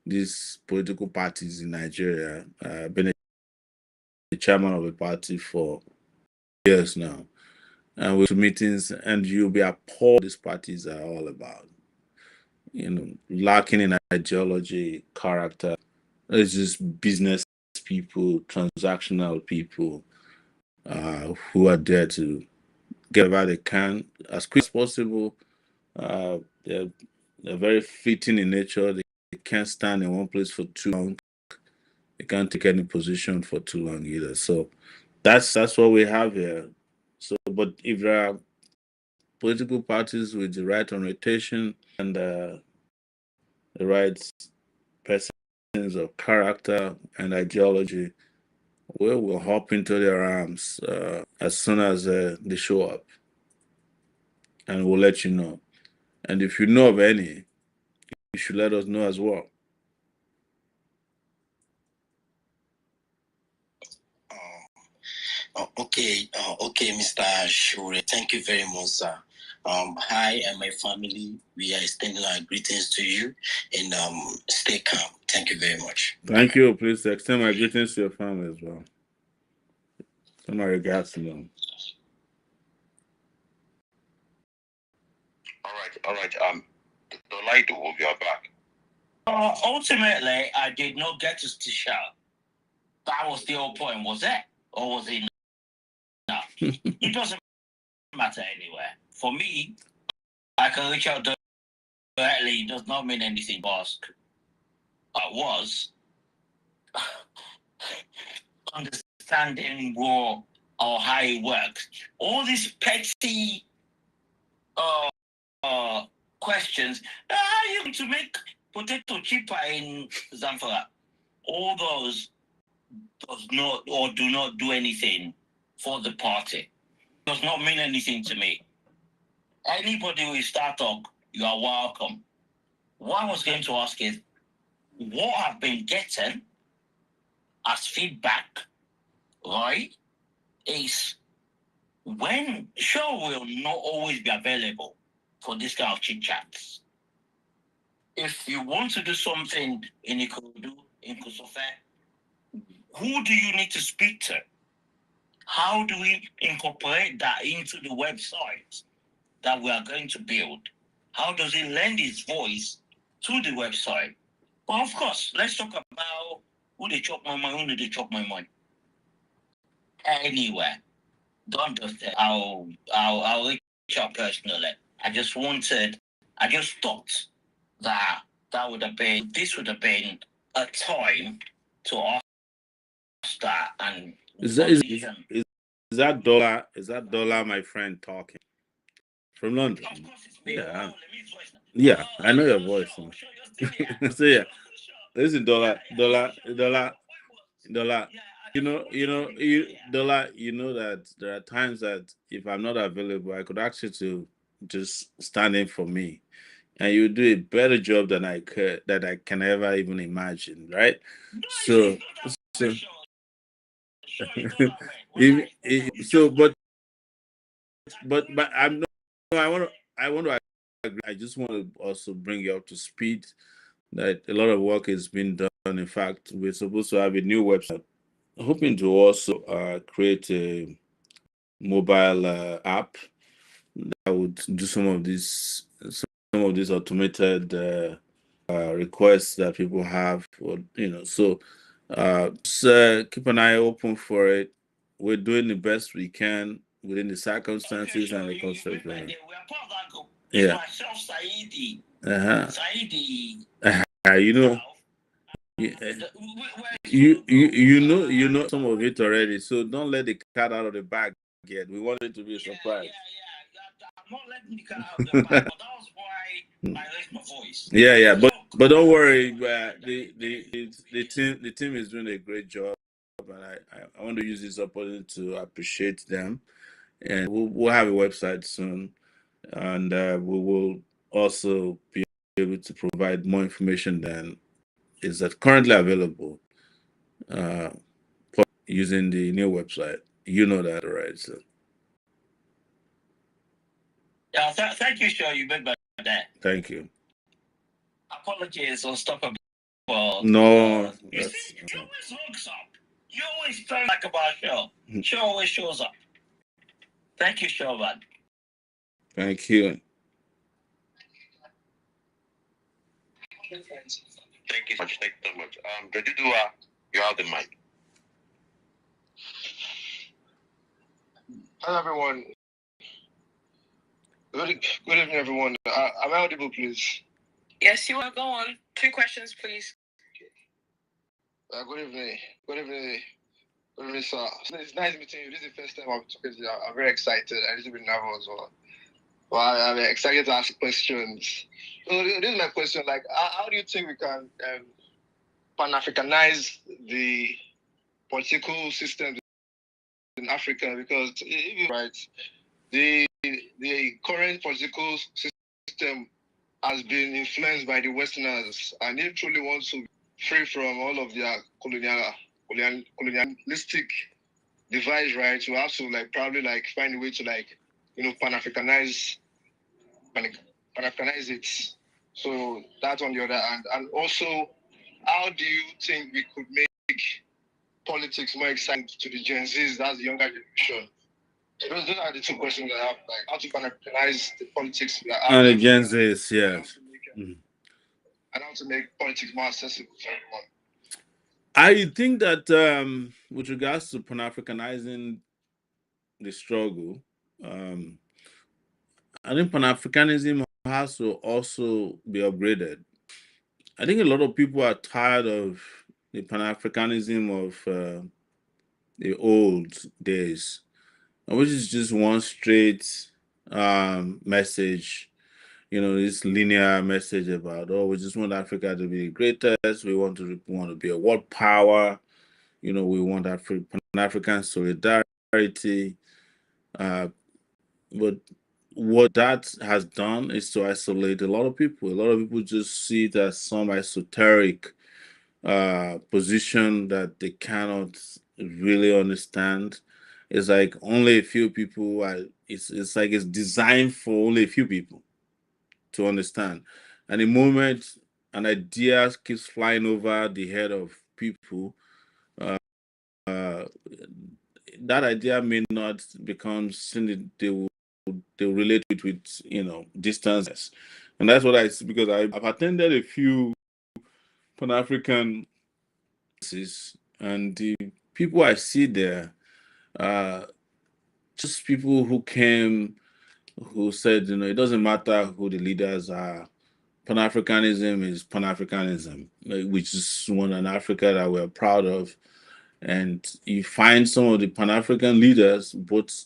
these political parties in Nigeria. I've been a chairman of a party for years now. And with meetings, and you'll be appalled these parties are all about. Lacking in ideology, character. It's just business people, transactional people who are there to get whatever they can as quick as possible. They're very fleeting in nature. They can't stand in one place for too long. They can't take any position for too long either. So that's what we have here. So, but if there are political parties with the right orientation and the right persons of character and ideology, we will hop into their arms as soon as they show up, and we'll let you know. And if you know of any, you should let us know as well. Okay, Mr. Shure. Thank you very much, sir. Hi, and my family. We are extending our greetings to you, and stay calm. Thank you very much. Thank you. Please extend my greetings to your family as well. Send my regards to them. All right. Dolaido, you are back. Ultimately, I did not get to shout. That was the whole point, was it? Or was it not? It doesn't matter anywhere. For me, I can reach out directly. It does not mean anything. Ask was understanding war or how it works. All these petty questions. How are you going to make potato cheaper in Zamfara? All those does not or do not do anything for the party. Does not mean anything to me. Anybody who is start talk, you are welcome. What I was going to ask is, what I've been getting as feedback, right, is when show will not always be available for this kind of chit chats. If you want to do something in Ikodu, in Kosofe, who do you need to speak to? How do we incorporate that into the website that we are going to build? How does it lend its voice to the website? Well, of course, let's talk about who they chop my mind, who they chop my mind. Anywhere. Don't just say, I'll reach out personally. I just thought that this would have been a time to ask that and Is that dollar my friend talking from London? Of course it's me. Yeah. Oh, let me voice now. Yeah, I know your voice. Sure, you're still here. So yeah, Sure. listen, dollar. Yeah, Dollar. You know that there are times that if I'm not available, I could ask you to just stand in for me, and you do a better job than I can ever even imagine, right? So, but I'm not. I want to agree. I just want to also bring you up to speed that a lot of work has been done. In fact, we're supposed to have a new website. Hoping to also create a mobile app that would do some of these automated requests that people have, or so keep an eye open for it. We're doing the best we can within the circumstances and the concept. Yeah. Myself, Saidi. Saidi. Saidi. You know. You know some of it already, so don't let the cat out of the bag yet. We want it to be a surprise. I'm not letting the cat out of the bag, but that was why I raised my voice. Yeah, but don't worry. The team is doing a great job, and I want to use this opportunity to appreciate them. And we'll have a website soon, and we will also be able to provide more information than is that currently available using the new website. You know that, right? So. Yeah, thank you, sure. You made my day. Thank you. Apologies on stuff about. No. You see, you always hooks up. You always turn like about show. Show always shows up. Thank you, Shovan. Thank you. Thank you so much. Dedudua, you have the mic. Hello, everyone. Good evening, everyone. Am I audible, please? Yes, you are. Go on. 2 questions, please. Good evening. Good evening, sir. It's nice meeting you. This is the first time I'm talking to you. I'm very excited. I'm a little bit nervous. Well, I'm excited to ask questions. So this is my question. Like, how do you think we can Pan-Africanize the political system in Africa? Because if you're right, the current political system has been influenced by the Westerners, and they truly want to be free from all of their colonialistic device, right? You have to like probably like find a way to like, pan-Africanize it. So that's on the other hand. And also, how do you think we could make politics more exciting to the Gen Zs, that's the younger generation? So those are the two questions I have, like how to pan-Africanize the politics we are And the having, Gen Zs, yes. and how to make politics more accessible to everyone. I think that with regards to Pan-Africanizing the struggle, I think Pan-Africanism has to also be upgraded. I think a lot of people are tired of the Pan-Africanism of the old days, which is just one straight message, this linear message about, oh, we just want Africa to be the greatest, we want to be a world power, we want Pan-African solidarity. But what that has done is to isolate a lot of people. A lot of people just see it as some esoteric position that they cannot really understand. It's like only a few people are. It's like it's designed for only a few people to understand. And the moment an idea keeps flying over the head of people, that idea may not become something they relate it with distance. And that's what I see, because I've attended a few Pan-African conferences, and the people I see there just people who came, who said, it doesn't matter who the leaders are. Pan-Africanism is Pan-Africanism, which is one in Africa that we're proud of. And you find some of the Pan-African leaders, both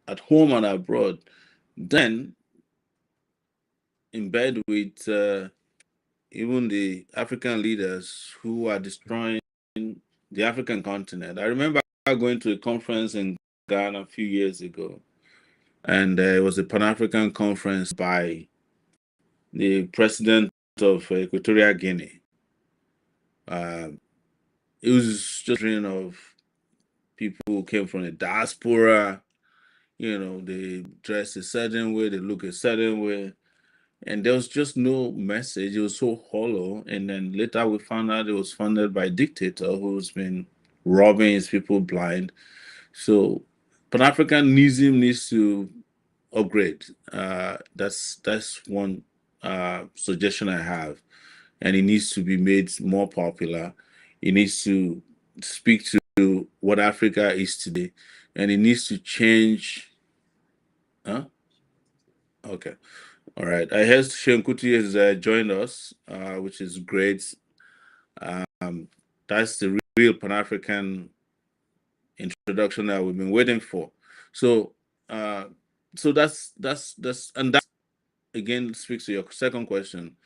at home and abroad, then in bed with even the African leaders who are destroying the African continent. I remember going to a conference in Ghana a few years ago, and it was a Pan-African conference by the president of Equatorial Guinea. It was just a dream of people who came from the diaspora. They dress a certain way, they look a certain way, and there was just no message. It was so hollow. And then later we found out it was funded by a dictator who's been robbing his people blind. So Pan-Africanism needs to upgrade. That's one suggestion I have, and it needs to be made more popular. It needs to speak to what Africa is today, and it needs to change. Huh? Okay. All right. I heard Seun Kuti has joined us, which is great. That's the real Pan-African introduction that we've been waiting for. So, that's and that again speaks to your second question.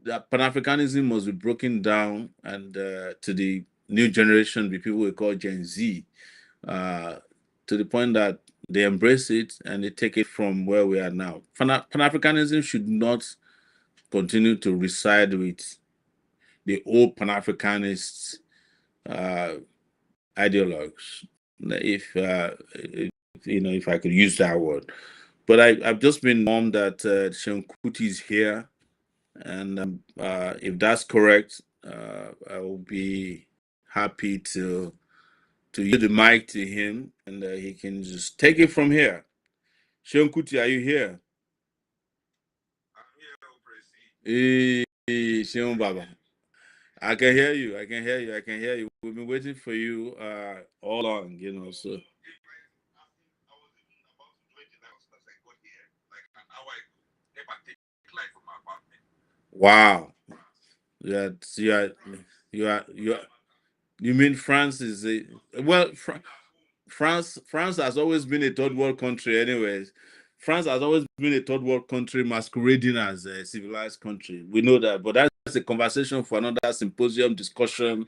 That Pan-Africanism must be broken down and to the new generation, the people we call Gen Z, to the point that they embrace it and they take it from where we are now. Pan-Africanism should not continue to reside with the old Pan-Africanist ideologues, if I could use that word. But I've just been informed that Seun Kuti is here, and if that's correct, I will be happy to yield the mic to him, and he can just take it from here. Seun Kuti, are you here? Hey, Seun Baba. I can hear you. I can hear you. I can hear you. We've been waiting for you all along, so. Wow. Yeah, you mean France is France has always been a third world country anyways. France has always been a third world country masquerading as a civilized country. We know that, but that's a conversation for another symposium discussion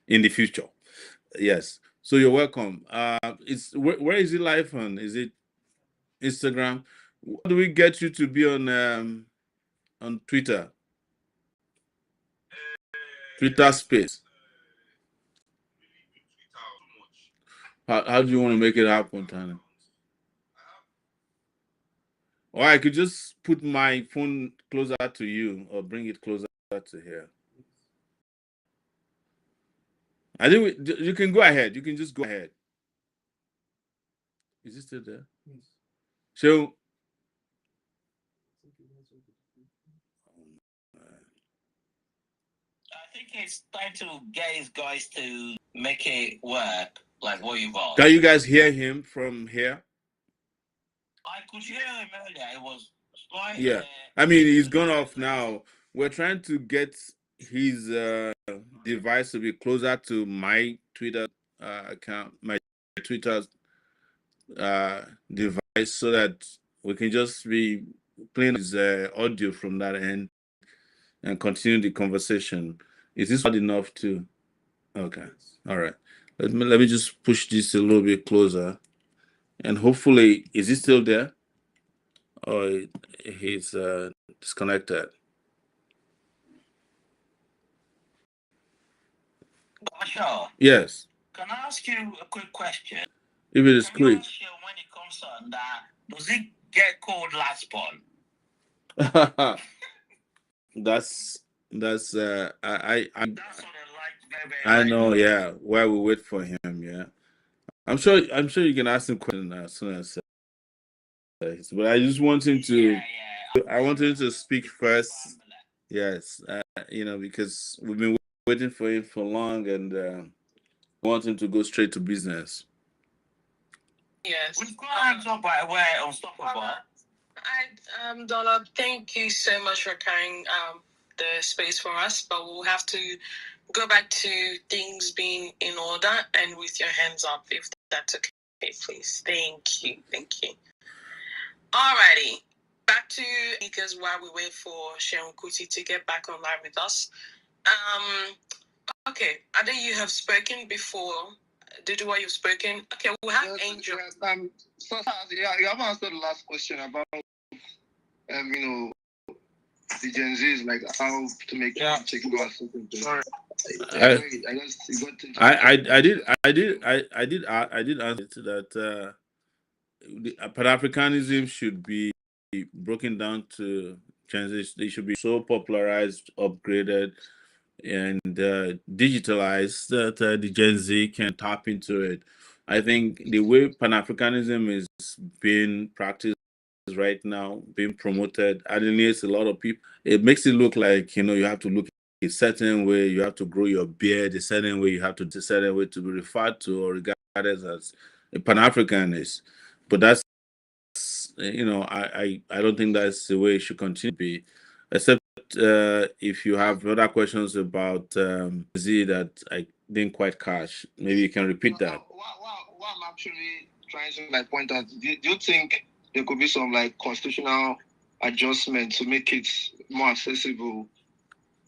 in the future. Yes. So you're welcome. Where is it live on? Is it Instagram? How do we get you to be on Twitter? Twitter space. How do you want to make it happen, Tana? Or I could just put my phone closer to you or bring it closer to here. I think you can go ahead. You can just go ahead. Is it still there? Yes. So I think it's time to get his guys to make it work, like what you've asked. can you guys hear him from here? I could hear him earlier. It was slight. Yeah. I mean, he's gone off now. We're trying to get his device to be closer to my Twitter account, my Twitter device, so that we can just be playing his audio from that end and continue the conversation. Is this loud enough to? Okay. All right. Let me just push this a little bit closer, and hopefully, is he still there? Or he's disconnected? Sure. Yes. Can I ask you a quick question? If it is Can you quick. ask you when it comes on that, does it get called last born? that's I know, yeah. While we wait for him, yeah. I'm sure you can ask him question as soon as but I just want him to I want him to speak first. Yes. Because we've been waiting for him for long, and want him to go straight to business. Yes. We've got hands up by way unstoppable. Dollar, thank you so much for carrying the space for us, but we'll have to go back to things being in order and with your hands up, if that's okay, please. Thank you. Alrighty, back to speakers while we wait for Seun Kuti to get back online with us. Okay, Ade, you have spoken before. Duduwa, you've spoken. Okay, we'll have Angel. So you haven't answered the last question about the Gen Zs, like how to make chicken go something. Sorry. I did answer to that. Pan-Africanism should be broken down to transition. They should be so popularized, upgraded, and digitalized that the Gen Z can tap into it. I think the way Pan-Africanism is being practiced right now, being promoted, alienates a lot of people. It makes it look like you have to look a certain way, you have to grow your beard a certain way, you have to a certain way to be referred to or regarded as a Pan-Africanist. But that's I don't think that's the way it should continue to be, except if you have other questions about Z that I didn't quite catch. Maybe you can repeat that. What I'm actually trying to point out, do you think there could be some constitutional adjustment to make it more accessible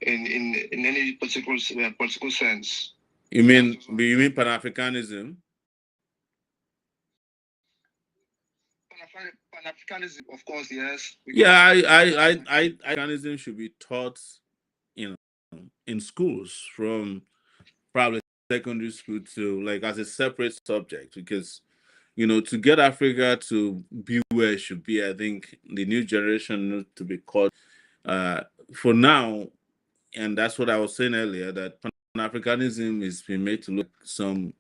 in any particular political sense? You mean Pan-Africanism? Pan-Africanism, of course, yes. Yeah, I Africanism should be taught, in schools from probably secondary school to as a separate subject, because to get Africa to be where it should be, I think the new generation needs to be called for now, and that's what I was saying earlier, that Pan-Africanism is being made to look some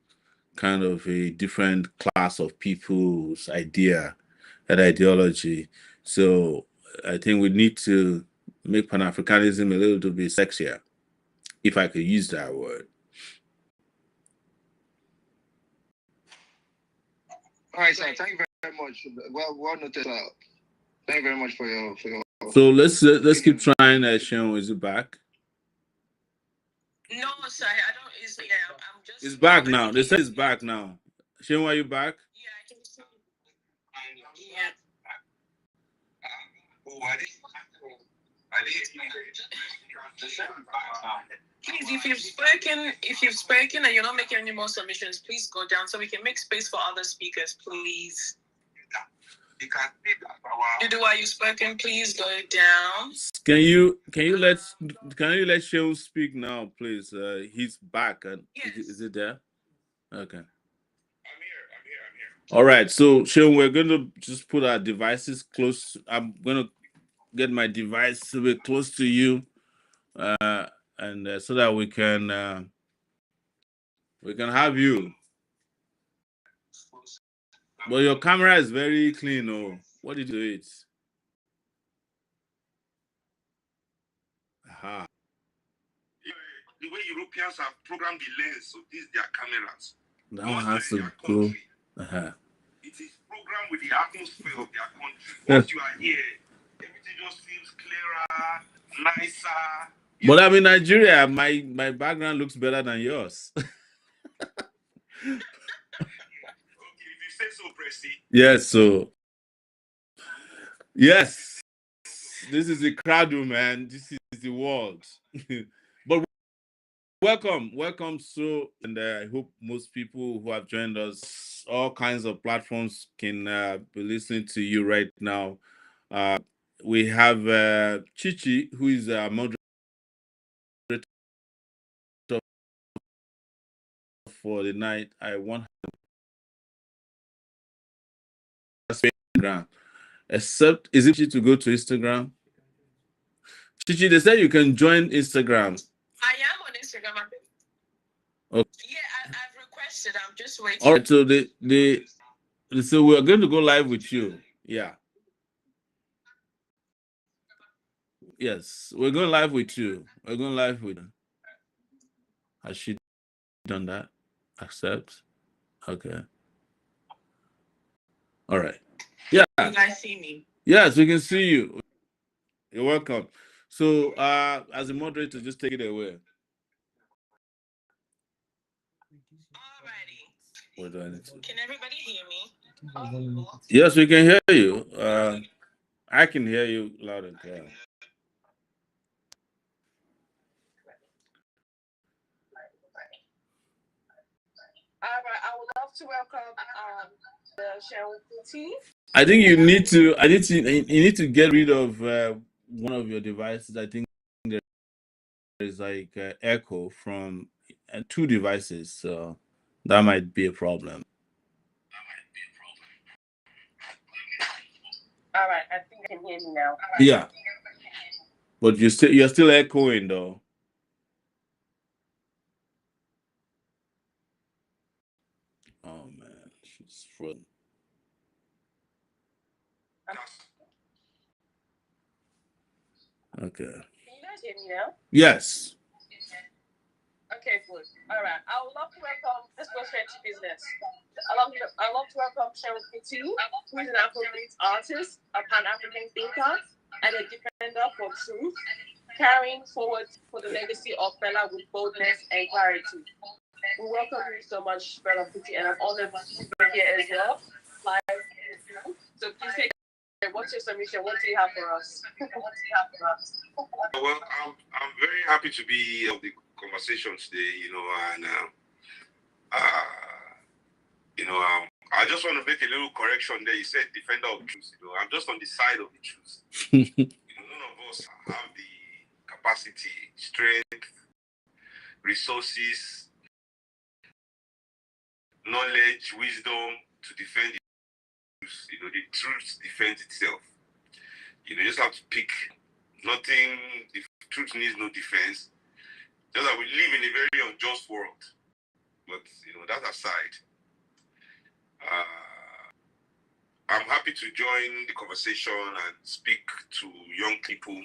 kind of a different class of people's idea, that ideology. So I think we need to make Pan-Africanism a little bit sexier, if I could use that word. All right, sir. Thank you very much. Well noted. Thank you very much for your. So let's keep trying. Seun, is it back? No, sir. I don't. I'm just. It's back now. They said it's back now. Seun, are you back? Yeah, I think so. Yeah. Please, if you've spoken and you're not making any more submissions, please go down so we can make space for other speakers, please. Duduwa, you've spoken, please go down. Can you let Seun speak now, please? He's back. Yes. Is it there? Okay. I'm here. All right. So, Sean, we're going to just put our devices close. I'm going to get my device a bit close to you, and so that we can have you. But your camera is very clean. Oh, what did you do it? Aha. The way Europeans have programmed the lens, so these their cameras. That one has to go. Uh-huh. It is programmed with the atmosphere of their country. Once you are here, everything just feels clearer, nicer. But I'm in Nigeria. My background looks better than yours. Okay, if you say so, Presti. Yes. So yes, this is the crowd, man. This is the world. But welcome. So, and I hope most people who have joined us, all kinds of platforms, can be listening to you right now. We have Chichi, who is a moderator for the night. I want her to Instagram. Except, is it to go to Instagram? Chichi, they said you can join Instagram. I am on Instagram. Okay. Yeah, I've requested. I'm just waiting. All right, so so we're going to go live with you. Yeah. Yes, we're going live with you. We're going live with you. Has she done that? Accept. Okay. All right. Yeah. You guys see me? Yes, we can see you. You're welcome. So, as a moderator, just take it away. What do I need to? Can everybody hear me? Yes, we can hear you. I can hear you loud and clear. All right, I would love to welcome the Sharon team. I think you need to. You need to get rid of one of your devices. I think there is like echo from two devices, so that might be a problem. All right, I think I can hear me now. Yeah, but you're still echoing though. Oh man, she's frozen. Okay. Can you guys hear me now? Yes. Okay, good. All right. I would love to welcome, let's go straight to business. I'd love to welcome Sharon Kuti, who is an Afrobeat artist, a Pan-African thinker, and a defender for truth, carrying forward for the legacy of Fela with boldness and clarity. We welcome you so much, Fela Kuti, and I'm honored to be here as well. So please say, what's your submission? What do you have for us? Well, I'm very happy to be of the conversation today, and I just want to make a little correction there. You said defender of truth. I'm just on the side of the truth. None of us have the capacity, strength, resources, knowledge, wisdom to defend the truth. The truth defends itself. You just have to pick. Nothing. The truth needs no defense. Just that we live in a very unjust world. But that aside, I'm happy to join the conversation and speak to young people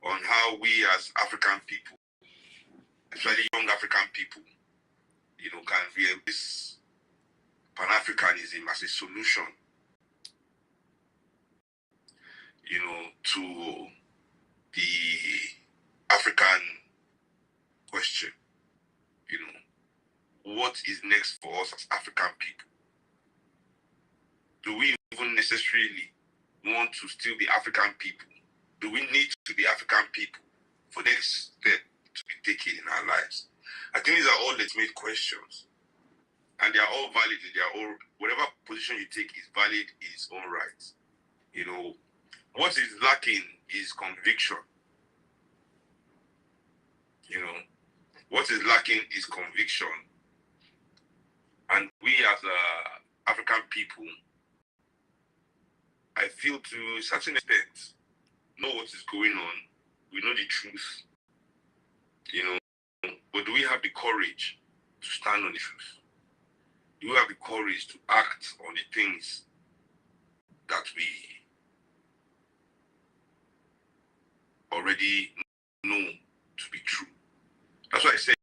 on how we as African people, especially young African people, can realize Pan-Africanism as a solution, to the African question. What is next for us as African people? Do we even necessarily want to still be African people? Do we need to be African people for next step to be taken in our lives? I think these are all legitimate questions, and they are all valid. Whatever position you take is valid in its own right. What is lacking is conviction. What is lacking is conviction. And we as African people, I feel to a certain extent, know what is going on. We know the truth, you know, but do we have the courage to stand on the truth? Do we have the courage to act on the things that we already know to be true? That's why I say,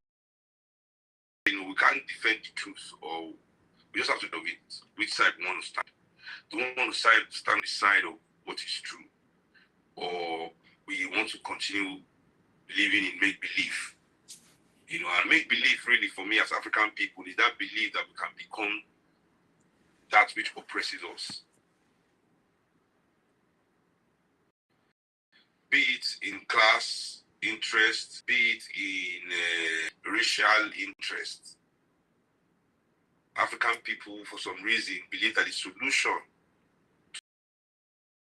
we can't defend the truth, or we just have to know which side we want to stand. Do we want to stand on the side of what is true, or we want to continue living in make-believe? And make-believe really for me as African people is that belief that we can become that which oppresses us. Be it in class interest, be it in racial interest. African people, for some reason, believe that the solution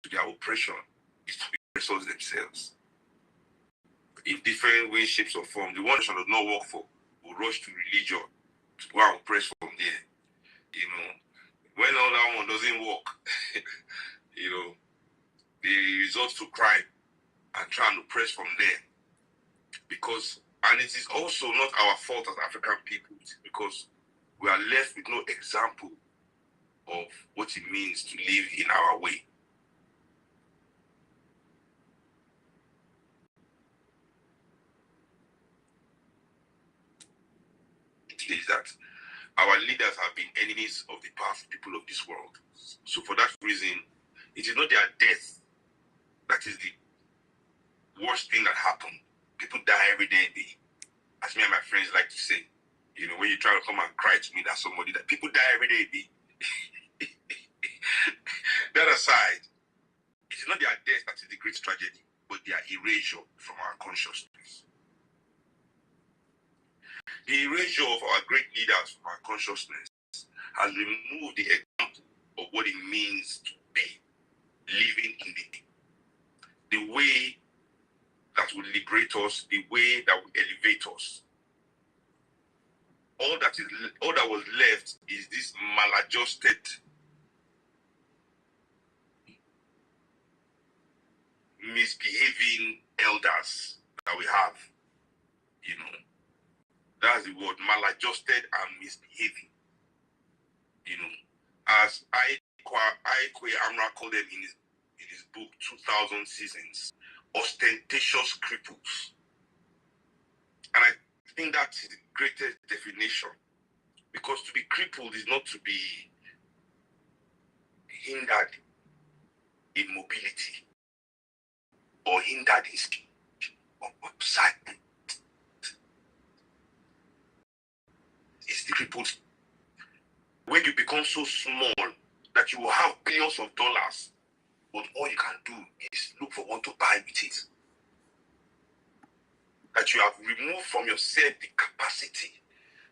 to their oppression is to oppress themselves. In different ways, shapes, or forms. The one that does not work for will rush to religion to go and oppress from there. When all that one doesn't work, they resort to crime and try and oppress from there. And it is also not our fault as African people, because we are left with no example of what it means to live in our way. It is that our leaders have been enemies of the powerful people of this world. So for that reason, it is not their death that is the worst thing that happened. People die every day, as me and my friends like to say. When you try to come and cry to me that somebody that people die every day. That aside, it is not their death that is the great tragedy, but their erasure from our consciousness. The erasure of our great leaders from our consciousness has removed the example of what it means to be living in the way that will liberate us, the way that will elevate us. All that was left is this maladjusted, misbehaving elders that we have. That's the word, maladjusted and misbehaving. As Ikwe Amra called them in his book 2000 Seasons, ostentatious cripples. And I think that's the greatest definition, because to be crippled is not to be hindered in mobility or hindered in speech or upside. It's the crippled. When you become so small that you will have billions of dollars, but all you can do is look for one to buy with it. That you have removed from yourself the capacity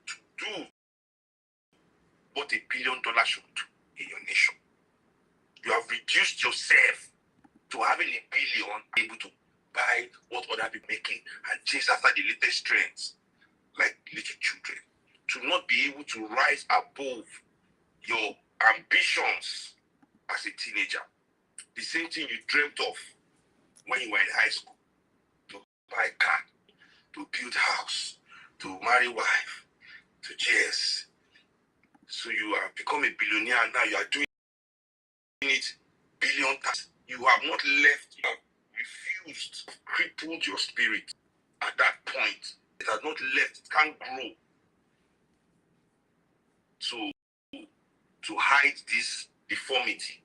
to do what $1 billion should do in your nation. You have reduced yourself to having $1 billion, able to buy what other people making and chase after the latest trends like little children. To not be able to rise above your ambitions as a teenager. The same thing you dreamt of when you were in high school. To buy a car, to build a house, to marry a wife, to chase. So you have become a billionaire and now you are doing it billion times. You have not left, you have refused, crippled your spirit. At that point, it has not left, it can't grow. To hide this deformity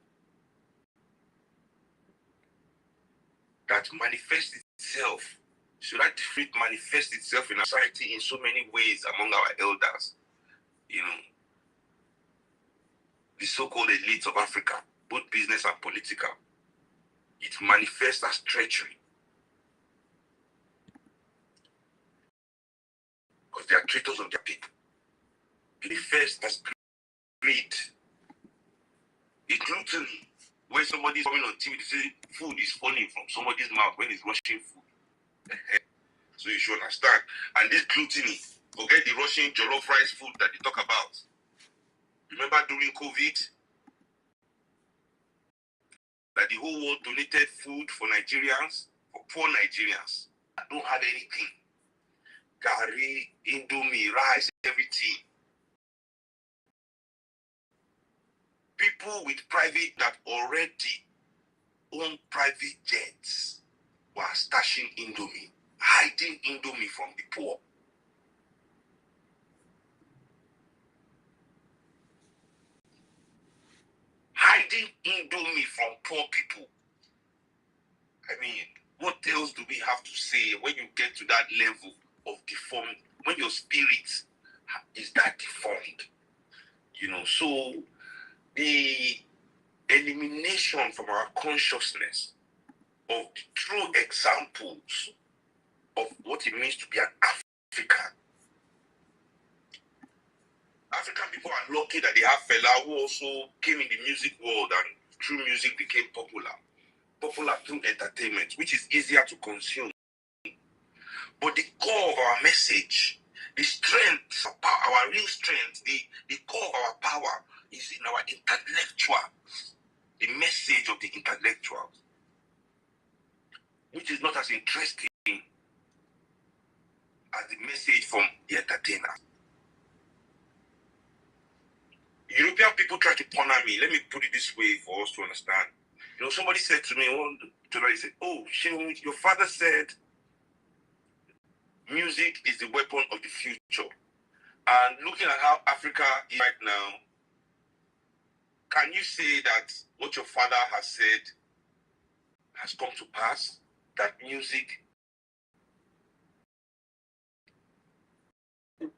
that manifests itself. So that defeat manifests itself in our society in so many ways among our elders. The so-called elites of Africa, both business and political, it manifests as treachery. Because they are traitors of their people. It manifests as greed. It's gluttony. When somebody's coming on TV to say food is falling from somebody's mouth when he's rushing food. So you should understand. And this gluttony, forget the Russian jollof rice food that they talk about. Remember during COVID, that the whole world donated food for Nigerians, for poor Nigerians that don't have anything. Gari, Indomie, rice, everything. People with private that already own private jets were stashing Indomie, hiding Indomie from the poor. Hiding Indomie from poor people. I mean, what else do we have to say when you get to that level of deformed, when your spirit is that deformed? You know, so the elimination from our consciousness of the true examples of what it means to be an African. African people are lucky that they have Fela, who also came in the music world and through music became popular through entertainment, which is easier to consume. But the core of our message, the strength, our real strength, the core of our power is in our intellectual, the message of the intellectuals, which is not as interesting as the message from the entertainer. European people try to corner me. Let me put it this way for us to understand. You know, somebody said to me one today, he said, "Oh, Shehu, your father said music is the weapon of the future." And looking at how Africa is right now, can you say that what your father has said has come to pass? That music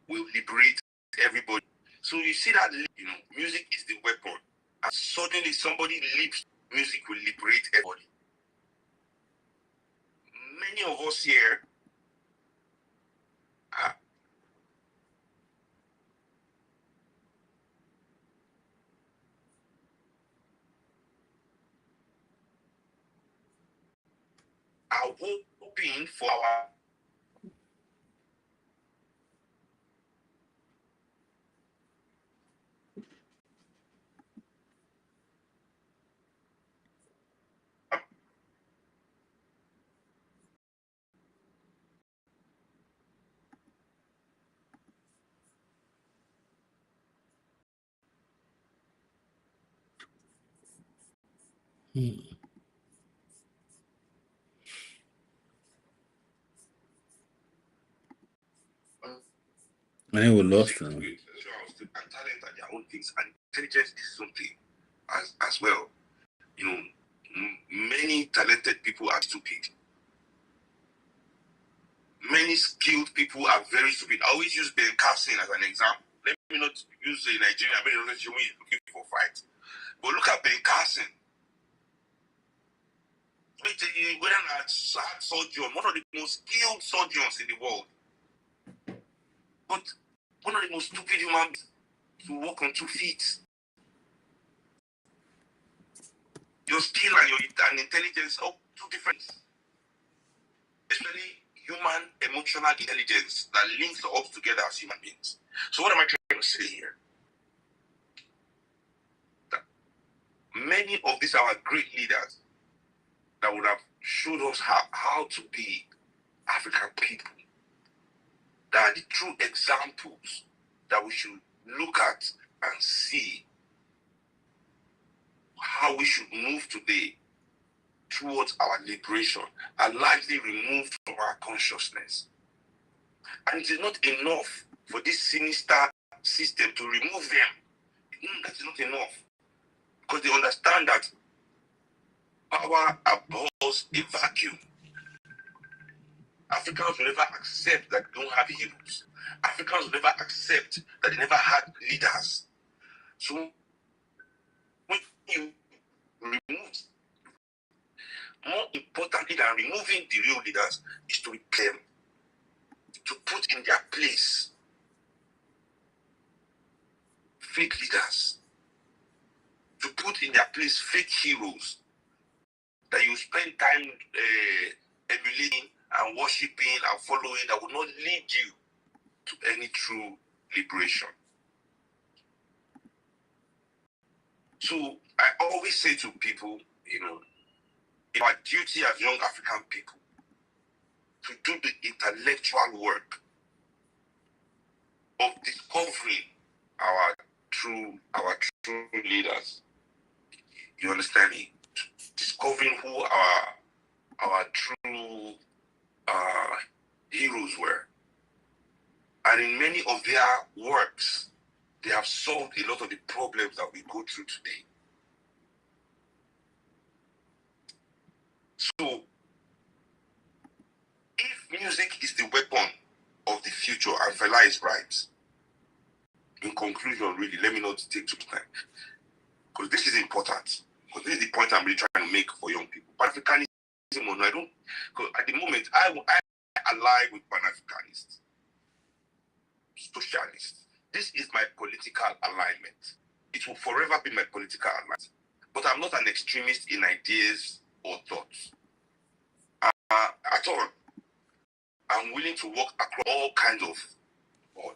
will liberate everybody. So you see that, you know, music is the weapon. And suddenly somebody leaves, music will liberate everybody. Many of us here are hoping for our I think we lost them. and talent are their own things, and intelligence is something as well. You know, many talented people are stupid. Many skilled people are very stupid. I always use Ben Carson as an example. Let me not use the Nigerian, but he's looking for fight. But look at Ben Carson. Whether or not surgeon, one of the most skilled surgeons in the world, but one of the most stupid human beings to walk on 2 feet. Your skill and intelligence are two different. Especially human emotional intelligence that links us together as human beings. So what am I trying to say here? That many of these are our great leaders that would have showed us how to be African people. That are the true examples that we should look at and see how we should move today towards our liberation, are largely removed from our consciousness. And it is not enough for this sinister system to remove them. That is not enough. Because they understand that power abhors a vacuum. Africans will never accept that they don't have heroes. Africans will never accept that they never had leaders. So when you remove, more importantly than removing the real leaders is to replace them, to put in their place fake leaders, to put in their place fake heroes that you spend time emulating and worshiping and following, that will not lead you to any true liberation. So I always say to people, it's our duty as young African people to do the intellectual work of discovering our true leaders. You understand me? Discovering who our true heroes were. And in many of their works, they have solved a lot of the problems that we go through today. So, if music is the weapon of the future, and Fela is right, in conclusion, really, let me not take too much time, because this is important, because this is the point I'm really trying to make for young people. Pan-Africanism, no, I don't, because at the moment, I ally with Pan-Africanists, socialists. This is my political alignment. It will forever be my political alignment. But I'm not an extremist in ideas or thoughts. At all. I'm willing to work across all kinds of board.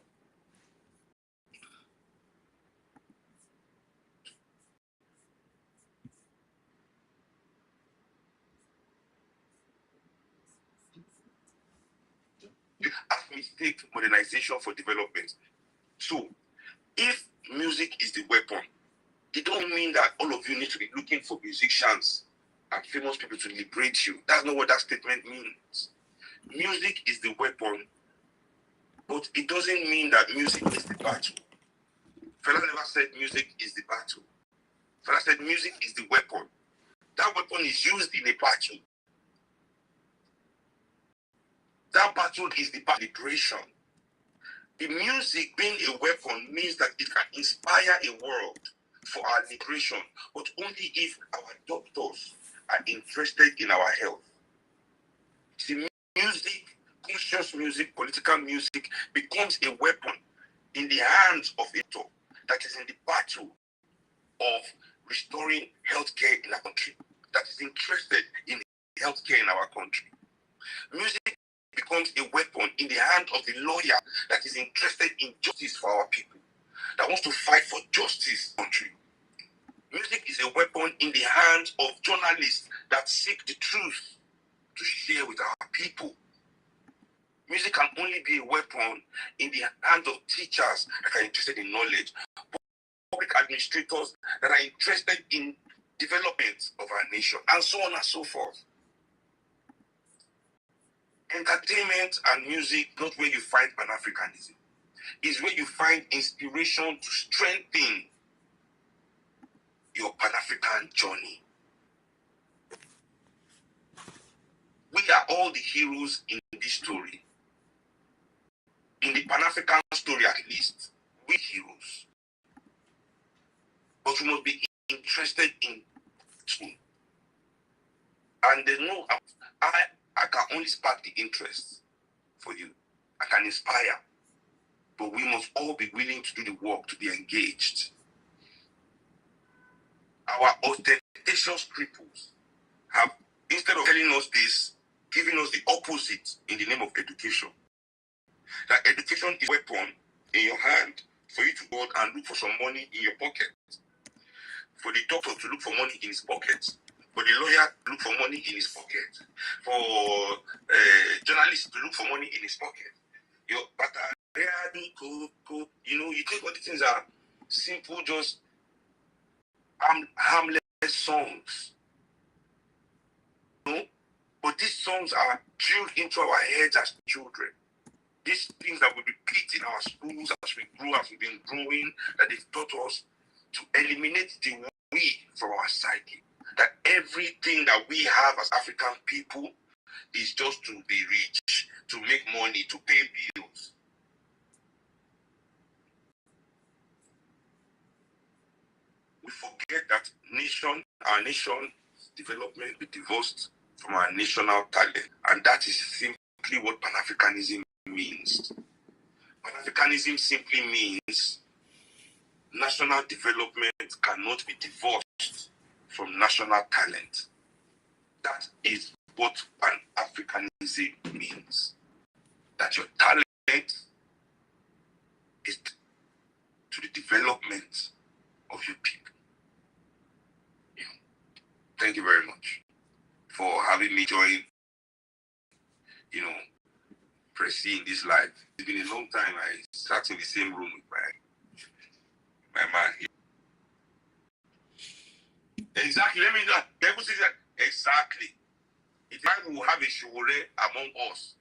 You ask me to take modernization for development. So, if music is the weapon, it don't mean that all of you need to be looking for musicians and famous people to liberate you. That's not what that statement means. Music is the weapon, but it doesn't mean that music is the battle. Fela never said music is the battle. Fela said music is the weapon. That weapon is used in a battle. That battle is the liberation. The music being a weapon means that it can inspire a world for our liberation, but only if our doctors are interested in our health. See, music, conscious music, political music becomes a weapon in the hands of a doctor that is in the battle of restoring healthcare in our country, that is interested in healthcare in our country. Music becomes a weapon in the hand of the lawyer that is interested in justice for our people, that wants to fight for justice in the country. Music is a weapon in the hands of journalists that seek the truth to share with our people. Music can only be a weapon in the hands of teachers that are interested in knowledge, public administrators that are interested in development of our nation, and so on and so forth. Entertainment and music, not where you find Pan-Africanism, is where you find inspiration to strengthen your Pan-African journey. We are all the heroes in this story. In the Pan-African story, at least, we heroes. But we must be interested in too. And there's no, I can only spark the interest for you. I can inspire. But we must all be willing to do the work, to be engaged. Our ostentatious cripples have, instead of telling us this, given us the opposite in the name of education. That education is a weapon in your hand for you to go out and look for some money in your pocket. For the doctor to look for money in his pocket. For the lawyer to look for money in his pocket. For journalists to look for money in his pocket. You think all the things are simple, just harmless songs. But these songs are drilled into our heads as children. These things that we repeat in our schools as we grow, as we've been growing, that they've taught us to eliminate the we from our psyche. That everything that we have as African people is just to be rich, to make money, to pay bills. We forget that our nation development be divorced from our national talent. And that is simply what Pan-Africanism means. Pan-Africanism simply means national development cannot be divorced from national talent. That is what Pan-Africanism means. That your talent is to the development of your people. Pressy in this life. It's been a long time. I sat in the same room with my man here. Exactly. Let me know. Exactly. It's like we will have a shore among us.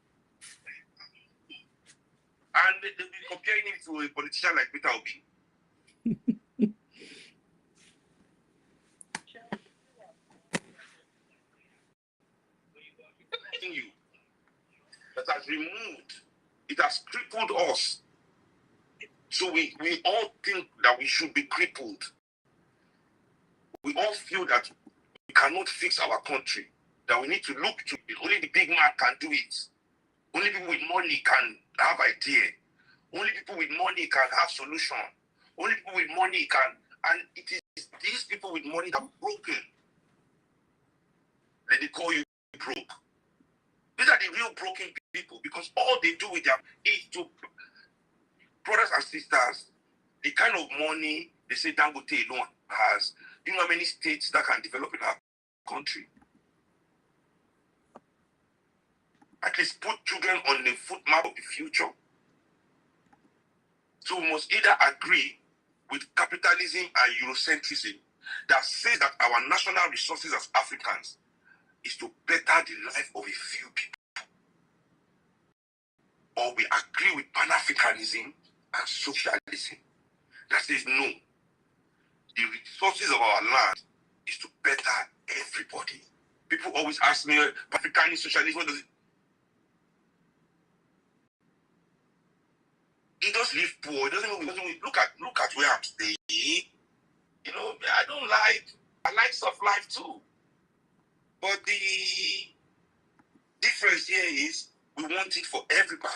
And they'll be comparing him to a politician like Peter Obi. You that has removed, it has crippled us. So we all think that we should be crippled. We all feel that we cannot fix our country, that we need to look to it. Only the big man can do it. Only people with money can have idea. Only people with money can have solution. Only people with money can, and it is these people with money that are broken. Then they call you broke. These are the real broken people because all they do with them is to, brothers and sisters, the kind of money they say Dangote alone has. Do you know how many states that can develop in our country? At least put children on the foot map of the future. So we must either agree with capitalism and Eurocentrism that says that our national resources as Africans is to better the life of a few people. Or we agree with Pan-Africanism and socialism that says no, the resources of our land is to better everybody. People always ask me, Pan-Africanist socialism, what does it? It does live poor. It doesn't look at where I'm staying. I like soft life too. But the difference here is we want it for everybody.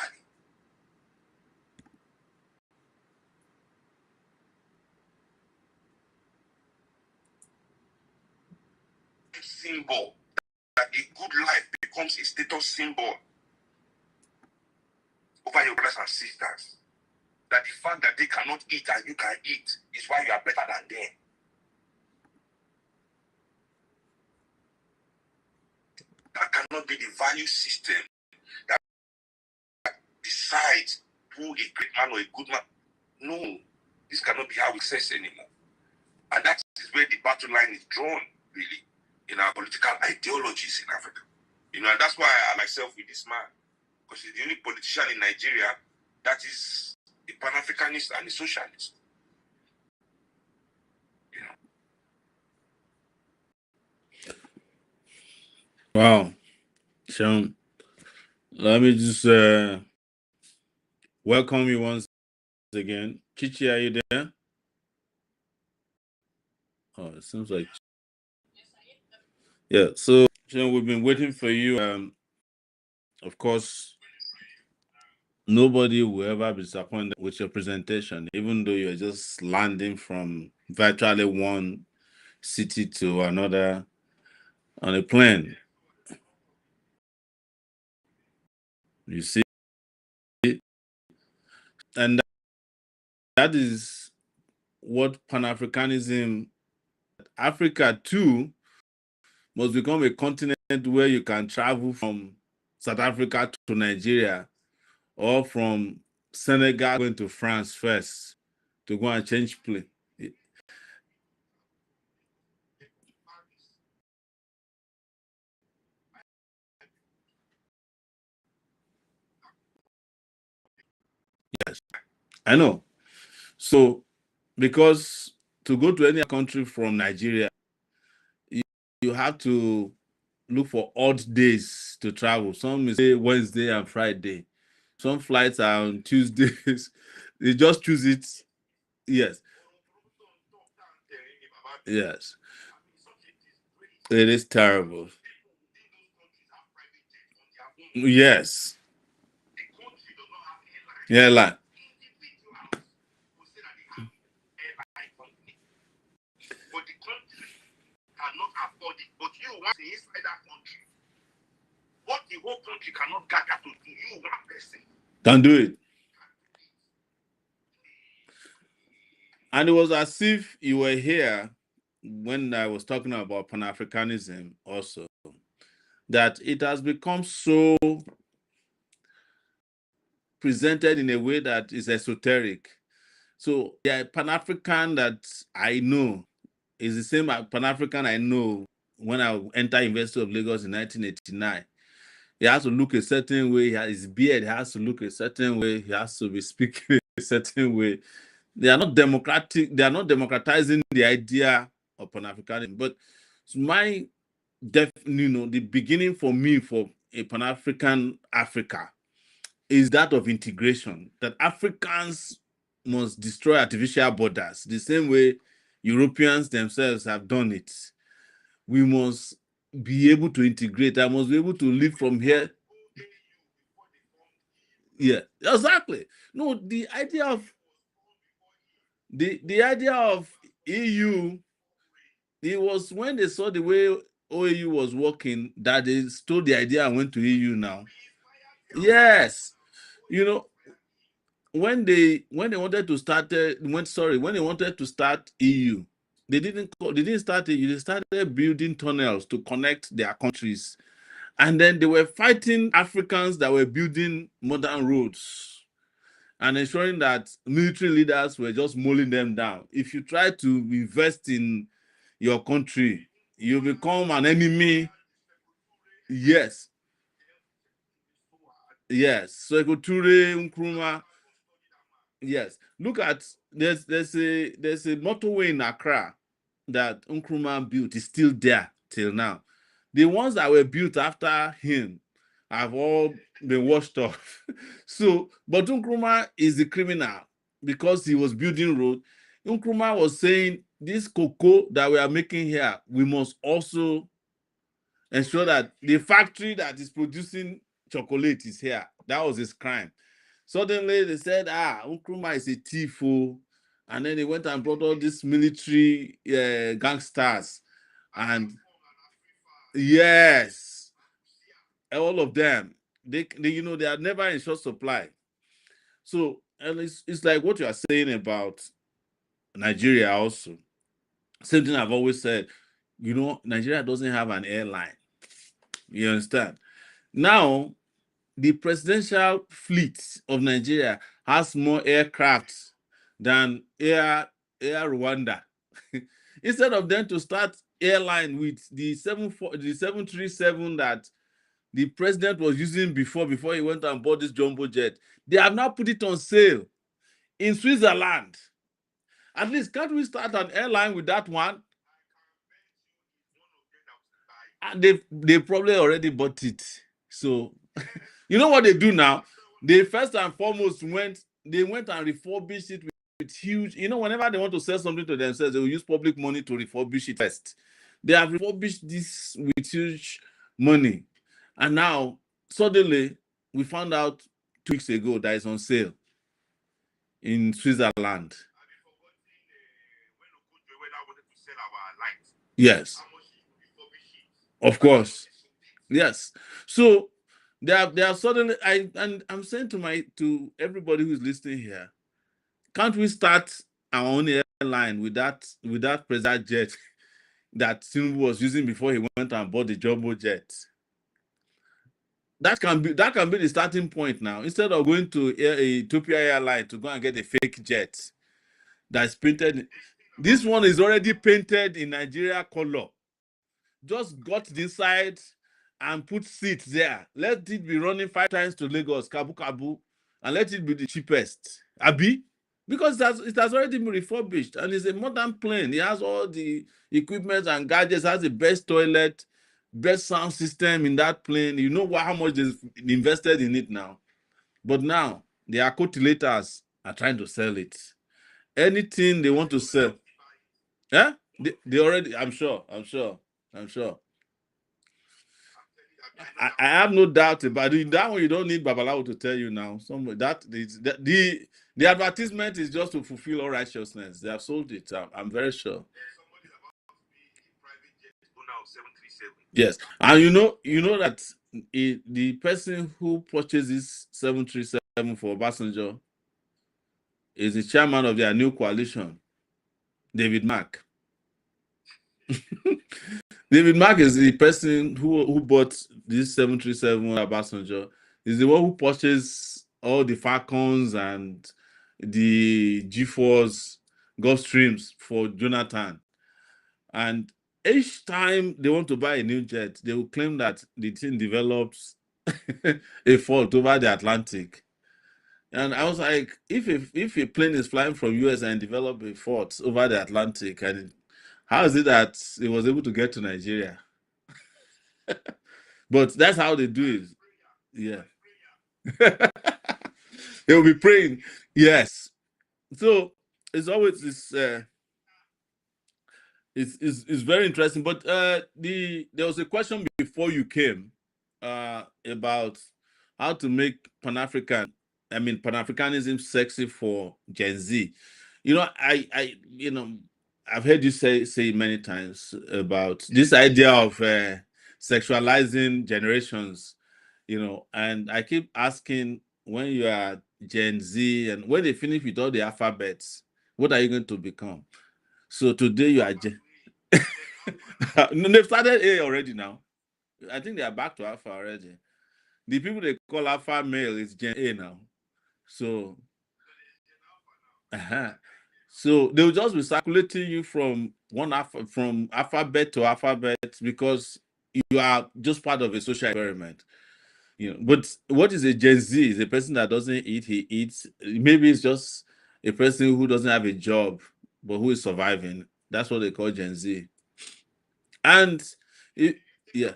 Symbol that a good life becomes a status symbol over your brothers and sisters. That the fact that they cannot eat and you can eat is why you are better than them. That cannot be the value system that decides who a great man or a good man. No, this cannot be how we assess anymore. And that is where the battle line is drawn, really, in our political ideologies in Africa. And that's why I myself with this man, because he's the only politician in Nigeria that is a Pan-Africanist and a socialist. Wow. Sean, let me just welcome you once again. Chichi, are you there? Oh, it seems like... Yeah, so Sean, we've been waiting for you. Of course, nobody will ever be disappointed with your presentation, even though you're just landing from virtually one city to another on a plane. You see? And that is what Pan-Africanism, Africa too, must become a continent where you can travel from South Africa to Nigeria or from Senegal going to France first to go and change plane. Yes, I know. So, because to go to any country from Nigeria, you have to look for odd days to travel. Some say Wednesday and Friday. Some flights are on Tuesdays. They just choose it. Yes. Yes. It is terrible. Yes. Yeah, like. Cannot afford it, but you want inside that country. What the whole country cannot gather to do, you one person can do it. And it was as if you were here when I was talking about Pan-Africanism also, that it has become so presented in a way that is esoteric. So the Pan-African that I know is the same Pan-African I know when I entered University of Lagos in 1989. He has to look a certain way. His beard has to look a certain way. He has to be speaking a certain way. They are not democratic. They are not democratizing the idea of Pan-Africanism. But my the beginning for me for a Pan-African Africa is that of integration. That Africans must destroy artificial borders the same way Europeans themselves have done it. We must be able to integrate. I must be able to live from here. Yeah, exactly. No, the idea of EU, it was when they saw the way OAU was working that they stole the idea and went to EU now. Yes, when they wanted to start when they wanted to start EU, they didn't start EU. They started building tunnels to connect their countries, and then they were fighting Africans that were building modern roads and ensuring that military leaders were just mowing them down. If you try to invest in your country, you become an enemy. Yes. So Ture, Nkrumah. Yes. Look at there's a motorway in Accra that Nkrumah built. Is still there till now. The ones that were built after him have all been washed off. So, but Nkrumah is the criminal because he was building road. Nkrumah was saying, this cocoa that we are making here, we must also ensure that the factory that is producing chocolate is here. That was his crime. Suddenly they said, Nkrumah is a thief. And then they went and brought all these military gangsters. And yes, all of them. They are never in short supply. So, and it's like what you are saying about Nigeria also. Same thing I've always said. Nigeria doesn't have an airline. You understand? Now, the presidential fleet of Nigeria has more aircraft than Air Rwanda. Instead of them to start airline with the 737 that the president was using before he went and bought this jumbo jet, they have now put it on sale in Switzerland. At least, can't we start an airline with that one? And they probably already bought it. So, you know what they do now? They first and foremost went and refurbished it with huge, whenever they want to sell something to themselves, they will use public money to refurbish it first. They have refurbished this with huge money. And now, suddenly, we found out 2 weeks ago that it's on sale in Switzerland. Yes. Of course. Yes. So they are suddenly, I'm saying to everybody who's listening here, can't we start our own airline with that president jet that Tinubu was using before he went and bought the jumbo jet? That can be the starting point now. Instead of going to Ethiopia Airline to go and get a fake jet that's painted, this one is already painted in Nigeria color. Just got inside and put seats there. Let it be running 5 times to Lagos, Kabu, and let it be the cheapest. Abi? Because it has already been refurbished and it's a modern plane. It has all the equipment and gadgets, has the best toilet, best sound system in that plane. You know how much they've invested in it now. But now, the accotilators are trying to sell it. Anything they want to sell. Yeah? They already, I'm sure. I have no doubt about it. That one you don't need Babalawo to tell you now. The advertisement is just to fulfill all righteousness. They have sold it. I'm very sure. Yes, and you know that the person who purchased this 737 for Obasanjo is the chairman of their new coalition, David Mark. David Mark is the person who bought this 737 Obasanjo. Is the one who purchased all the Falcons and the G4s, Gulfstreams for Jonathan. And each time they want to buy a new jet, they will claim that the thing develops a fault over the Atlantic. And I was like, if a plane is flying from US and develop a fault over the Atlantic, and how is it that it was able to get to Nigeria? But that's how they do it. Yeah. They will be praying. Yes. So it's always this it's very interesting. But there was a question before you came about how to make Pan-Africanism sexy for Gen Z. I've heard you say many times about this idea of sexualizing generations, and I keep asking, when you are Gen Z and when they finish with all the alphabets, what are you going to become? So today you are no, they've started A already now. I think they are back to Alpha already. The people they call Alpha male is Gen A now. So, so they'll just be circulating you from from alphabet to alphabet because you are just part of a social experiment. But what is a Gen Z? Is a person that doesn't eat, he eats. Maybe it's just a person who doesn't have a job but who is surviving. That's what they call Gen Z. And yeah.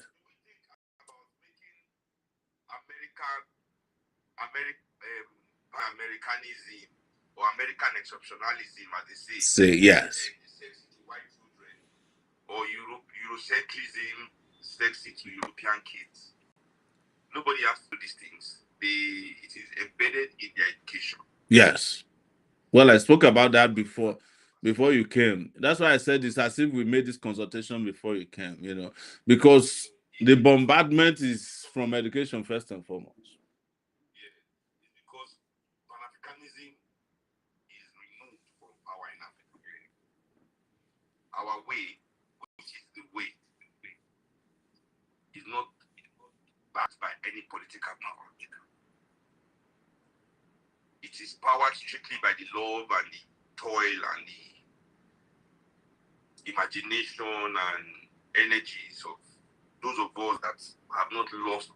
Americanism or American exceptionalism, as they say. Say yes. Sexy to white children, or Eurocentrism, sexy to European kids. Nobody has to do these things. It is embedded in their education. Yes. Well, I spoke about that before you came. That's why I said it's as if we made this consultation before you came, because the bombardment is from education first and foremost. Yeah, it's because Pan-Africanism is removed from power in Africa. Our way, which is the way, is not backed by any political power. It is powered strictly by the love and the toil and the imagination and energies of those of us that have not lost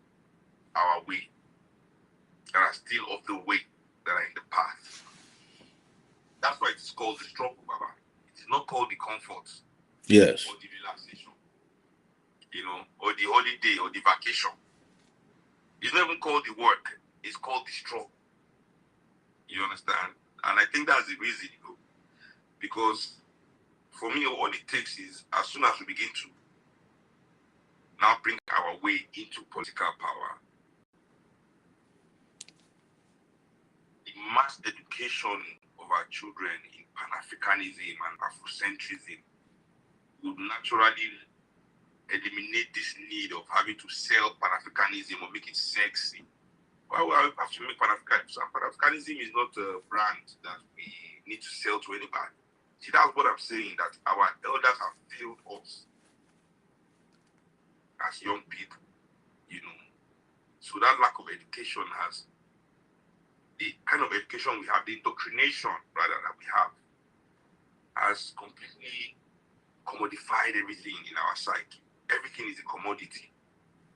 our way, that are still of the way, that are in the path. That's why it's called the struggle, Baba. It is not called the comfort. Yes. Or the relaxation, or the holiday or the vacation. It's not even called the work. It's called the struggle. You understand? And I think that's the reason, because for me, all it takes is, as soon as we begin to now bring our way into political power, the mass education of our children in Pan-Africanism and Afrocentrism would naturally eliminate this need of having to sell Pan-Africanism or make it sexy. Why would I have to make Pan-Africanism? Pan-Africanism is not a brand that we need to sell to anybody. See, that's what I'm saying, that our elders have failed us as young people, So that lack of education has, the kind of education we have, the indoctrination, rather, that we have, has completely commodified everything in our psyche. Everything is a commodity,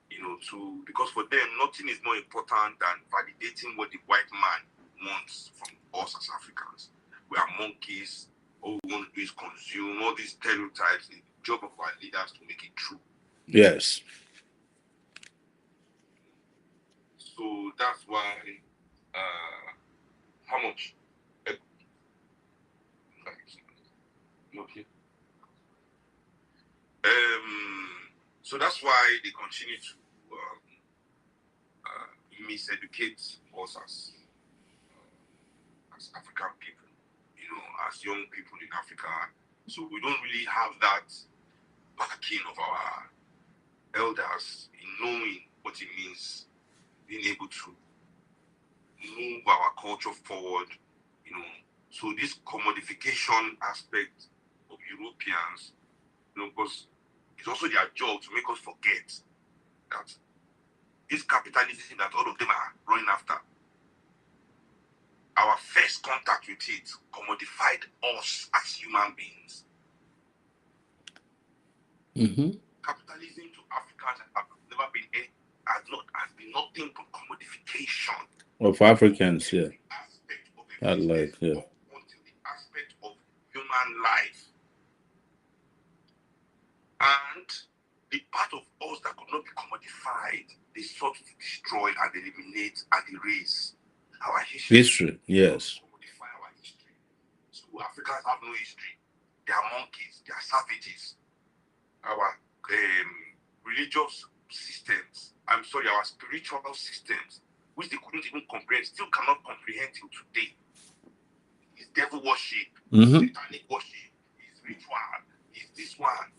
because for them, nothing is more important than validating what the white man wants from us as Africans. We are monkeys. All we want to do is consume all these stereotypes. The job of our leaders to make it true. Yes. So that's why, how much? Okay. So that's why they continue to miseducate us as African people, as young people in Africa. So we don't really have that backing of our elders in knowing what it means, being able to move our culture forward, So this commodification aspect of Europeans, because it's also their job to make us forget that this capitalism that all of them are running after our first contact with it commodified us as human beings. Capitalism to Africans has never been has been nothing but commodification of Africans, yeah. I like, yeah. Until the aspect of human life. And the part of us that could not be commodified, they sought to destroy and eliminate and erase our history. History, yes. Commodify our history. So Africans have no history. They are monkeys, they are savages. Our religious systems, our spiritual systems, which they couldn't even comprehend, still cannot comprehend till today. Is devil worship, satanic worship, is ritual, is this one.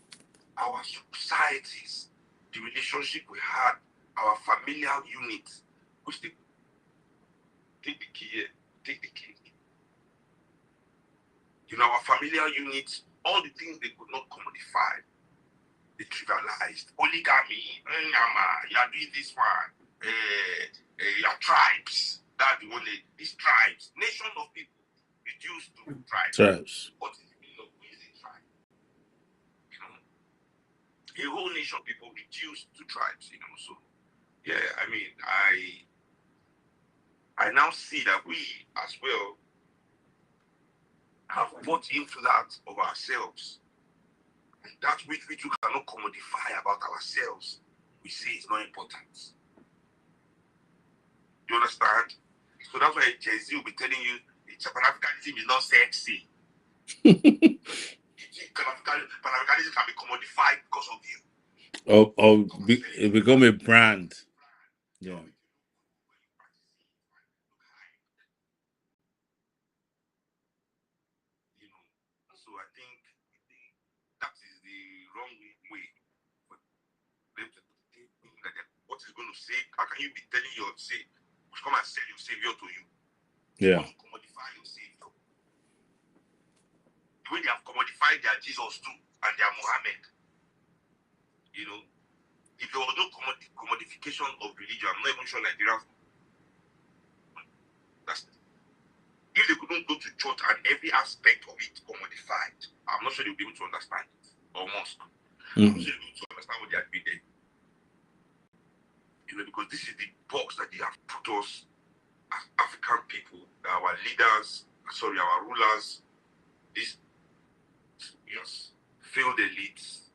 Our societies, the relationship we had, our familial units, which they take the key here, take the key. Our familial units, all the things they could not commodify, they trivialized. Polygamy, you are doing this one, your tribes, that's the one, these tribes, nation of people reduced to tribes. What is the meaning of who is a tribe? A whole nation of people reduced to tribes, so yeah, I now see that we as well have bought into that of ourselves. And that which we cannot commodify about ourselves, we say is not important. You understand? So that's why Jay-Z will be telling you Pan-Africanism is not sexy. Pan-Africanism can be commodified because of you. It become a brand. Yeah. So I think that is the wrong way for them to think that what is going to say. How can you be telling your say, come and sell your savior to you? Yeah. You want to commodify your savior. The way they have commodified their Jesus too and their Muhammad. If there was no commodification of religion, I'm not even sure Nigerians. If they couldn't go to church and every aspect of it commodified, I'm not sure they'll be able to understand it. Or mosque. I'm not sure they'll be able to understand what they are doing there. Because this is the box that they have put us as African people, our leaders, our rulers, these failed elites,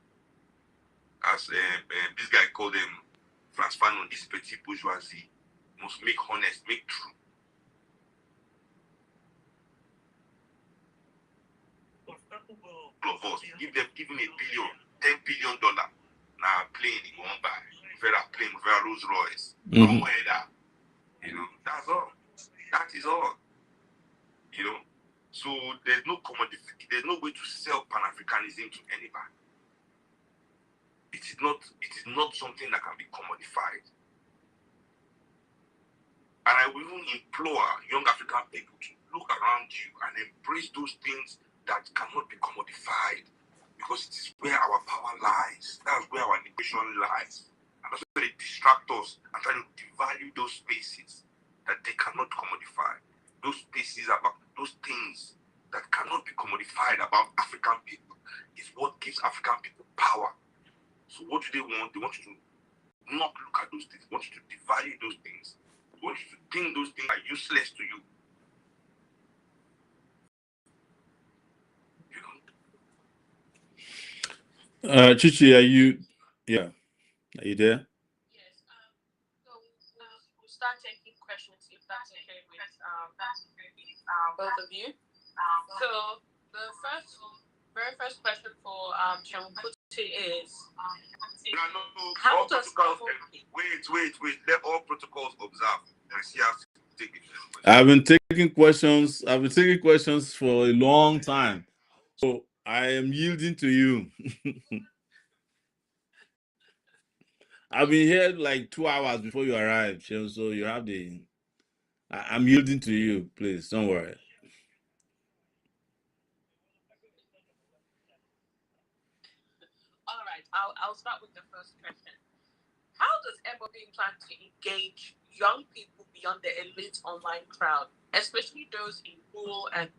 as this guy called them, Frantz Fanon, this petit bourgeoisie, must make honest, make true. Of us, give him $1 billion, $10 billion. Now plane he won't buy. Very plane, very Rolls Royce. That's all. That is all. So there's no way to sell Pan-Africanism to anybody. It is not something that can be commodified. And I will even implore young African people to look around you and embrace those things that cannot be commodified, because it is where our power lies. That's where our liberation lies. And that's why they distract us and try to devalue those spaces that they cannot commodify. Those spaces about those things that cannot be commodified about African people is what gives African people power. So what do they want? They want you to not look at those things. They want you to devalue those things. They want you to think those things are useless to you. Chichi, are you there? Yes. So we'll start taking questions if that's okay with both of you. So the very first question for Chemkuti is how does wait. Let all protocols observe. I've been taking questions. For a long time, so I am yielding to you. I've been here like 2 hours before you arrived, so you have the. I'm yielding to you. Please don't worry. All right. I'll start with the first question. How does Ebobi plan to engage young people beyond the elite online crowd, especially those in rural and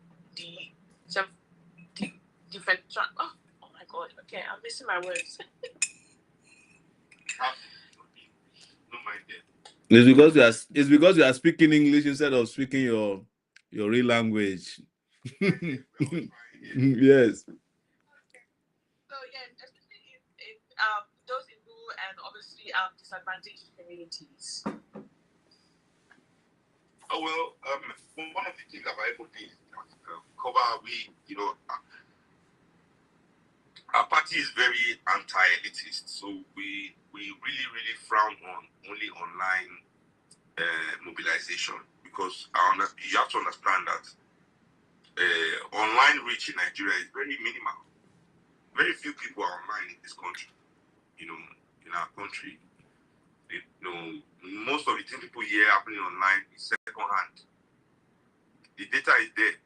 oh my God, okay, I'm missing my words. No mind it. It's because you are speaking English instead of speaking your real language. Yes. So yeah, especially in those in rural and obviously disadvantaged communities. Oh well, one of the things about everything cover our party is very anti-elitist, so we really frown on only online mobilization, because you have to understand that online reach in Nigeria is very minimal. Very few people are online in this country. In our country, most of the things people hear happening online is second hand. The data is there.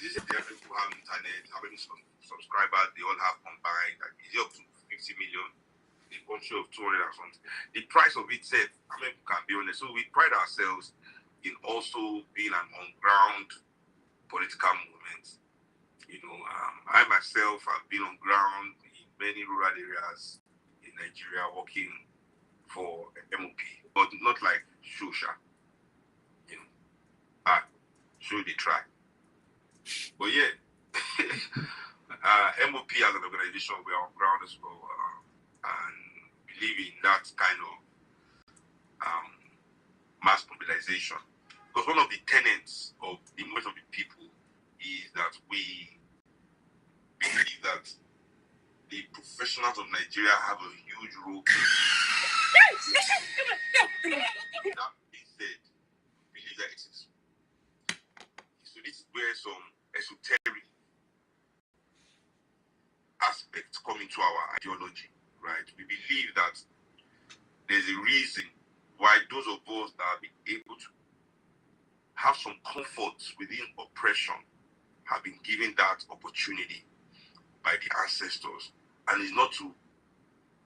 This is there. People have internet, how many subscribers they all have combined. Like, is it up to 50 million? A country of 200 or something. The price of it said, how many people can be on it? So we pride ourselves in also being an on-ground political movement. I myself have been on ground in many rural areas in Nigeria working for MOP, but not like Shosha. Show the try. But yeah, MOP as an organization, we are on ground as well, and believe in that kind of mass mobilization. Because one of the tenets of the movement of the people is that we believe that the professionals of Nigeria have a huge role to play. That being said, we believe that it is. So this is where some esoteric aspects come into our ideology, right? We believe that there's a reason why those of us that have been able to have some comfort within oppression have been given that opportunity by the ancestors. And it's not to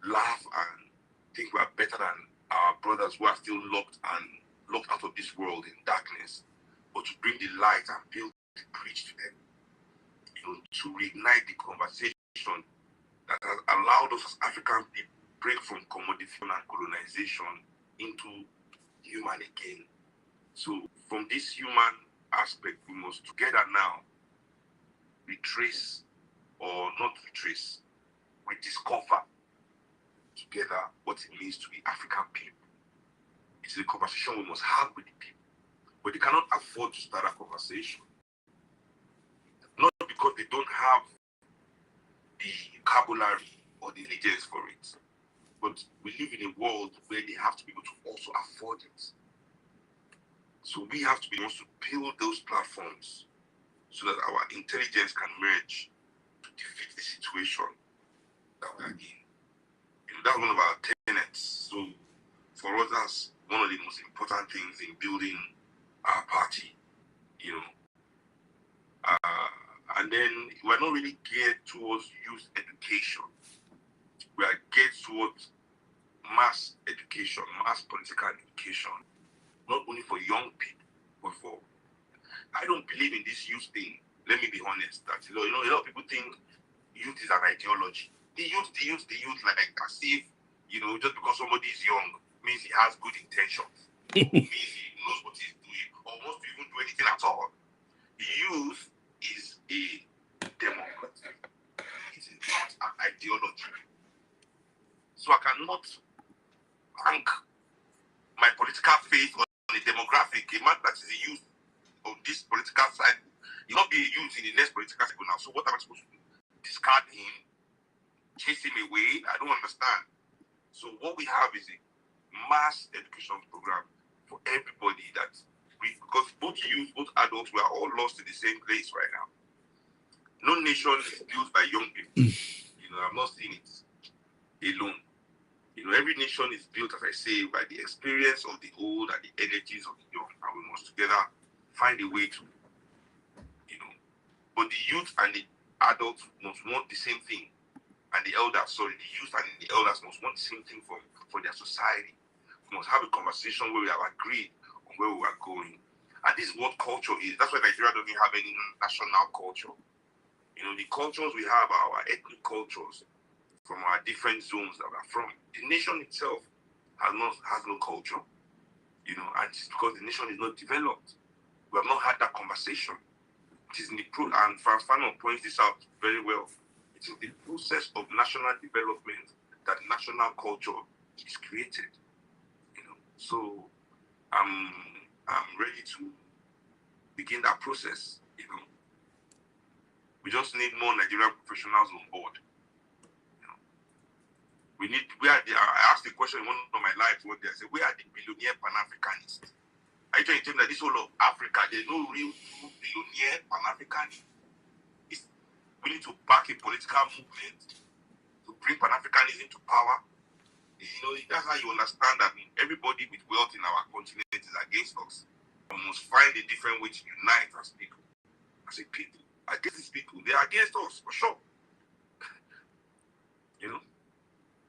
laugh and think we are better than our brothers who are still locked out of this world in darkness, but to bring the light and build the bridge to them, to reignite the conversation that has allowed us as African people break from commodification and colonization into human again. So from this human aspect, we must together now retrace, or not retrace, we discover together what it means to be African people. It's a conversation we must have with the people, but they cannot afford to start a conversation. Not because they don't have the vocabulary or the intelligence for it, but we live in a world where they have to be able to also afford it. So we have to be able to build those platforms so that our intelligence can merge to defeat the situation that we are in. That's one of our tenets. So for us, that's one of the most important things in building our party. And then we're not really geared towards youth education. We are geared towards mass education, mass political education, not only for young people, but for... I don't believe in this youth thing. Let me be honest. That a lot of people think youth is an ideology. The youth, like as if just because somebody is young means he has good intentions, means he knows what he's doing, or wants to even do anything at all. Youth is a democracy. It is not an ideology. So I cannot rank my political faith on a demographic. A man that is a youth of this political cycle, he will not be a youth in the next political cycle now. So what am I supposed to do? Discard him? Chase him away? I don't understand. So what we have is a mass education program for everybody because both youth, both adults, we are all lost in the same place right now. No nation is built by young people. I've not seen it alone. Every nation is built, as I say, by the experience of the old and the energies of the young. And we must together find a way to, but the youth and the adults must want the same thing. And the youth and the elders must want the same thing for their society. We must have a conversation where we have agreed on where we are going. And this is what culture is. That's why Nigeria doesn't have any national culture. You know, the cultures we have are our ethnic cultures from our different zones that we're from. The nation itself has no culture. You know, and it's because the nation is not developed. We have not had that conversation. It is in the and Fanon points this out very well. It is the process of national development that national culture is created. You know, so I'm ready to begin that process. You know, we just need more Nigerian professionals on board. You know, we need. I asked the question in one of my lives one day. I said, "Where are the billionaire Pan-Africanists?" I tell you that this whole of Africa, there's no real billionaire Pan-Africanist. It's willing to back a political movement to bring Pan-Africanism to power. You know, that's how you understand that everybody with wealth in our continent is against us. We must find a different way to unite as people. As a people. Against these people, they are against us, for sure. You know?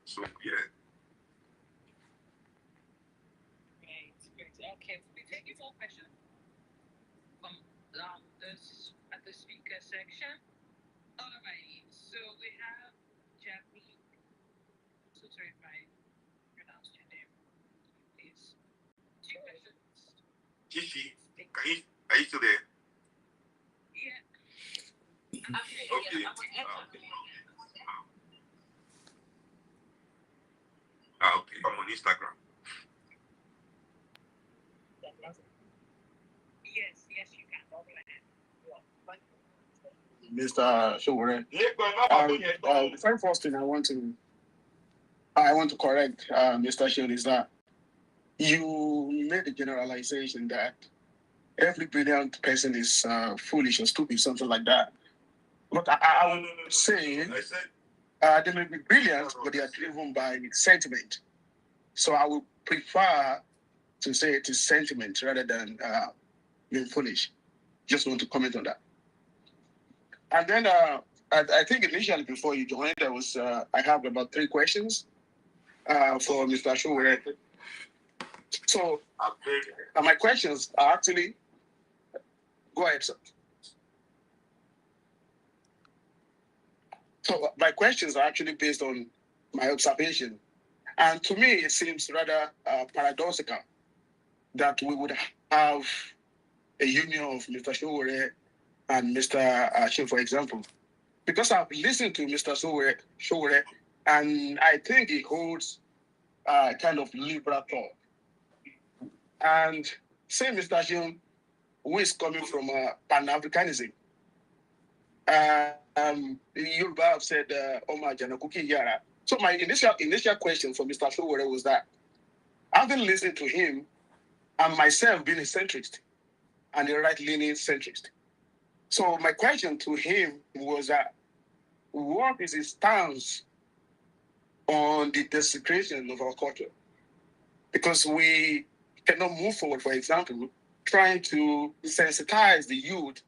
So, yeah. Great. Okay, we take more questions from this at the speaker section. Alrighty, so we have Jackie. So sorry if I pronounced your name. Please. 2 questions. Chichi, are you still there? Yeah. Okay. Okay. I'm on Instagram. Yes, you can. Go ahead. Mr. Showore. The very first thing I want to correct Mr. Shield is that you made a generalization that every brilliant person is foolish or stupid, something like that. But I would say they may be brilliant, but they are driven by sentiment. So I would prefer to say it is sentiment rather than being foolish. Just want to comment on that. And then I think initially before you joined, I have about 3 questions for Mr. Showore. So my questions are actually, go ahead, sir. So my questions are actually based on my observation. And to me, it seems rather paradoxical that we would have a union of Mr. Showore and Mr. Shin, for example. Because I've listened to Mr. Showore, and I think he holds kind of liberal thought. And say Mr. Shin, who is coming from Pan-Africanism, Yoruba have said, Omar Janakuki Yara. So my initial question for Mr. Showore was that, having listened to him, and myself being a centrist, and a right-leaning centrist. So my question to him was that, what is his stance on the desecration of our culture? Because we cannot move forward, for example, trying to sensitize the youth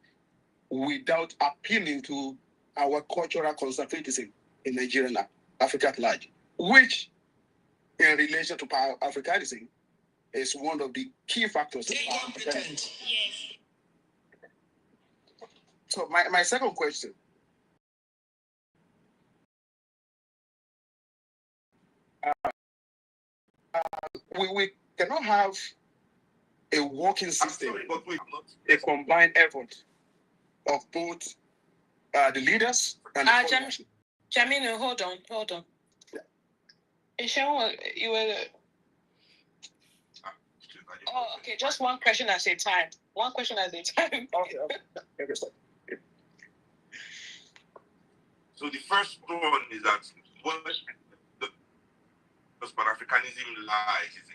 without appealing to our cultural conservatism in Nigeria and Africa at large, which, in relation to Pan-Africanism, is one of the key factors. Yes. So my second question. We cannot have a working system, a combined effort of both the leaders and the Jamino, hold on. Ishan, you were. Oh, okay. Just one question at a time. Okay. So the first one is that what does Pan-Africanism lies? Is it?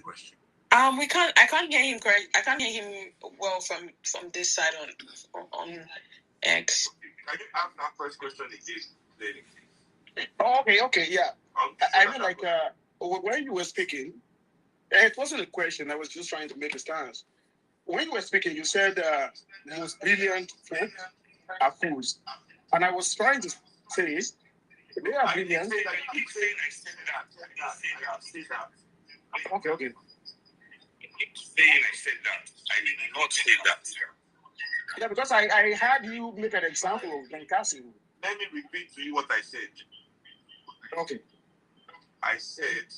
Question. I can't hear him correct. I can't hear him well from this side on X. Can you ask that first question again? Okay, yeah. I mean, like, when you were speaking, it wasn't a question. I was just trying to make a stance. When you were speaking, you said most brilliant folk are fools. And I was trying to say, they are brilliant. I keep saying I said that. Okay. I keep saying I said that. I did not say that. Yeah, because I had you make an example of Benkasi. Let me repeat to you what I said. Okay. I said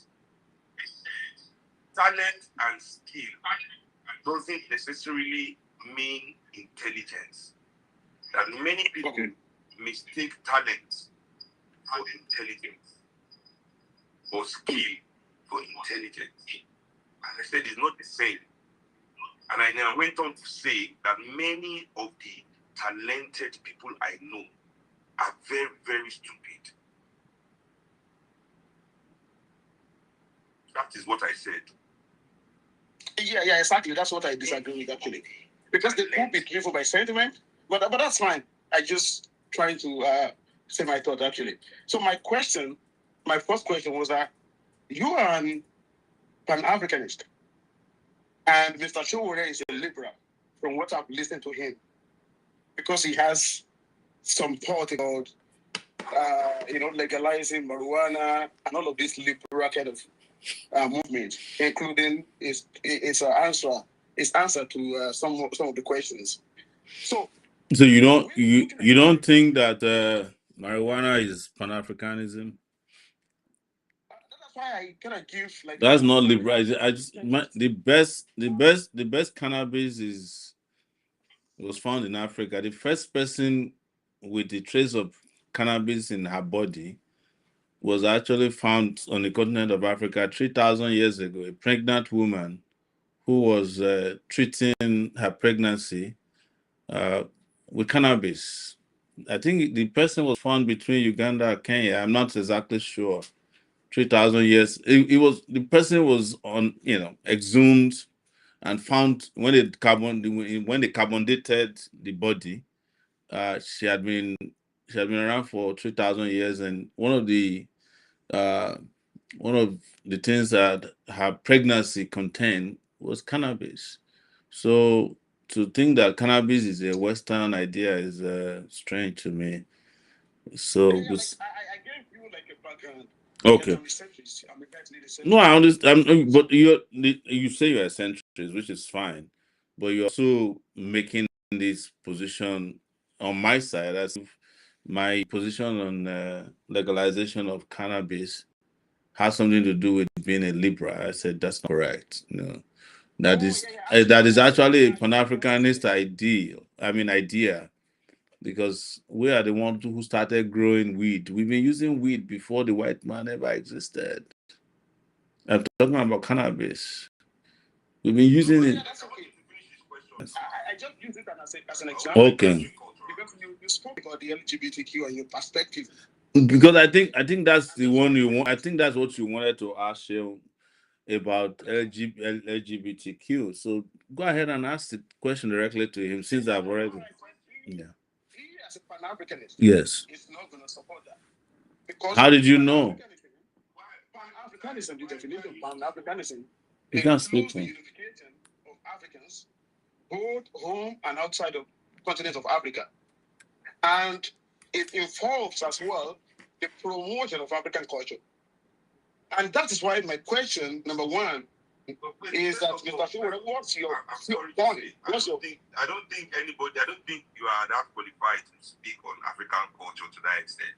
talent and skill doesn't necessarily mean intelligence. That many people mistake talent for intelligence or skill for intelligence. As I said, it's not the same. And I now went on to say that many of the talented people I know are very, very stupid. That is what I said. Yeah, exactly. That's what I disagree with, actually. Because they could be driven by sentiment, but that's fine. I just trying to say my thought, actually. So my first question was that you are an Pan-Africanist, and Mr. Showore is a liberal, from what I've listened to him, because he has some thought about, legalizing marijuana and all of this liberal kind of movement, including his answer to some of the questions. So you don't think that marijuana is Pan-Africanism? That's why I kind of give like. That's not liberal. The best cannabis was found in Africa. The first person with the trace of cannabis in her body was actually found on the continent of Africa 3,000 years ago. A pregnant woman who was treating her pregnancy with cannabis. I think the person was found between Uganda and Kenya. I'm not exactly sure. 3,000 years. The person was exhumed and found when they carbon dated the body. She had been around for 3,000 years, and one of the things that her pregnancy contained was cannabis. So to think that cannabis is a Western idea is strange to me. So I gave you like a background. okay. No, I understand. But you say you're a centrist, which is fine, but you're also making this position on my side as if my position on legalization of cannabis has something to do with being a liberal. I said that's not correct. No, that is actually a Pan-Africanist idea, because we are the ones who started growing weed. We've been using weed before the white man ever existed. I'm talking about cannabis. We've been using it. I just use it as an example. Okay. Because you spoke about the LGBTQ and your perspective. Because I think that's the one you want. I think that's what you wanted to ask him about LGBTQ. So go ahead and ask the question directly to him, since I've already. Yeah. He, as a Pan-Africanist, yes, is not going to support that. Because how did you know? Pan-Africanism, the definition of Pan-Africanism, You can't speak the unification of Africans, both home and outside of the continent of Africa. And it involves as well the promotion of African culture. And that is why my question, number one, is that Mr. Showore, what's your point? I don't think you are that qualified to speak on African culture to that extent.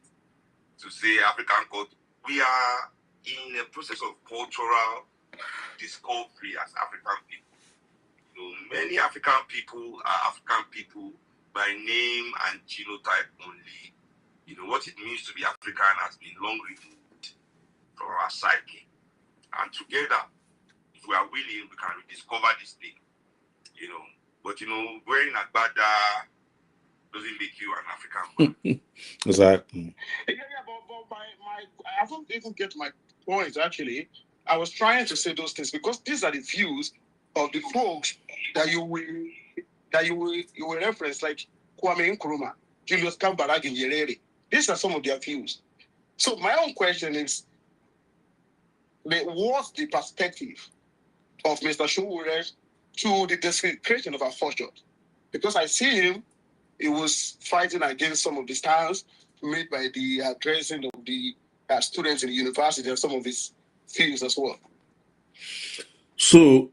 To say African culture, we are in a process of cultural discovery as African people. Many African people are African people by name and genotype only. What it means to be African has been long removed from our psyche. And together, if we are willing, we can rediscover this thing. But wearing agbada doesn't make you an African man. Exactly. Yeah, but I haven't even get my point, actually. I was trying to say those things because these are the views of the folks that you will reference, like Kwame Nkrumah, Julius Kambarage Nyerere. These are some of their views. So my own question is, what's the perspective of Mr. Showore to the desecration of our fortune? Because I see him it was fighting against some of the styles made by the dressing of the students in the university and some of its fields as well. So,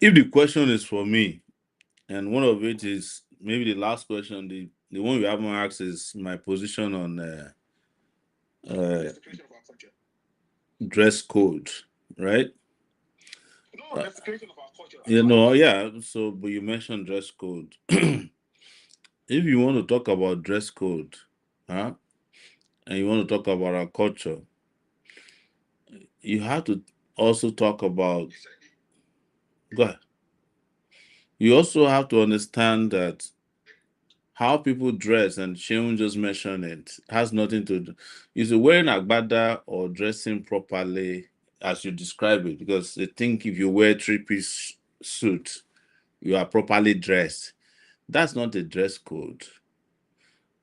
if the question is for me, and one of it is maybe the last question, the one we haven't asked is my position on dress code, right? No, that's the creation of our culture. You know, yeah. So, but you mentioned dress code. If you want to talk about dress code, huh, and you want to talk about our culture, you have to also talk about. Go ahead. You also have to understand that how people dress, and Sheun just mentioned it, has nothing to do. Is it wearing agbada or dressing properly as you describe it? Because they think if you wear three-piece suit, you are properly dressed. That's not a dress code.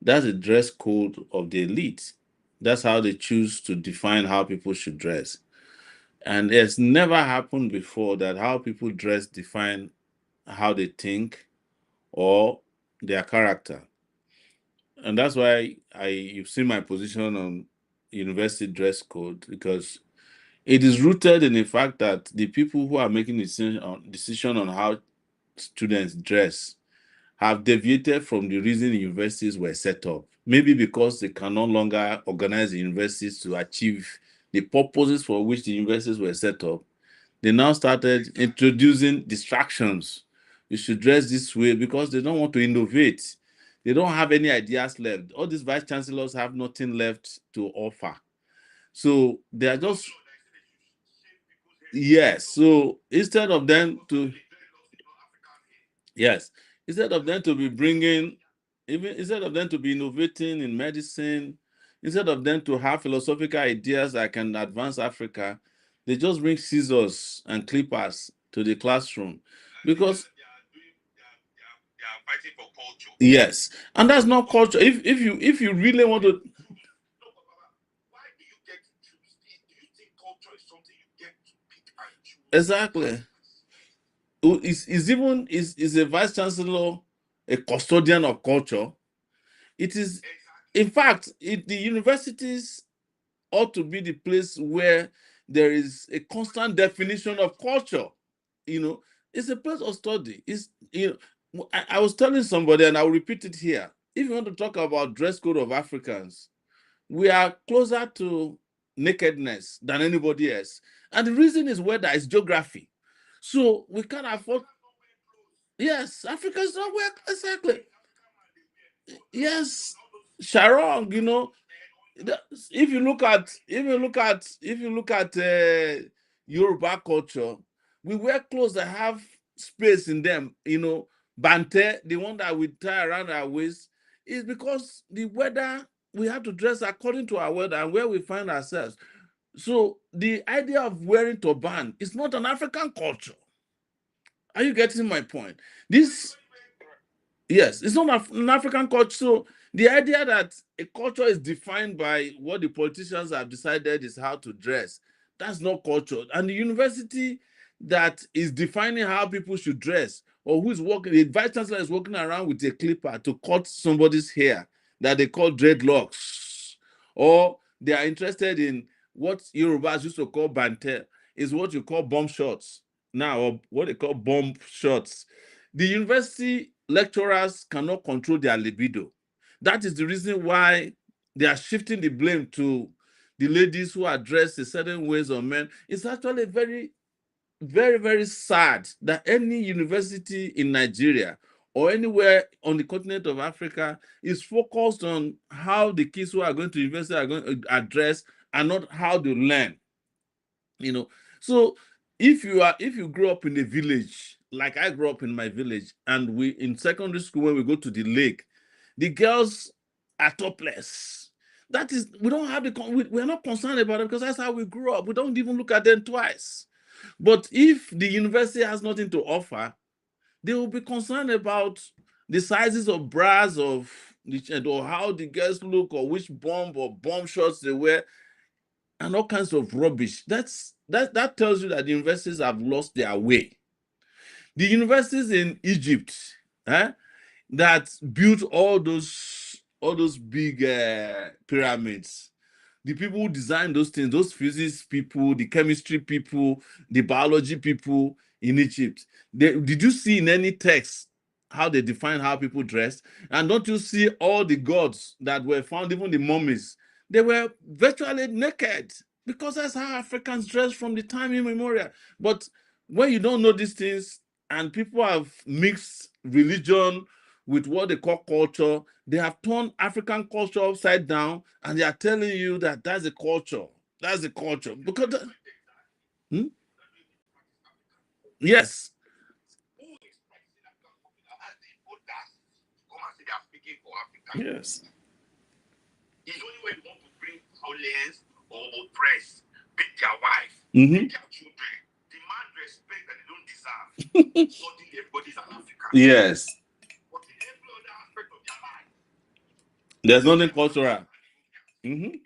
That's a dress code of the elite. That's how they choose to define how people should dress. And it's never happened before that how people dress define how they think or their character. And that's why you've seen my position on university dress code, because it is rooted in the fact that the people who are making decision on how students dress have deviated from the reason the universities were set up. Maybe because they can no longer organize the universities to achieve the purposes for which the universities were set up. They now started introducing distractions. You should dress this way because they don't want to innovate. They don't have any ideas left. All these vice chancellors have nothing left to offer. So they are just, yes. So instead of them to, yes, instead of them to be bringing, even instead of them to be innovating in medicine, instead of them to have philosophical ideas that can advance Africa, they just bring scissors and clippers to the classroom because they are fighting for culture. yes, and that's not culture. If you really want to, Why do you get to choose? Do you think culture is something you get to pick and choose? exactly. Is a vice chancellor a custodian of culture? It is, in fact, the universities ought to be the place where there is a constant definition of culture. You know, it's a place of study. I was telling somebody, and I'll repeat it here. If you want to talk about dress code of Africans, we are closer to nakedness than anybody else. And the reason is weather, is geography. So we can't afford. Yes, Africans don't wear exactly. Yes, Sharon, you know, if you look at Yoruba culture, we wear clothes that have space in them. You know, bante, the one that we tie around our waist, is because the weather, we have to dress according to our weather and where we find ourselves. So the idea of wearing turban is not an African culture. Are you getting my point? This, yes, it's not an African culture. So the idea that a culture is defined by what the politicians have decided is how to dress, that's not culture. And the university that is defining how people should dress, or who is working, the vice chancellor is walking around with a clipper to cut somebody's hair that they call dreadlocks, or they are interested in what Yorubas used to call banter, is what you call bomb shots now, or what they call bomb shots. The university lecturers cannot control their libido. That is the reason why they are shifting the blame to the ladies who are dressed in certain ways or men. It's actually very, very, very sad that any university in Nigeria or anywhere on the continent of Africa is focused on how the kids who are going to university are going to address and not how they learn. You know, so if you grow up in a village, like I grew up in my village, and we in secondary school when we go to the lake, the girls are topless. That is, we don't have we're not concerned about it because that's how we grew up. We don't even look at them twice. But if the university has nothing to offer, they will be concerned about the sizes of bras of or how the girls look, or which bomb shorts they wear, and all kinds of rubbish. That tells you that the universities have lost their way. The universities in Egypt, that built all those big pyramids, the people who designed those things, those physics people, the chemistry people, the biology people in Egypt, did you see in any text how they define how people dress? And don't you see all the gods that were found, even the mummies, they were virtually naked, because that's how Africans dress from the time immemorial. But when you don't know these things, and people have mixed religion with what they call culture, they have turned African culture upside down, and they are telling you that that's the culture. That's the culture. Because yes. Yes. It's only when you want to bring violence or oppress, beat their wife, Mhm. beat their children, demand respect that they don't deserve. Suddenly everybody's an African. Yes. But in every other aspect of their life, There's nothing cultural. Mhm.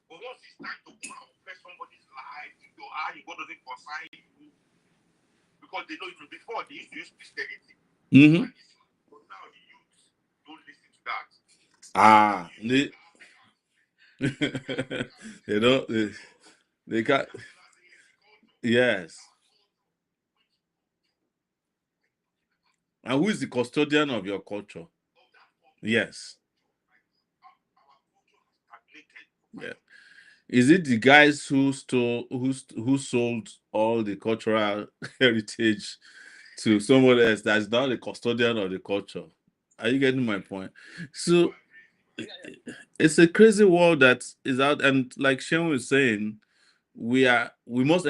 but once it's time to go and oppress somebody's life, your eye, God doesn't concern you. Because they know even before they used to use Christianity. Mhm. But now the youth don't listen to that. Ah, they don't. They can't. Yes. And who is the custodian of your culture? Yes. Yeah. Is it the guys who who sold all the cultural heritage to someone else that's now the custodian of the culture? Are you getting my point? So it's a crazy world that is out, and like Shen was saying, we must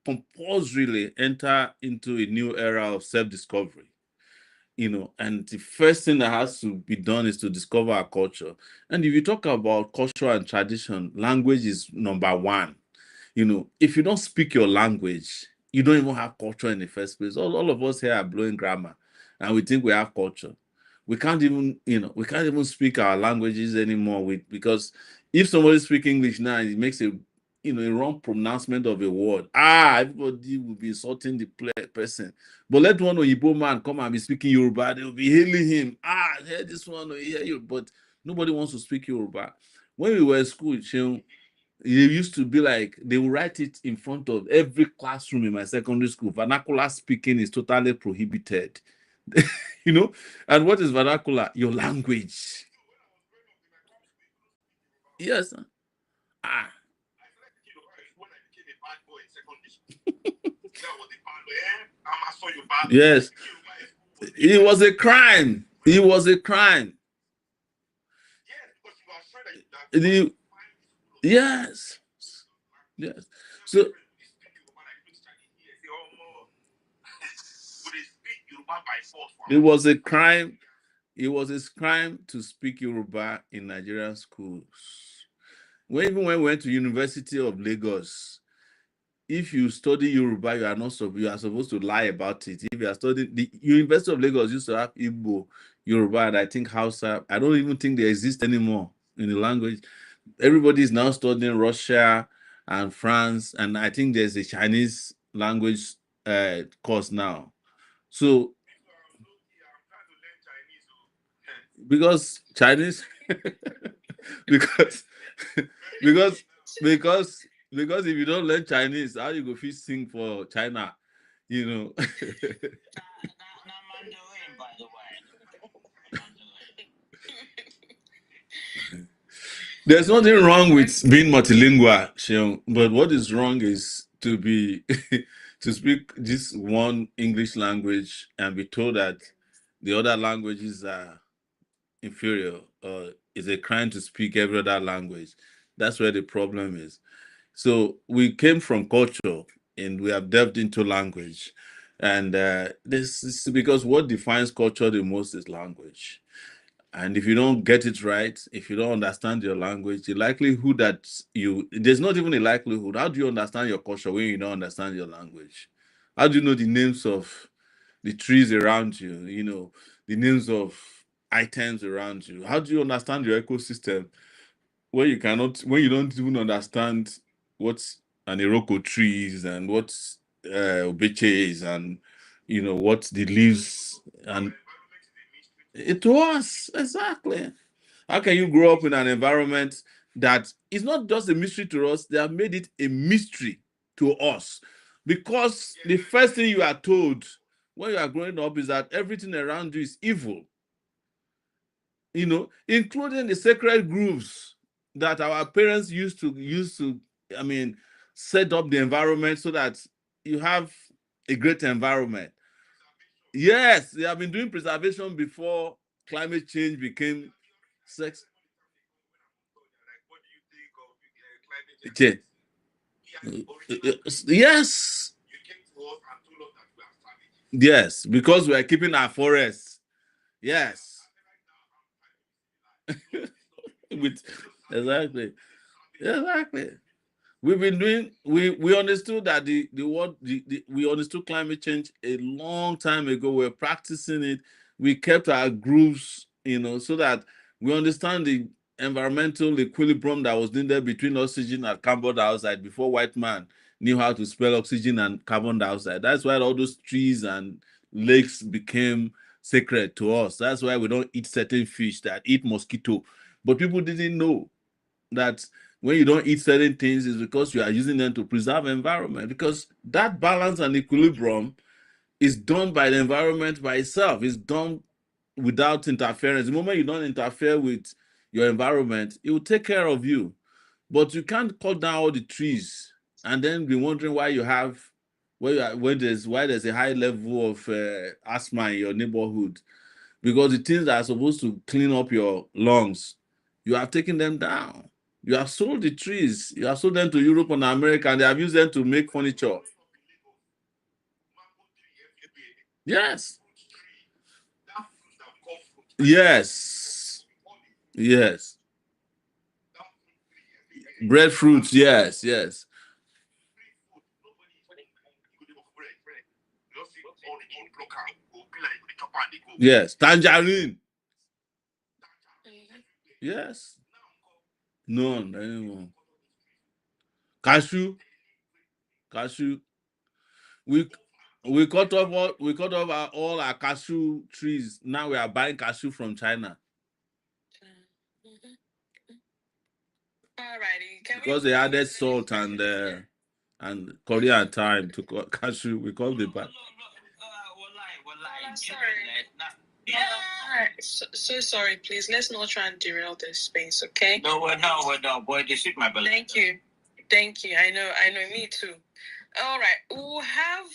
compulsorily enter into a new era of self-discovery. And the first thing that has to be done is to discover our culture. And if you talk about culture and tradition, language is number one. If you don't speak your language, you don't even have culture in the first place. All of us here are blowing grammar, and we think we have culture. We can't even speak our languages anymore. Because if somebody speaks English now, it makes a wrong pronouncement of a word. Everybody will be insulting the person. But let one Oyibo man come and be speaking Yoruba, they'll be hailing him. Hear this one, or hear you. But nobody wants to speak Yoruba. When we were in school, it used to be like they would write it in front of every classroom in my secondary school. Vernacular speaking is totally prohibited. And what is vernacular? Your language. Yes. Yes. It was a crime. It was a crime. Yes. Yes. So it was a crime. It was a crime to speak Yoruba in Nigerian schools. Even when we went to University of Lagos, if you study Yoruba, you are supposed to lie about it. If you are studying, the University of Lagos used to have Igbo, Yoruba, and I think Hausa. I don't even think they exist anymore in the language. Everybody is now studying Russia and France, and I think there's a Chinese language course now. So because Chinese because because if you don't learn Chinese, how you go fit sing for China? There's nothing wrong with being multilingual, Sheon, but what is wrong is to be to speak this one English language and be told that the other languages are inferior, or is a crime to speak every other language. That's where the problem is. So we came from culture and we have delved into language. And this is because what defines culture the most is language. And if you don't get it right, if you don't understand your language, the likelihood that there's not even a likelihood. How do you understand your culture when you don't understand your language? How do you know the names of the trees around you, the names of items around you? How do you understand your ecosystem when you don't even understand what an Iroko tree is and what obeche is and what the leaves and it was exactly. How can you grow up in an environment that is not just a mystery to us? They have made it a mystery to us because the first thing you are told when you are growing up is that everything around you is evil. Including the sacred grooves that our parents used to, set up the environment so that you have a great environment. Yes, they have been doing preservation before climate change became sex. Change. Yes. Yes, because we are keeping our forests. Yes. Exactly. Exactly. We've been doing. We understood that the world. We understood climate change a long time ago. We're practicing it. We kept our grooves, so that we understand the environmental equilibrium that was needed between oxygen and carbon dioxide before white man knew how to spell oxygen and carbon dioxide. That's why all those trees and lakes became sacred to us. That's why we don't eat certain fish that eat mosquito. But people didn't know that when you don't eat certain things is because you are using them to preserve environment, because that balance and equilibrium is done by the environment by itself. It's done without interference. The moment you don't interfere with your environment, it will take care of you. But you can't cut down all the trees and then be wondering why there's a high level of asthma in your neighborhood, because the things that are supposed to clean up your lungs, you have taken them down. You have sold the trees. You have sold them to Europe and America, and they have used them to make furniture. Yes. Yes. Yes. Breadfruits. Yes. Yes. Yes. Tangerine. Yes. None anymore. Cashew. Cashew. We cut off all our cashew trees. Now we are buying cashew from China. Alrighty. Because they added salt and curry and thyme to cashew. We call it back. I'm sorry. So sorry, please. Let's not try and derail this space, okay? No, boy, they shoot my belly. Thank you. I know, me too. All right. We'll have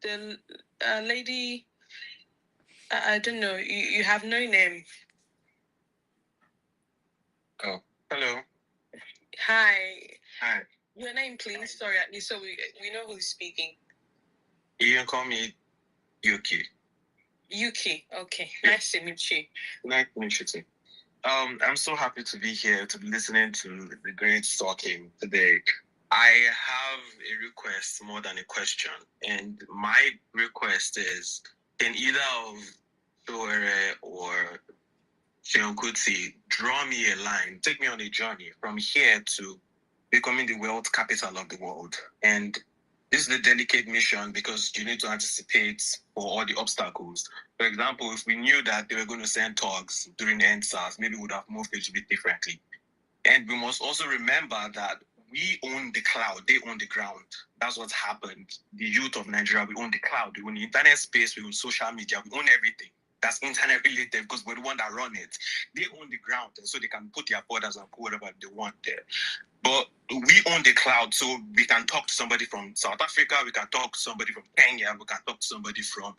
the lady. I don't know. You have no name. Oh, hello. Hi. Hi. Your name, please. Sorry, at least so we know who's speaking. You can call me Yuki. Yuki. Okay. Nice to meet you. Nice to meet you too. I'm so happy to be here to be listening to the great talking today. I have a request more than a question, and my request is, can either of Sowore or Seun Kuti draw me a line, take me on a journey from here to becoming the world capital of the world. And this is a delicate mission because you need to anticipate for all the obstacles. For example, if we knew that they were going to send thugs during the EndSARS, maybe we would have moved it a bit differently. And we must also remember that we own the cloud, they own the ground. That's what's happened. The youth of Nigeria, we own the cloud, we own the internet space, we own social media, we own everything that's internet related because we're the one that run it. They own the ground, and so they can put their borders and put whatever they want there. But we own the cloud, so we can talk to somebody from South Africa, we can talk to somebody from Kenya, we can talk to somebody from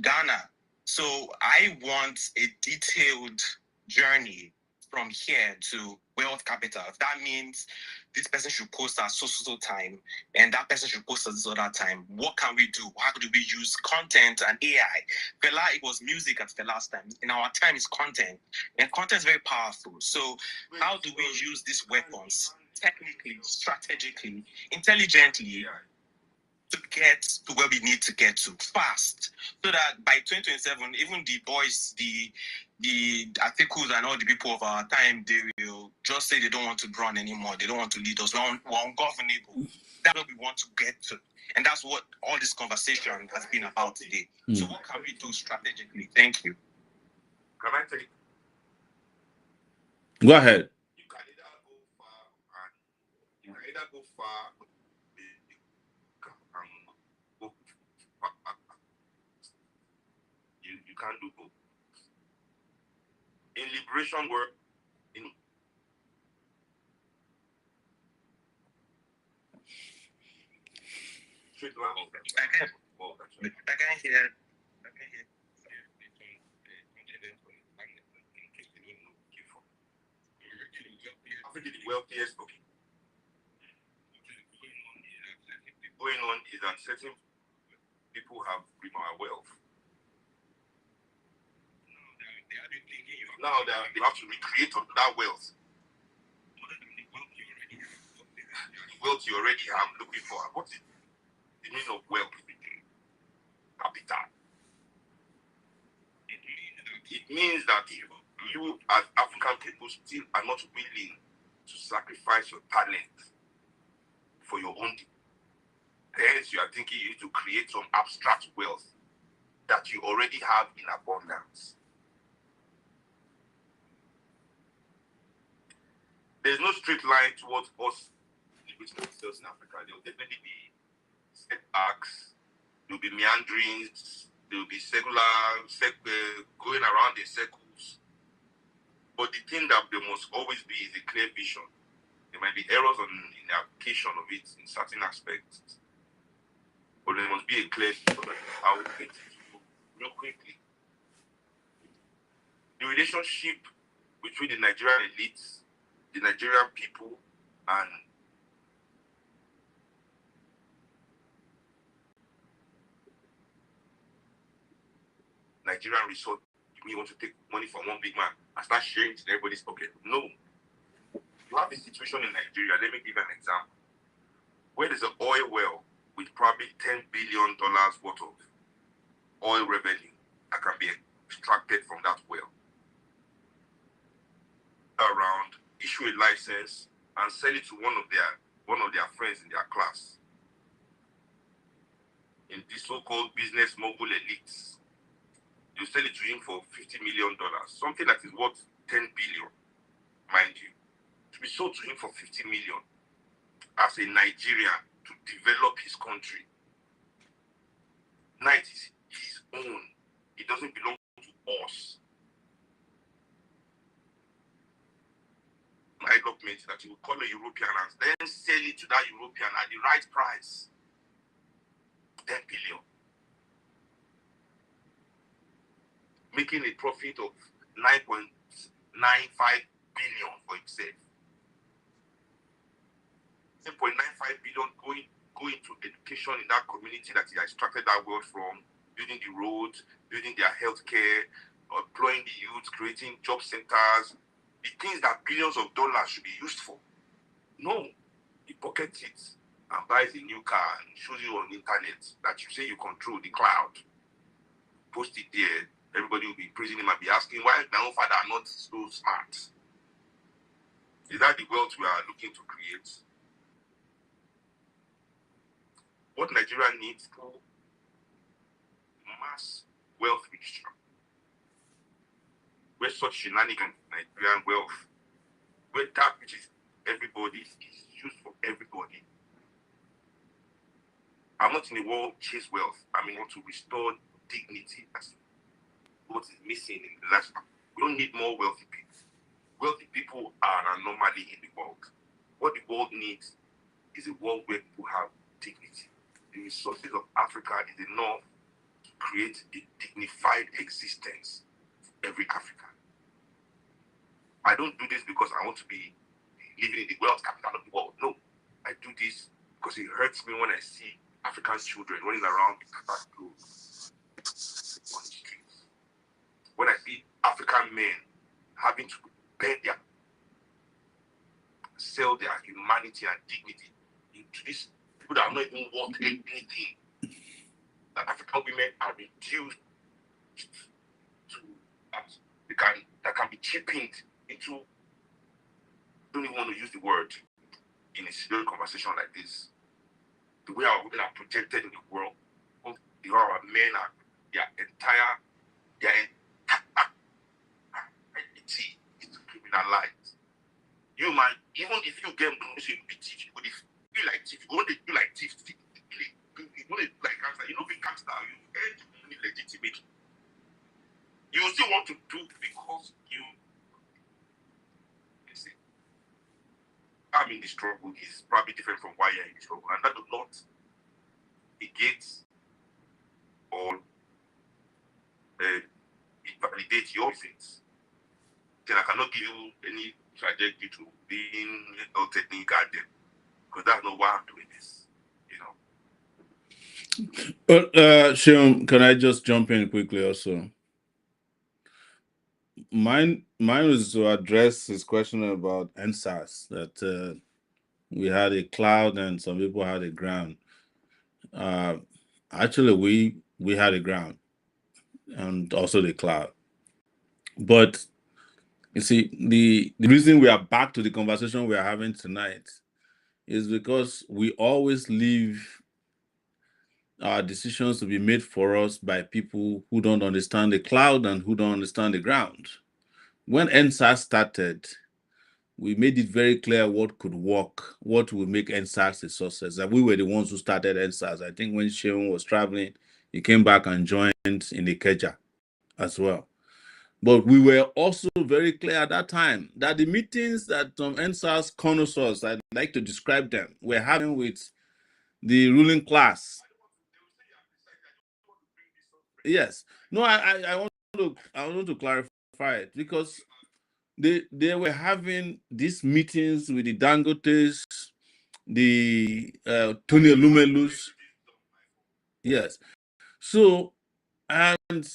Ghana. So I want a detailed journey from here to wealth capital. That means this person should post at so time, and that person should post at this other time. What can we do? How do we use content and AI? Fela, it was music at the last time. In our time, it's content, and content is very powerful. So how do we use these weapons technically, strategically, intelligently to get to where we need to get to fast, so that by 2027, even the boys, the articles and all the people of our time, they will just say they don't want to run anymore. They don't want to lead us. We're ungovernable. That's what we want to get to. And that's what all this conversation has been about today. So what can we do strategically? Thank you. Can I take? Go ahead. You can either go far and go far. You can't do both. In liberation work, in straight line. I can hear. Africa, the wealthiest going on is that certain people have our wealth. Now they have to recreate that wealth. The wealth you already have looking for. What is the meaning of wealth? Capital. It means that you as African people still are not willing to sacrifice your talent for your own. Hence, you are thinking you need to create some abstract wealth that you already have in abundance. There's no straight line towards us liberating ourselves in Africa. There will definitely be setbacks, there will be meanderings, there will be going around in circles. But the thing that there must always be is a clear vision. There might be errors in the application of it in certain aspects, but there must be a clear vision of how we get it real quickly. The relationship between the Nigerian elites, the Nigerian people, and Nigerian resort. You want to take money from one big man and start sharing it in everybody's pocket. No. You have a situation in Nigeria. Let me give you an example. Where there's an oil well with probably $10 billion worth of oil revenue that can be extracted from that well. Around, issue a license and sell it to one of their friends in their class. In the so-called business mogul elites. You sell it to him for $50 million, something that is worth 10 billion, mind you. To be sold to him for 50 million as a Nigerian to develop his country. Now it is his own. It doesn't belong to us. Development that you will call a European and then sell it to that European at the right price. 10 billion. Making a profit of 9.95 billion for himself. 10.95 billion going to education in that community that he extracted that wealth from, building the roads, building their healthcare, employing the youth, creating job centers, the things that billions of dollars should be used for. No, he pockets it and buys a new car and shows you on the internet that you say you control the cloud. Post it there. Everybody will be praising him and be asking, why is my own father not so smart? Is that the wealth we are looking to create? What Nigeria needs to mass wealth mixture, where such shenanigans, Nigerian wealth, where that which is everybody is used for everybody. I'm not in the world chase wealth. I mean, want to restore dignity. That's what is missing in the last. We don't need more wealthy people. Wealthy people are an anomaly in the world. What the world needs is a world where people have dignity. The resources of Africa is enough to create a dignified existence for every African. I don't do this because I want to be living in the wealth capital of the world. No, I do this because it hurts me when I see African children running around with fat clothes on the streets. When I see African men having to sell their humanity and dignity into this people that are not even worth anything. That African women are reduced to that can be cheapened into. Don't even want to use the word in a serious conversation like this. The way our women are projected in the world, the way our men are, their entire identity is criminalized. You might, even if you get promotion, you be thief. But if you like thief, you want to do like thief. You want to do like gangster. You know, be gangster. You earn money legitimately. You still want to do because you. I'm in the struggle is probably different from why you're in the struggle, and that does not negate or invalidate your things. Then I cannot give you any trajectory to being a technique garden because that's not why I'm doing this, you know. Sean, can I just jump in quickly also? Mine was to address his question about NSAS, that we had a cloud and some people had a ground. Actually, we had a ground and also the cloud. But you see, the reason we are back to the conversation we are having tonight is because we always leave our decisions to be made for us by people who don't understand the cloud and who don't understand the ground. When NSAS started, we made it very clear what could work, what would make NSAS a success. And we were the ones who started NSAS. I think when Sheon was traveling, he came back and joined in Ikeja as well. But we were also very clear at that time that the meetings that NSAS connoisseurs, I'd like to describe them, were having with the ruling class. Yes. No, I want to clarify it because they were having these meetings with the Dangotes, the Tony Lumelus. Yes. So, and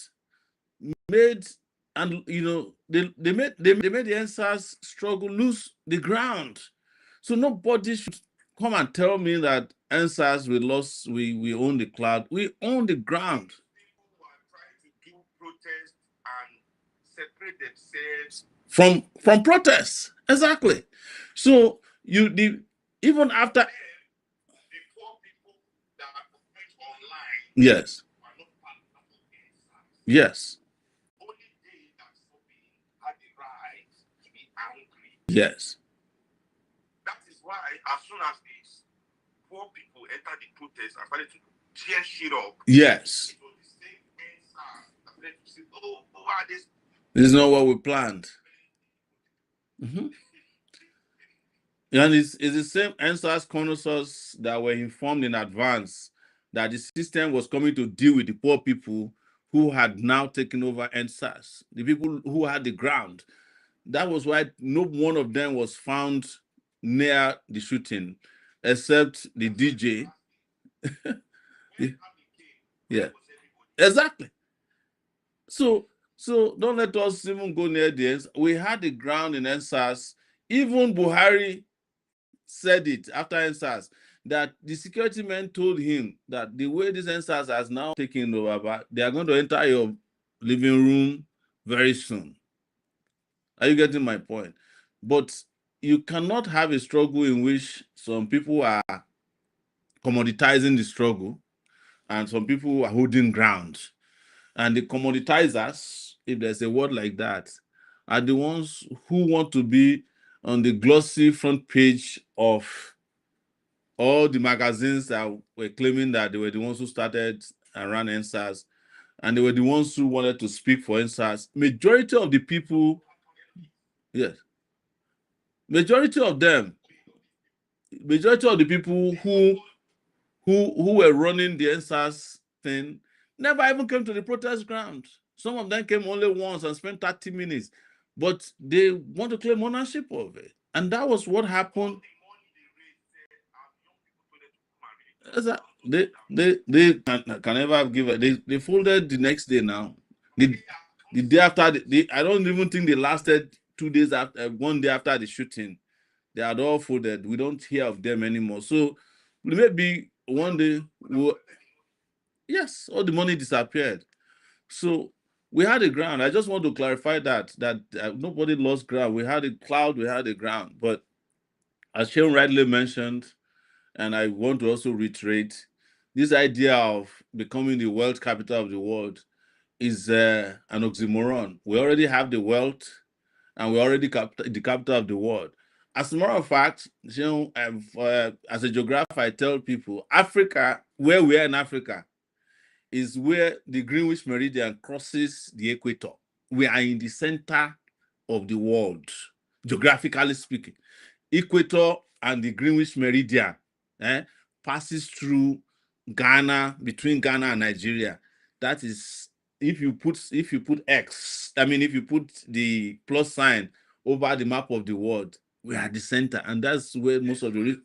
made, and you know, they made the NSAS struggle lose the ground. So nobody should come and tell me that NSAS we own the cloud. We own the ground. Protest and separate themselves from protests. Exactly. So even after the poor people that operate online. Yes. Are not part of NSAS. Yes. Only they that had the right to be angry. Yes. That is why as soon as these poor people enter the protest and started to tear shit up. Yes. It was the same NSAS that started to say, oh, why are this? This is not what we planned. Mm-hmm. And it's the same NSAS connoisseurs that were informed in advance that the system was coming to deal with the poor people who had now taken over NSAS, the people who had the ground. That was why no one of them was found near the shooting, except the DJ. Yeah, exactly. So don't let us even go near the ends. We had the ground in NSAS. Even Buhari said it after NSAS that the security men told him that the way this NSAS has now taken over, they are going to enter your living room very soon. Are you getting my point? But you cannot have a struggle in which some people are commoditizing the struggle and some people are holding ground. And the commoditizers, if there's a word like that, are the ones who want to be on the glossy front page of all the magazines that were claiming that they were the ones who started and ran NSAS, and they were the ones who wanted to speak for NSAS. Majority of the people, yes, majority of the people who were running the NSAS thing never even came to the protest ground. Some of them came only once and spent 30 minutes, but they want to claim ownership of it. And that was what happened. They can never give it. They folded the next day now. The day after, I don't even think they lasted 2 days after, 1 day after the shooting. They had all folded. We don't hear of them anymore. So Maybe one day, yes, all the money disappeared. So we had a ground. I just want to clarify that nobody lost ground. We had a cloud, we had a ground. But as Sharon rightly mentioned, and I want to also reiterate, this idea of becoming the wealth capital of the world is an oxymoron. We already have the wealth, and we're already the capital of the world. As a matter of fact, as a geographer, I tell people, Africa, where we are in Africa, is where the Greenwich Meridian crosses the equator. We are in the center of the world, geographically speaking. Equator and the Greenwich Meridian passes through Ghana, between Ghana and Nigeria. That is, if you put X, if you put the plus sign over the map of the world, we are the center, and that's where most of the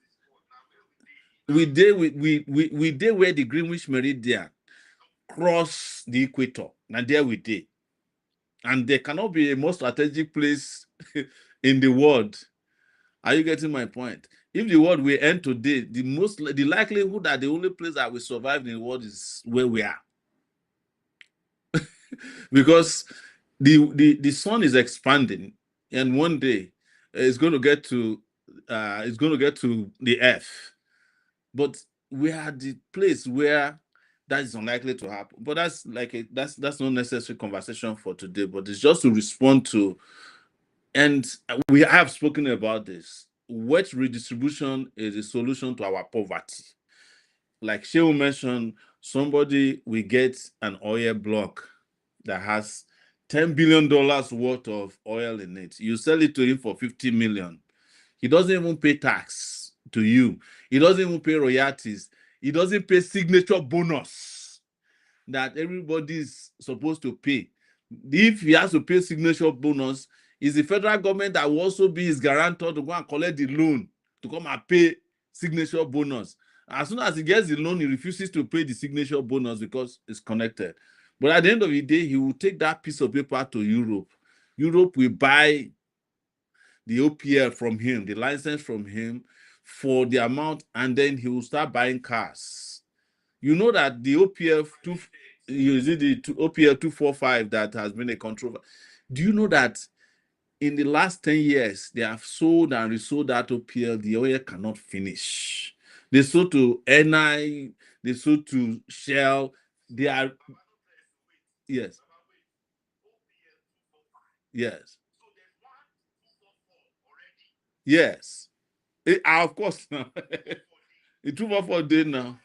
we did where the Greenwich Meridian cross the equator, and there we did. And there cannot be a more strategic place in the world. Are you getting my point? If the world will end today, the likelihood that the only place that will survive in the world is where we are. Because the sun is expanding, and one day it's going to get to the earth. But we are the place where that is unlikely to happen. But that's that's not necessary conversation for today. But it's just to respond to, and we have spoken about this. Wealth redistribution is a solution to our poverty. Like Shehu mentioned, somebody will get an oil block that has $10 billion worth of oil in it. You sell it to him for 50 million. He doesn't even pay tax to you. He doesn't even pay royalties. He doesn't pay signature bonus that everybody is supposed to pay. If he has to pay signature bonus, it's the federal government that will also be his guarantor to go and collect the loan to come and pay signature bonus. As soon as he gets the loan, he refuses to pay the signature bonus because it's connected. But at the end of the day, he will take that piece of paper to Europe. Europe will buy the OPL from him, the license from him for the amount, and then he will start buying cars. You know that the OPL 245 that has been a controversy. Do you know that in the last 10 years, they have sold and resold that OPL, the oil cannot finish. They sold to NI, they sold to Shell, they are, yes. Yes. Yes. Of course, now. The 244 day now.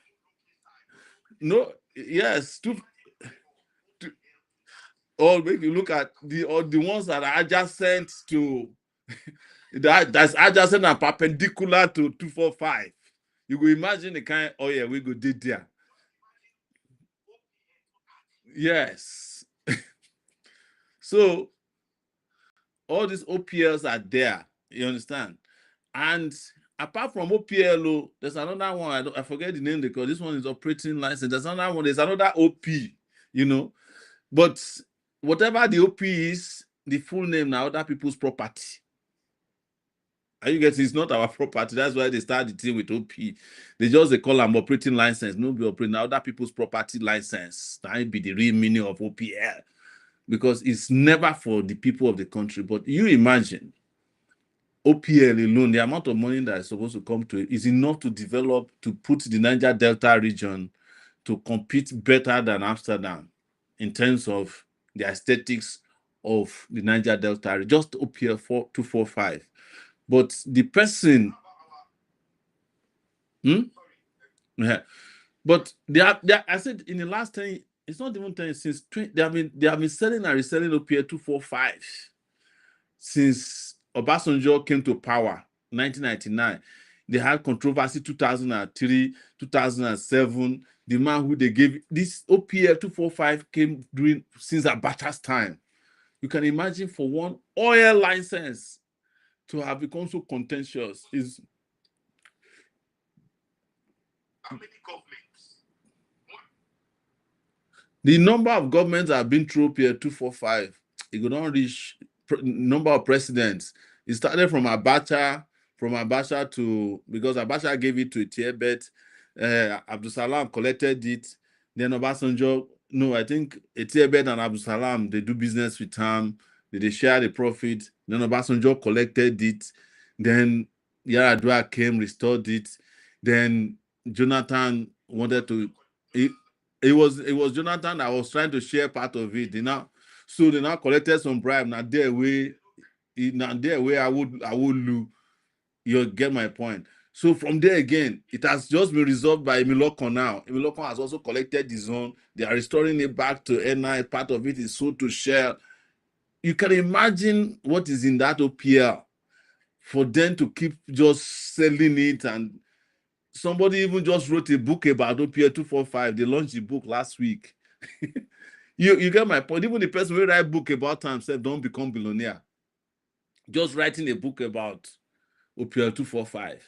No, yes. Or make you look at the ones that are adjacent to that's adjacent and perpendicular to 245. You go imagine the kind of oil we go did there. Yes. So all these OPLs are there. You understand? And apart from OPLO, there's another one. I forget the name because this one is operating license. There's another one. There's another OP. But whatever the OP is, the full name now other people's property. Are you getting? It's not our property. That's why they start the thing with OP. They call them operating license. No be operating now other people's property license. That be the real meaning of OPL, because it's never for the people of the country. But you imagine OPL alone, the amount of money that is supposed to come to it is enough to put the Niger Delta region to compete better than Amsterdam in terms of the aesthetics of the Niger Delta, just OPL 245. But the person, yeah. But I said in the last 10, it's not even 10 since 20, they have been selling and reselling OPL 245 since Obasanjo came to power, 1999. They had controversy 2003, 2007. The man who they gave this OPL 245 came during since Abacha's time. You can imagine for one oil license to have become so contentious is. How many governments? The number of governments that have been through OPL 245, it could not reach number of presidents. It started from Abacha, from Abacha to, because Abacha gave it to Etiebet, Abdul Salam collected it. Then Obasanjo, no, I think Etiebet and Abdul Salam, they do business with him. They share the profit. Then Obasanjo collected it. Then Yaradua came, restored it. Then Jonathan wanted to. It was Jonathan that was trying to share part of it. They now collected some bribe. Now their way I would lose. You get my point. So from there again, it has just been resolved by Emiloko now. Emiloko has also collected his own. They are restoring it back to NI. Part of it is sold to Shell. You can imagine what is in that OPL for them to keep just selling it. And somebody even just wrote a book about OPL 245. They launched the book last week. You get my point. Even the person who write a book about himself don't become billionaire. Just writing a book about OPL 245.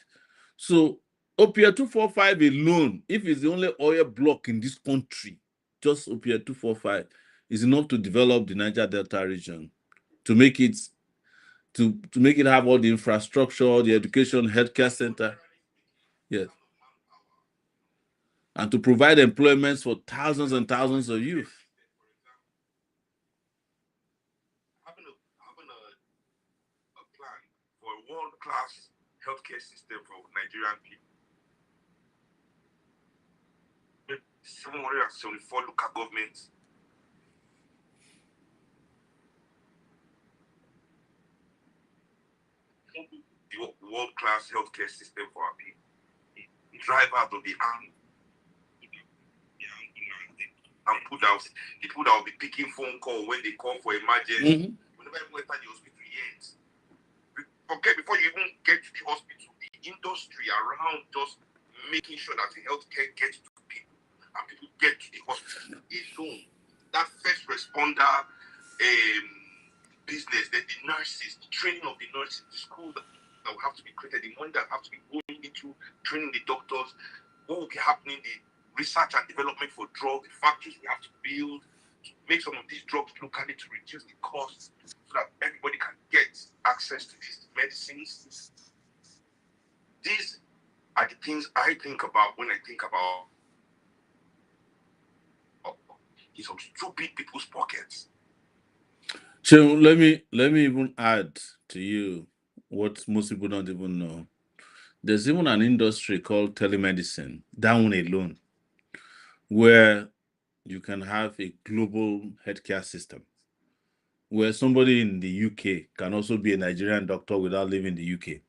So OPL 245 alone, if it's the only oil block in this country, just OPL 245 is enough to develop the Niger Delta region, to make it have all the infrastructure, the education, healthcare center, yes, and to provide employment for thousands and thousands of youth. Having a plan for a world-class healthcare system for Nigerian people. 774 local governments. The world-class healthcare system for our people. Drive out of the army. And people that will be picking phone call when they call for emergency. Whenever you enter the hospital yet. Forget, before you even get to the hospital, the industry around just making sure that the healthcare gets to people and people get to the hospital alone. That first responder business, then the nurses, the training of the nurses, the school that will have to be created, the money that have to be going into training the doctors, what will be happening, the research and development for drugs, the factories we have to build to make some of these drugs locally to reduce the costs so that everybody can get access to these medicines. These are the things I think about when I think about some stupid people's pockets. So let me even add to you what most people don't even know. There's even an industry called telemedicine, that one alone, where you can have a global healthcare system, where somebody in the UK can also be a Nigerian doctor without living in the UK.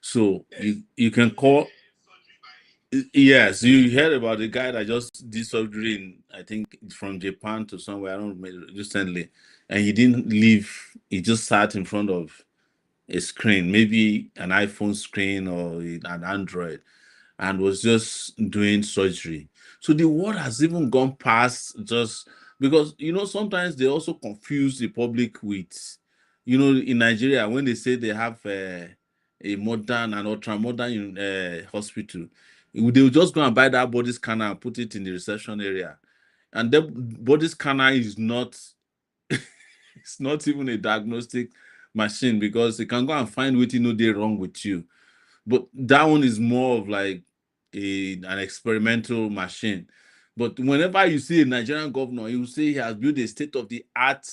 So you can call. Yes, you heard about the guy that just did surgery in, I think, from Japan to somewhere, I don't know, recently, and he didn't leave. He just sat in front of a screen, maybe an iPhone screen or an Android, and was just doing surgery. So the world has even gone past just because, sometimes they also confuse the public with, in Nigeria, when they say they have a modern and ultra-modern hospital, they will just go and buy that body scanner and put it in the reception area. And the body scanner is not, it's not even a diagnostic machine, because it can go and find what they're wrong with you. But that one is more of like an experimental machine. But whenever you see a Nigerian governor, you say he has built a state-of-the-art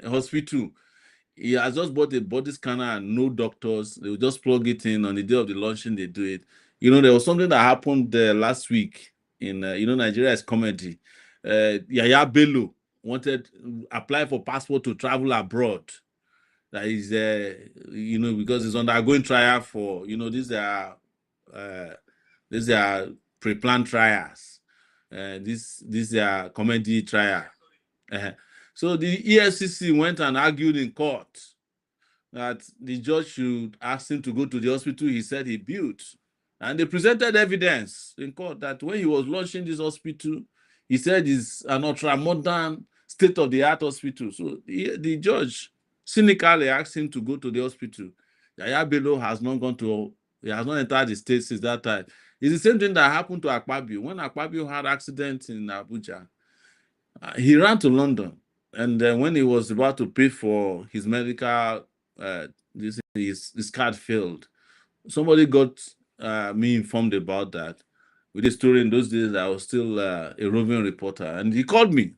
hospital. He has just bought a body scanner and no doctors. They will just plug it in on the day of the launching. They do it. There was something that happened last week in, Nigeria is comedy. Yaya Bello wanted to apply for passport to travel abroad. That is, because it's undergoing trial for, these are pre-planned trials. These are comedy trial. So the EFCC went and argued in court that the judge should ask him to go to the hospital he said he built. And they presented evidence in court that when he was launching this hospital, he said it's an ultra-modern, state-of-the-art hospital. So the judge cynically asked him to go to the hospital. Yaya Bello has not entered the state since that time. It's the same thing that happened to Akpabio. When Akpabio had accident in Abuja, he ran to London. And then when he was about to pay for his medical this his card failed. Somebody got me informed about that. With the story in those days, I was still a roving reporter, and he called me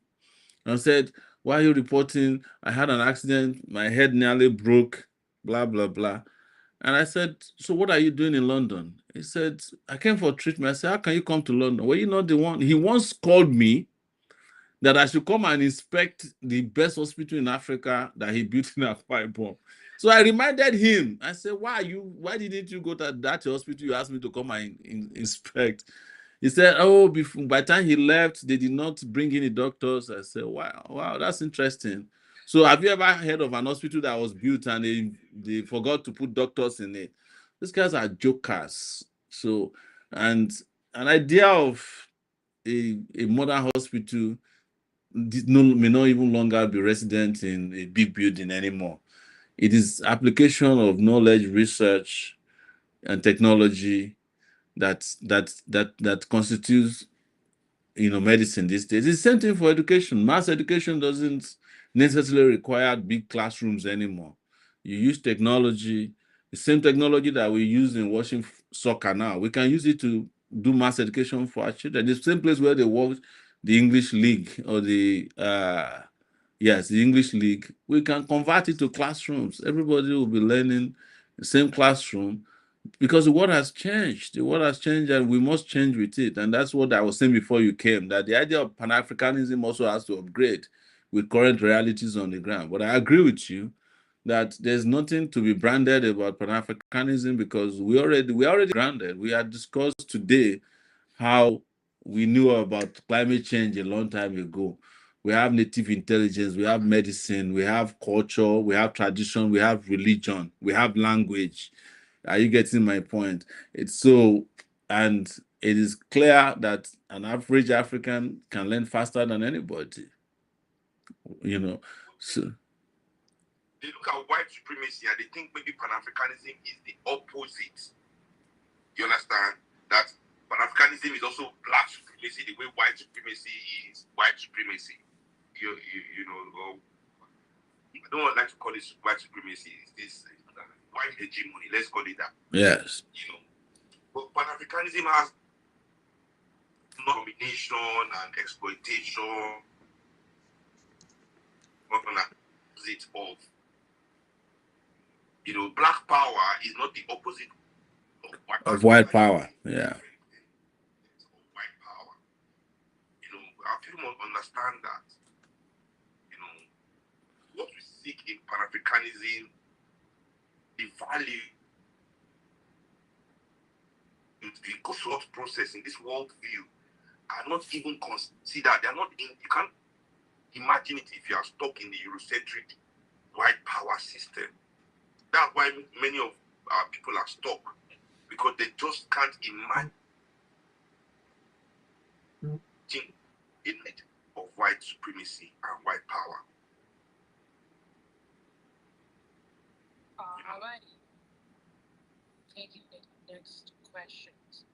and said, "Why are you reporting? I had an accident. My head nearly broke. Blah blah blah." And I said, "So what are you doing in London?" He said, "I came for treatment." I said, "How can you come to London? Were you not the one?" He once called me that I should come and inspect the best hospital in Africa that he built in Akwa Ibom. So I reminded him. I said, Why didn't you go to that hospital you asked me to come and inspect?" He said, "Oh, by the time he left, they did not bring any doctors." I said, wow, that's interesting. So have you ever heard of an hospital that was built and they forgot to put doctors in it? These guys are jokers. So, and an idea of a modern hospital may not even longer be resident in a big building anymore. It is application of knowledge, research, and technology that constitutes medicine these days. It's the same thing for education. Mass education doesn't necessarily require big classrooms anymore. You use technology, the same technology that we use in watching soccer now. We can use it to do mass education for our children. The same place where they watch the English League or the English League, we can convert it to classrooms. Everybody will be learning the same classroom because the world has changed. The world has changed and we must change with it. And that's what I was saying before you came, that the idea of Pan-Africanism also has to upgrade with current realities on the ground. But I agree with you that there's nothing to be branded about Pan-Africanism because we already branded. We had discussed today how we knew about climate change a long time ago. We have native intelligence, we have medicine, we have culture, we have tradition, we have religion, we have language. Are you getting my point? And it is clear that an average African can learn faster than anybody. So they look at white supremacy and they think maybe Pan-Africanism is the opposite. You understand? That Pan-Africanism is also black supremacy, the way white supremacy is white supremacy. I don't like to call it white supremacy. It's this white hegemony. Let's call it that. Yes. But Pan-Africanism has domination and exploitation. Not an opposite of, black power is not the opposite of white power. Yeah. White power. Our people must understand that. What we seek in Pan-Africanism, the value, the thought process in this worldview are not even considered. They are not in. You can't imagine it if you are stuck in the Eurocentric white power system. That's why many of our people are stuck, because they just can't imagine it of white supremacy and white power. All right. Taking the next questions.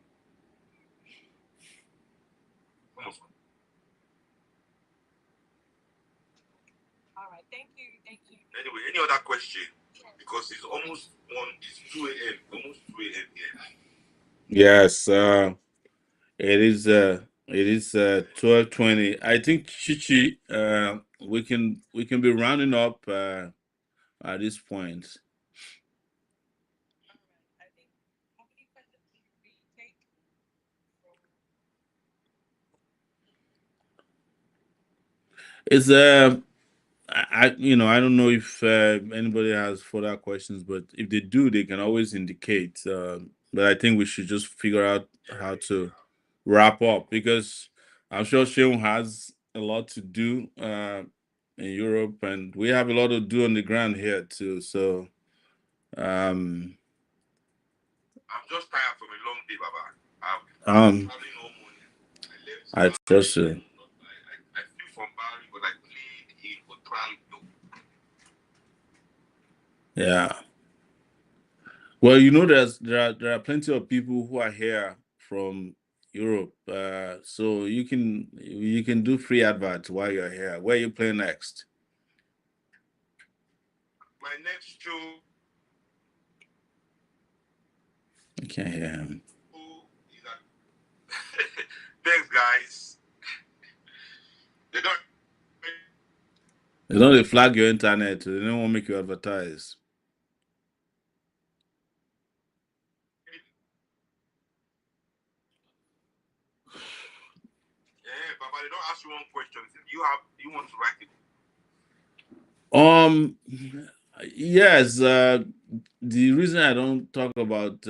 All right, thank you. Anyway, any other question? Because it's almost 2 a.m. Almost 2 a.m. here. Yes, it is 12:20. I think Chichi, we can be rounding up at this point. It's I don't know if anybody has further questions, but if they do, they can always indicate. But I think we should just figure out how to wrap up because I'm sure Sheung has a lot to do in Europe, and we have a lot to do on the ground here too. So, I'm just tired from a long day, Baba. I trust you. I flew from Bari, but I played in Otranto. Yeah. Well, there are plenty of people who are here from Europe, so you can do free adverts while you're here. Where you play next? my next show. I can't hear him. Thanks, guys. They don't flag your internet. They don't want to make you advertise. Yeah, Baba, they don't ask you one question. You want to write it? Yes. The reason I don't talk about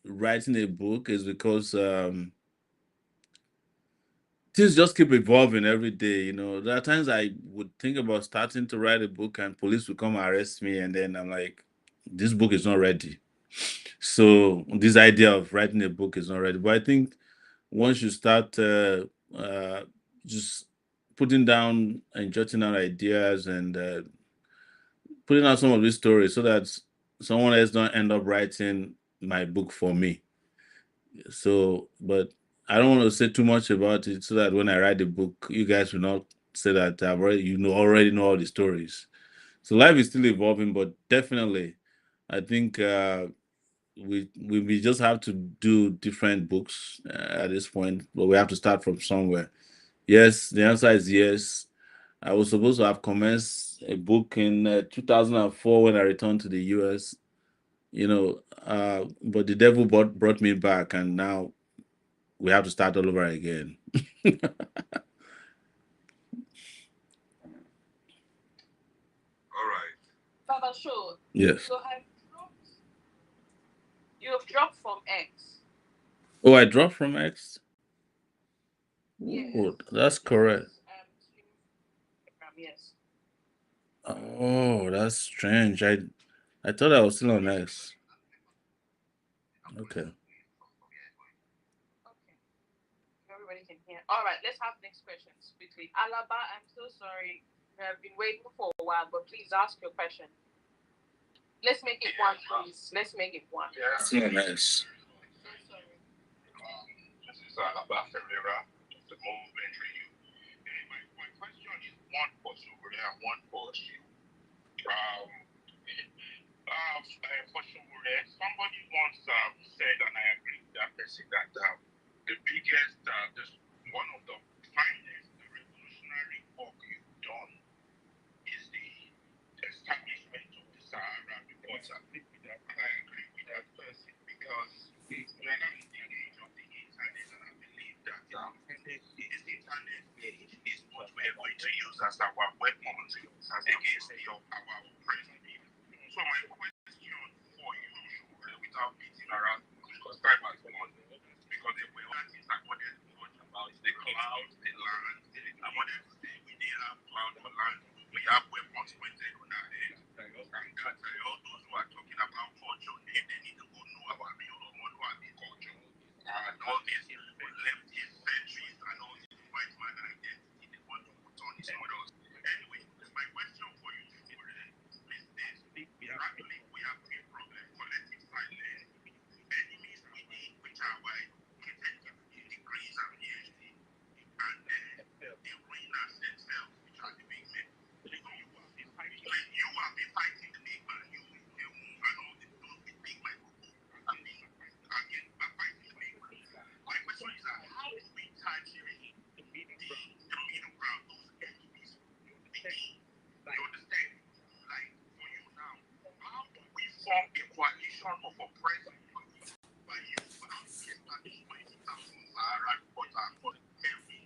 writing a book is because things just keep evolving every day. You know, there are times I would think about starting to write a book and police would come arrest me, and then I'm like, this book is not ready. So this idea of writing a book is not ready. But I think once you start just putting down and jotting down ideas and putting out some of these stories so that someone else don't end up writing my book for me. So, but I don't want to say too much about it so that when I write the book, you guys will not say that I've already know all the stories. So life is still evolving, but definitely, I think we just have to do different books at this point, but we have to start from somewhere. Yes, the answer is yes. I was supposed to have commenced a book in 2004 when I returned to the US, but the devil brought me back, and now we have to start all over again. All right. Baba, sure. Yes. So you have dropped from X. Oh, I dropped from X? Yes. Oh, that's correct. Yes. Oh, that's strange. I thought I was still on X. Okay. Everybody can hear. All right, let's have next questions quickly. Alaba, I'm so sorry. We have been waiting for a while, but please ask your question. Let's make it one, please. Let's make it one. Yeah. So nice. This is Alaba Ferreira, the movement review. My question is one for Sobore and one for you. For Sobore, somebody once said, and I agree with that person, that the biggest, one of the finest revolutionary work you've done is the establishment of the Sahara Reports. I agree with that person because we are now in the age of the internet, and I believe that this internet age is what we're going to use as our weapon against our oppressed people. So my question for you, without beating around, because time has gone, because the way that is I wanted to talk about the clouds, the land. I wanted to say we didn't have cloud or land. We have weapons pointed on our head. And that all those who are talking about culture, they need to go know about the culture. And all these leftist centuries and all this white man identity they want to put on his models. Anyway, my question for you is this. Actually, we have three problems: collective silence, enemies within, which are white, degrees and PhD, and the ruiners themselves, which are the big men. So you have been fighting the big man, you and all those big microphones. I mean, again, by fighting the big man. My question is that how do we touch the middle ground, those enemies within? You understand? Like for you now, how do we form a coalition of oppressors by you establish 20,000 Sahara reporters for every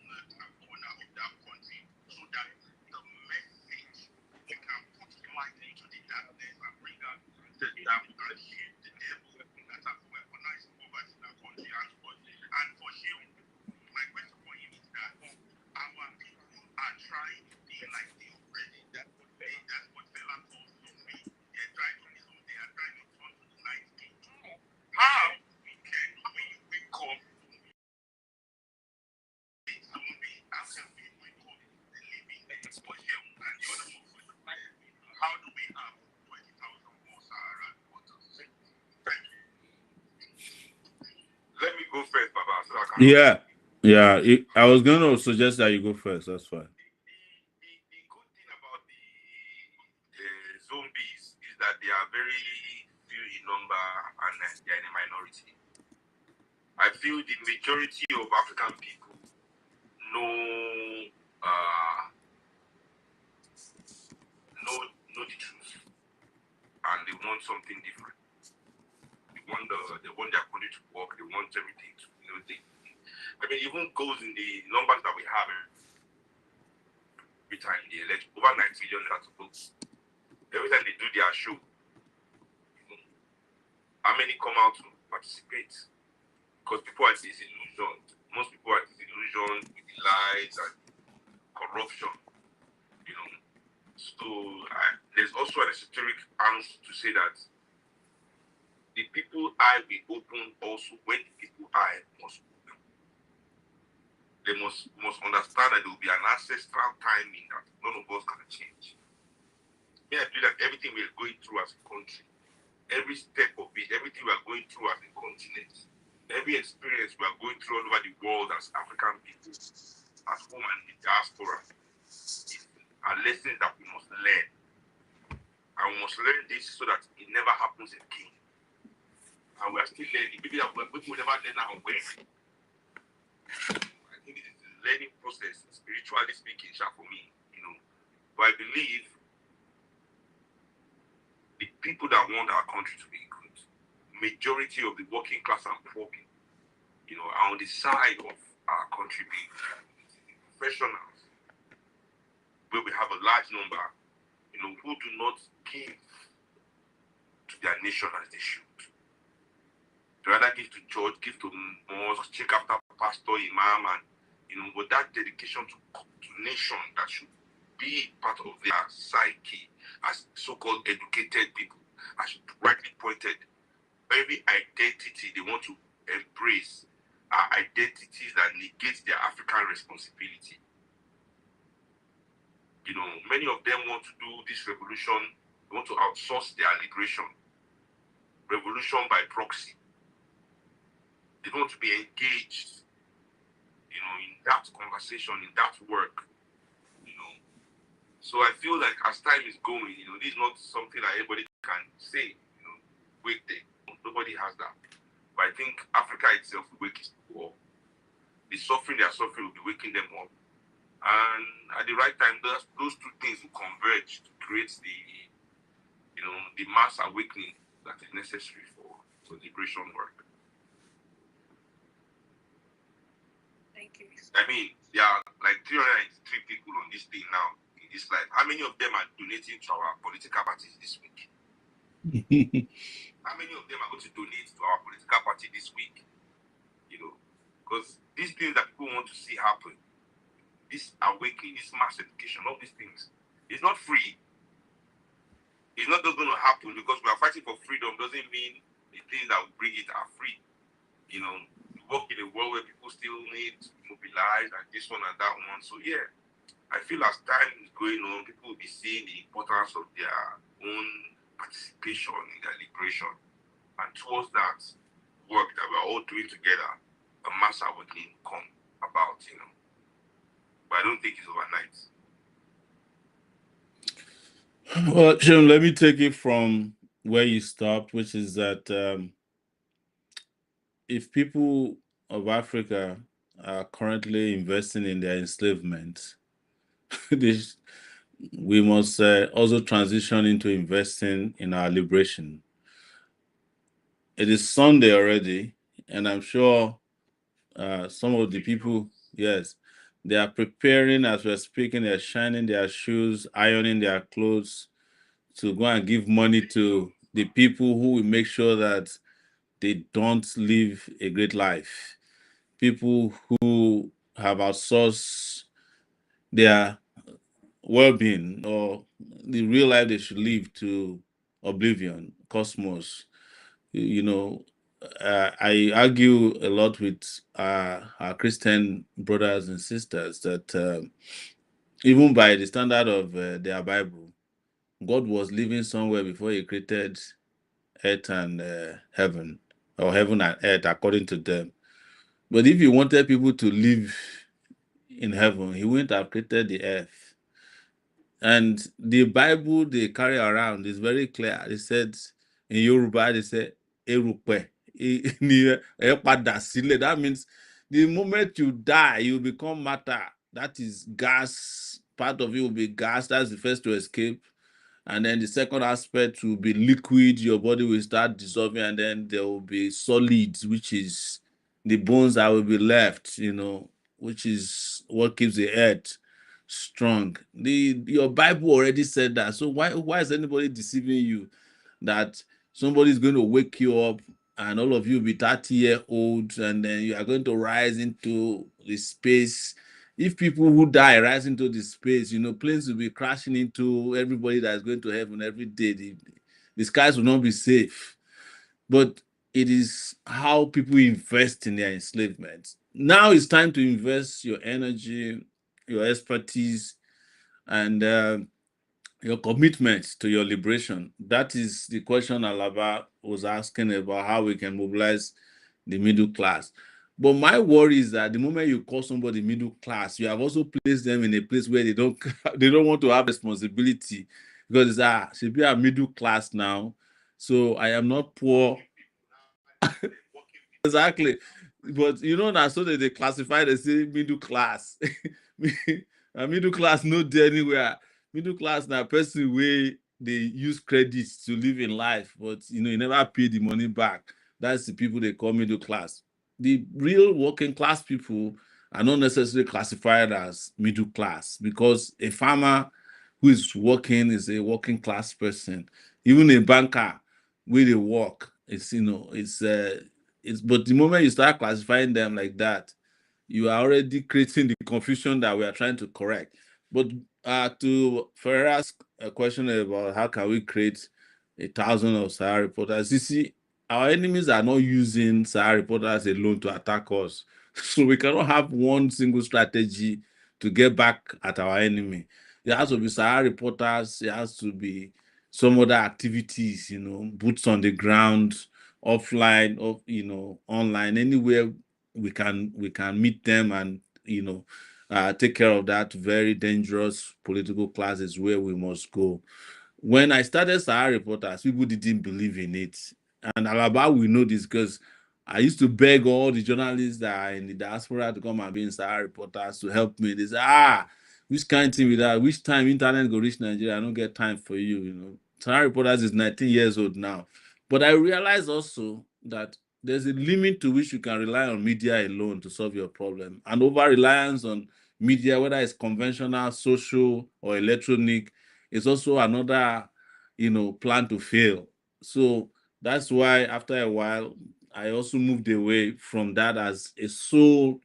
corner of that country so that the message we can put light into the darkness and bring out the dark and shield the devil that has weaponized poverty in our country and for him, my question for him is that our people are trying to be like the oppressed. That's what Fela calls to me. They're trying to be so they are trying to turn to the night king. How we can wake up zombie after we wake up the living for him and the other one. How do we have 20,000 more Sahara reporters? Thank you. Let me go first, Baba, so I can. Yeah. I was going to suggest that you go first. That's fine. The good thing about the zombie that they are very few in number and they are in a minority. I feel the majority of African people know the truth, and they want something different. They want their country to work. They want everything to, even goes in the numbers that we have every time they elect over 9 million people. Every time they do their show, how many come out to participate? Because people are disillusioned. Most people are disillusioned with the lies and corruption. So there's also an esoteric answer to say that the people eye will open also when the people eye must open. They must understand that there will be an ancestral timing that none of us can change. I feel that everything we are going through as a country, every step of it, everything we are going through as a continent, every experience we are going through all over the world as African people, as home and the diaspora, are lessons that we must learn. And we must learn this so that it never happens again. And we are still learning. Maybe we will never learn our way. I think it is a learning process, spiritually speaking, for me. But I believe the people that want our country to be good, majority of the working class and poor people, are on the side of our country being professionals, where we have a large number, who do not give to their nation as they should. They rather give to church, give to mosque, check after pastor, imam, and with that dedication to nation that should be part of their psyche as so-called educated people, as rightly pointed, every identity they want to embrace are identities that negate their African responsibility. Many of them want to do this revolution, they want to outsource their liberation. Revolution by proxy. They don't want to be engaged, in that conversation, in that work, So I feel like as time is going, this is not something that everybody can say, wake day. Nobody has that. But I think Africa itself will wake its people up. The suffering they are suffering will be waking them up. And at the right time, those two things will converge to create the mass awakening that is necessary for liberation work. Thank you. There are like 303 people on this thing now in this life. How many of them are donating to our political parties this week? How many of them are going to donate to our political party this week? Because these things that people want to see happen, this awakening, this mass education, all these things, it's not free. It's not just going to happen because we are fighting for freedom doesn't mean the things that will bring it are free. We work in a world where people still need to mobilize and this one and that one. So yeah, I feel as time is going on, people will be seeing the importance of their own participation in their liberation. And towards that work that we're all doing together, a mass awakening come about, But I don't think it's overnight. Well, Shem, let me take it from where you stopped, which is that if people of Africa are currently investing in their enslavement, we must also transition into investing in our liberation. It is Sunday already, and I'm sure some of the people, yes, they are preparing as we're speaking, they're shining their shoes, ironing their clothes to go and give money to the people who will make sure that they don't live a great life. People who have outsourced their well-being or the real life they should live to oblivion, cosmos. I argue a lot with our Christian brothers and sisters that even by the standard of their Bible, God was living somewhere before he created earth and heaven, or heaven and earth, according to them. But if he wanted people to live in heaven, he wouldn't have created the earth. And the Bible they carry around is very clear. They said in Yoruba, they say erupe. That means the moment you die, you become matter. That is gas. Part of it will be gas. That's the first to escape. And then the second aspect will be liquid. Your body will start dissolving, and then there will be solids, which is the bones that will be left, which is what keeps the earth strong. Your Bible already said that. So why is anybody deceiving you that somebody is going to wake you up and all of you will be 30-year-olds and then you are going to rise into the space? If people who die rise into the space, planes will be crashing into everybody that is going to heaven every day. The skies will not be safe. But it is how people invest in their enslavement. Now it's time to invest your energy, your expertise, and your commitment to your liberation. That is the question Alaba was asking about how we can mobilize the middle class. But my worry is that the moment you call somebody middle class, you have also placed them in a place where they don't want to have responsibility, because it's should be a middle class now. So I am not poor. Exactly. But now so that they classify, they say middle class. A middle class no there anywhere. Middle class now person where they use credits to live in life, but you never pay the money back. That's the people they call middle class. The real working class people are not necessarily classified as middle class, because a farmer who is working is a working class person. Even a banker where they work, but the moment you start classifying them like that, you are already creating the confusion that we are trying to correct. But to Ferrera's question about how can we create 1,000 of Sahara reporters, you see, our enemies are not using Sahara reporters alone to attack us. So we cannot have one single strategy to get back at our enemy. There has to be Sahara reporters, there has to be some other activities, boots on the ground, offline, online, anywhere we can meet them and take care of that very dangerous political class is where we must go. When I started Sahara Reporters, people didn't believe in it. And Alaba will know this because I used to beg all the journalists that are in the diaspora to come and be in Sahara Reporters to help me. They say, which kind of thing with that? Which time internet go reach Nigeria? I don't get time for you, Sahara Reporters is 19 years old now. But I realized also that there's a limit to which you can rely on media alone to solve your problem. And over-reliance on media, whether it's conventional, social, or electronic, is also another, plan to fail. So that's why after a while, I also moved away from that as a sole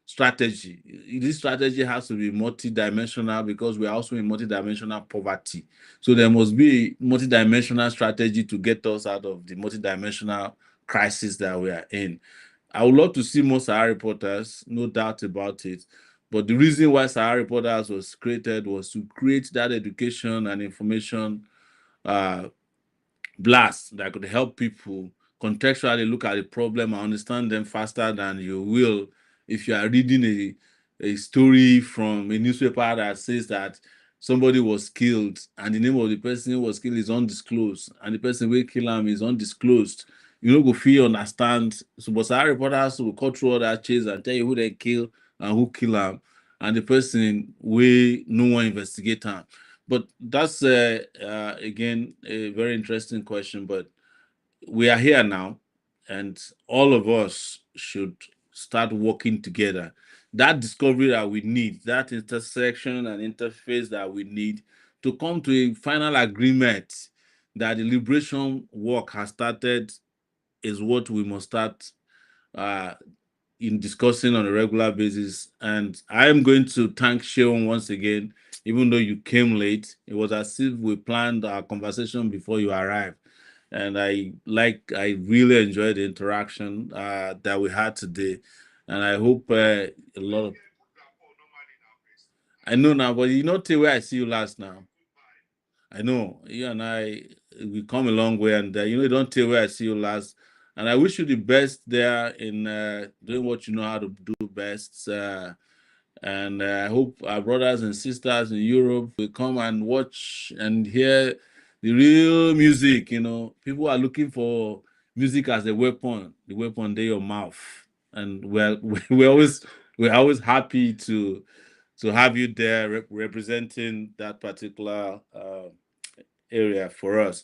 strategy. This strategy has to be multidimensional because we're also in multidimensional poverty. So there must be a multidimensional strategy to get us out of the multidimensional crisis that we are in. I would love to see more Sahara Reporters, no doubt about it. But the reason why Sahara Reporters was created was to create that education and information blast that could help people contextually look at the problem and understand them faster than you will if you are reading a story from a newspaper that says that somebody was killed and the name of the person who was killed is undisclosed and the person who killed him is undisclosed. You go feel understand. So but Sahara Reporters will cut through all that chase and tell you who they kill and who kill him and the person where no one investigate him. But that's again a very interesting question. But we are here now, and all of us should start working together. That discovery that we need, that intersection and interface that we need to come to a final agreement that the liberation work has started is what we must start in discussing on a regular basis. And I am going to thank Sheon once again, even though you came late. It was as if we planned our conversation before you arrived. And I really enjoyed the interaction that we had today. And I hope a lot of... I know now, but you know till where I see you last now. I know you and we come a long way, and you don't tell where I see you last. And I wish you the best there in doing what you know how to do best. And I hope our brothers and sisters in Europe will come and watch and hear the real music. You know, people are looking for music as a weapon, the weapon in your mouth. And we're always happy to have you there representing that particular area for us.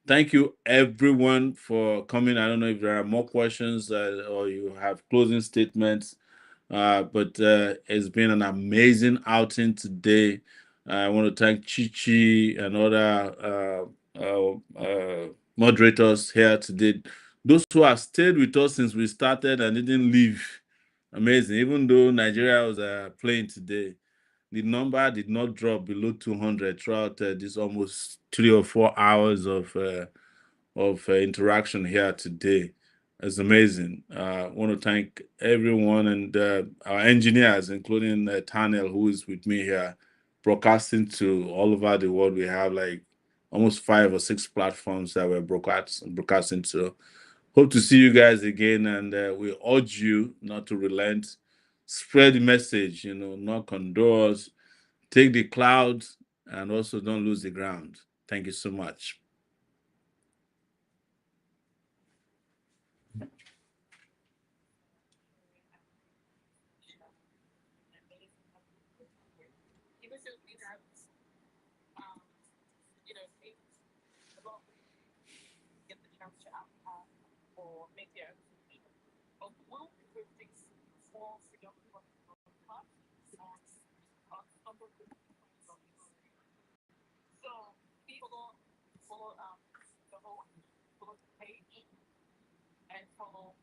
Thank you, everyone, for coming. I don't know if there are more questions or you have closing statements, but it's been an amazing outing today. I want to thank Chichi and other moderators here today. Those who have stayed with us since we started and didn't leave. Amazing. Even though Nigeria was playing today, the number did not drop below 200 throughout this almost 3 or 4 hours of interaction here today. It's amazing. I want to thank everyone and our engineers, including Tanel, who is with me here, broadcasting to all over the world. We have like almost 5 or 6 platforms that we're broadcasting to. Hope to see you guys again, and we urge you not to relent. Spread the message, knock on doors, take the clouds, and also don't lose the ground. Thank you so much. Follow the page and follow